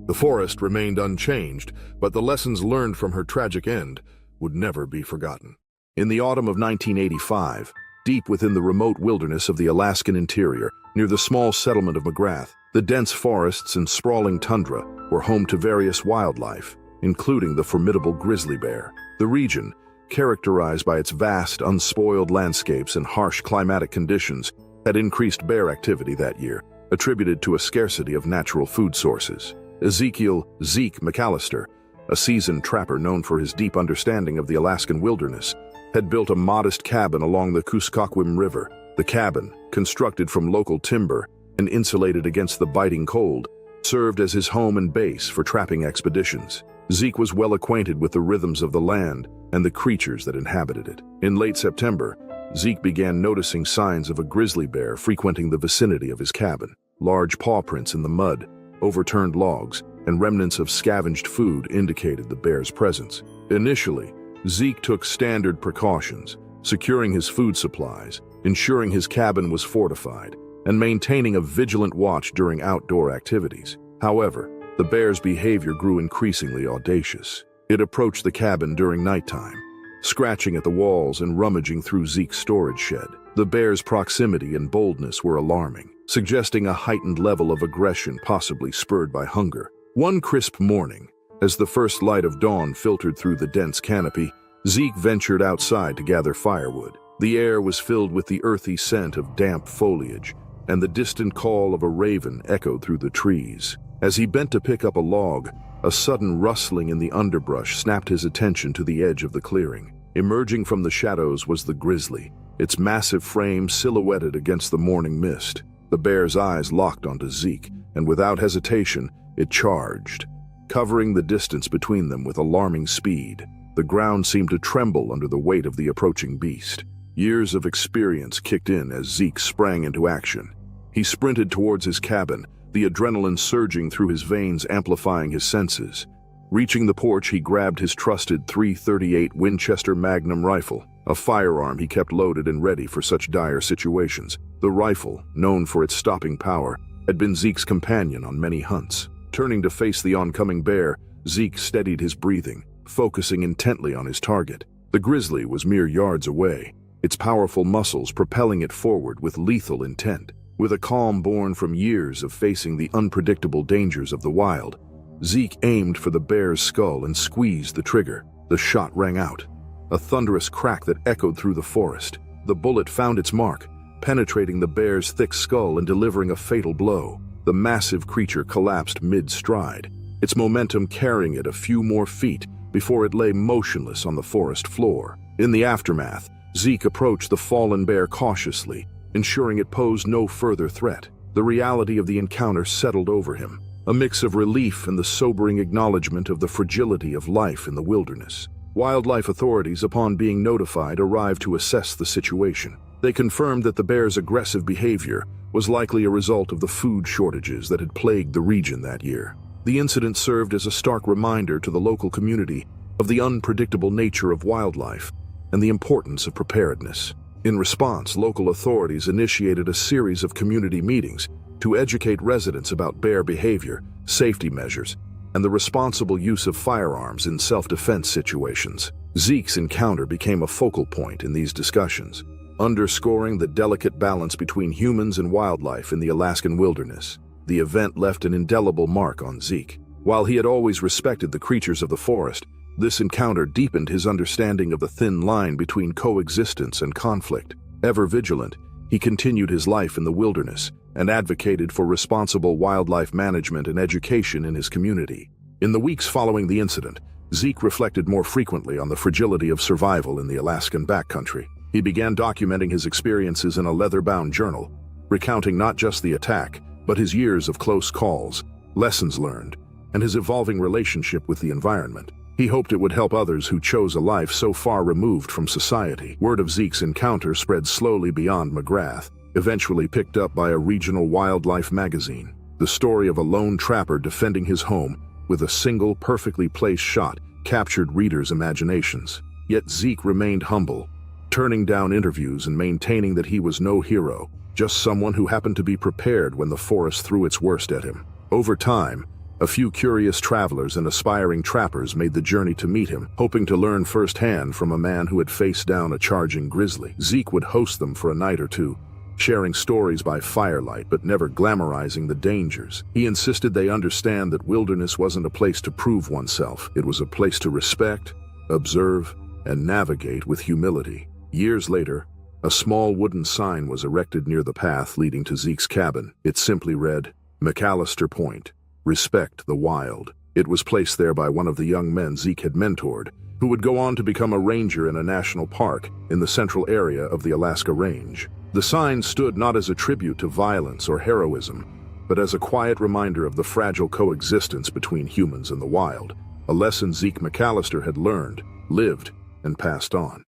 The forest remained unchanged, but the lessons learned from her tragic end would never be forgotten. In the autumn of 1985, deep within the remote wilderness of the Alaskan interior, near the small settlement of McGrath, the dense forests and sprawling tundra were home to various wildlife, including the formidable grizzly bear. The region, characterized by its vast, unspoiled landscapes and harsh climatic conditions, had increased bear activity that year, attributed to a scarcity of natural food sources. Ezekiel "Zeke" McAllister, a seasoned trapper known for his deep understanding of the Alaskan wilderness, had built a modest cabin along the Kuskokwim River. The cabin, constructed from local timber and insulated against the biting cold, served as his home and base for trapping expeditions. Zeke was well acquainted with the rhythms of the land and the creatures that inhabited it. In late September, Zeke began noticing signs of a grizzly bear frequenting the vicinity of his cabin. Large paw prints in the mud, overturned logs, and remnants of scavenged food indicated the bear's presence. Initially, Zeke took standard precautions, securing his food supplies, ensuring his cabin was fortified, and maintaining a vigilant watch during outdoor activities. However, the bear's behavior grew increasingly audacious. It approached the cabin during nighttime, scratching at the walls and rummaging through Zeke's storage shed. The bear's proximity and boldness were alarming, suggesting a heightened level of aggression possibly spurred by hunger. One crisp morning, as the first light of dawn filtered through the dense canopy, Zeke ventured outside to gather firewood. The air was filled with the earthy scent of damp foliage, and the distant call of a raven echoed through the trees. As he bent to pick up a log, a sudden rustling in the underbrush snapped his attention to the edge of the clearing. Emerging from the shadows was the Grizzly, its massive frame silhouetted against the morning mist. The bear's eyes locked onto Zeke, and without hesitation, it charged, covering the distance between them with alarming speed. The ground seemed to tremble under the weight of the approaching beast. Years of experience kicked in as Zeke sprang into action. He sprinted towards his cabin, the adrenaline surging through his veins, amplifying his senses. Reaching the porch, he grabbed his trusted .338 Winchester Magnum rifle, a firearm he kept loaded and ready for such dire situations. The rifle, known for its stopping power, had been Zeke's companion on many hunts. Turning to face the oncoming bear, Zeke steadied his breathing, focusing intently on his target. The Grizzly was mere yards away, its powerful muscles propelling it forward with lethal intent. With a calm born from years of facing the unpredictable dangers of the wild, Zeke aimed for the bear's skull and squeezed the trigger. The shot rang out, a thunderous crack that echoed through the forest. The bullet found its mark, penetrating the bear's thick skull and delivering a fatal blow. The massive creature collapsed mid-stride, its momentum carrying it a few more feet before it lay motionless on the forest floor. In the aftermath, Zeke approached the fallen bear cautiously, ensuring it posed no further threat. The reality of the encounter settled over him, a mix of relief and the sobering acknowledgement of the fragility of life in the wilderness. Wildlife authorities, upon being notified, arrived to assess the situation. They confirmed that the bear's aggressive behavior was likely a result of the food shortages that had plagued the region that year. The incident served as a stark reminder to the local community of the unpredictable nature of wildlife and the importance of preparedness. In response, local authorities initiated a series of community meetings to educate residents about bear behavior, safety measures, and the responsible use of firearms in self-defense situations. Zeke's encounter became a focal point in these discussions, underscoring the delicate balance between humans and wildlife in the Alaskan wilderness. The event left an indelible mark on Zeke. While he had always respected the creatures of the forest, this encounter deepened his understanding of the thin line between coexistence and conflict. Ever vigilant, he continued his life in the wilderness and advocated for responsible wildlife management and education in his community. In the weeks following the incident, Zeke reflected more frequently on the fragility of survival in the Alaskan backcountry. He began documenting his experiences in a leather-bound journal, recounting not just the attack, but his years of close calls, lessons learned, and his evolving relationship with the environment. He hoped it would help others who chose a life so far removed from society. Word of Zeke's encounter spread slowly beyond McGrath, eventually picked up by a regional wildlife magazine. The story of a lone trapper defending his home with a single perfectly placed shot captured readers' imaginations. Yet Zeke remained humble, turning down interviews and maintaining that he was no hero, just someone who happened to be prepared when the forest threw its worst at him. Over time, a few curious travelers and aspiring trappers made the journey to meet him, hoping to learn firsthand from a man who had faced down a charging grizzly. Zeke would host them for a night or two, sharing stories by firelight but never glamorizing the dangers. He insisted they understand that wilderness wasn't a place to prove oneself. It was a place to respect, observe, and navigate with humility. Years later, a small wooden sign was erected near the path leading to Zeke's cabin. It simply read, "McAllister Point. Respect the wild." It was placed there by one of the young men Zeke had mentored, who would go on to become a ranger in a national park in the central area of the Alaska Range. The sign stood not as a tribute to violence or heroism, but as a quiet reminder of the fragile coexistence between humans and the wild, a lesson Zeke McAllister had learned, lived, and passed on.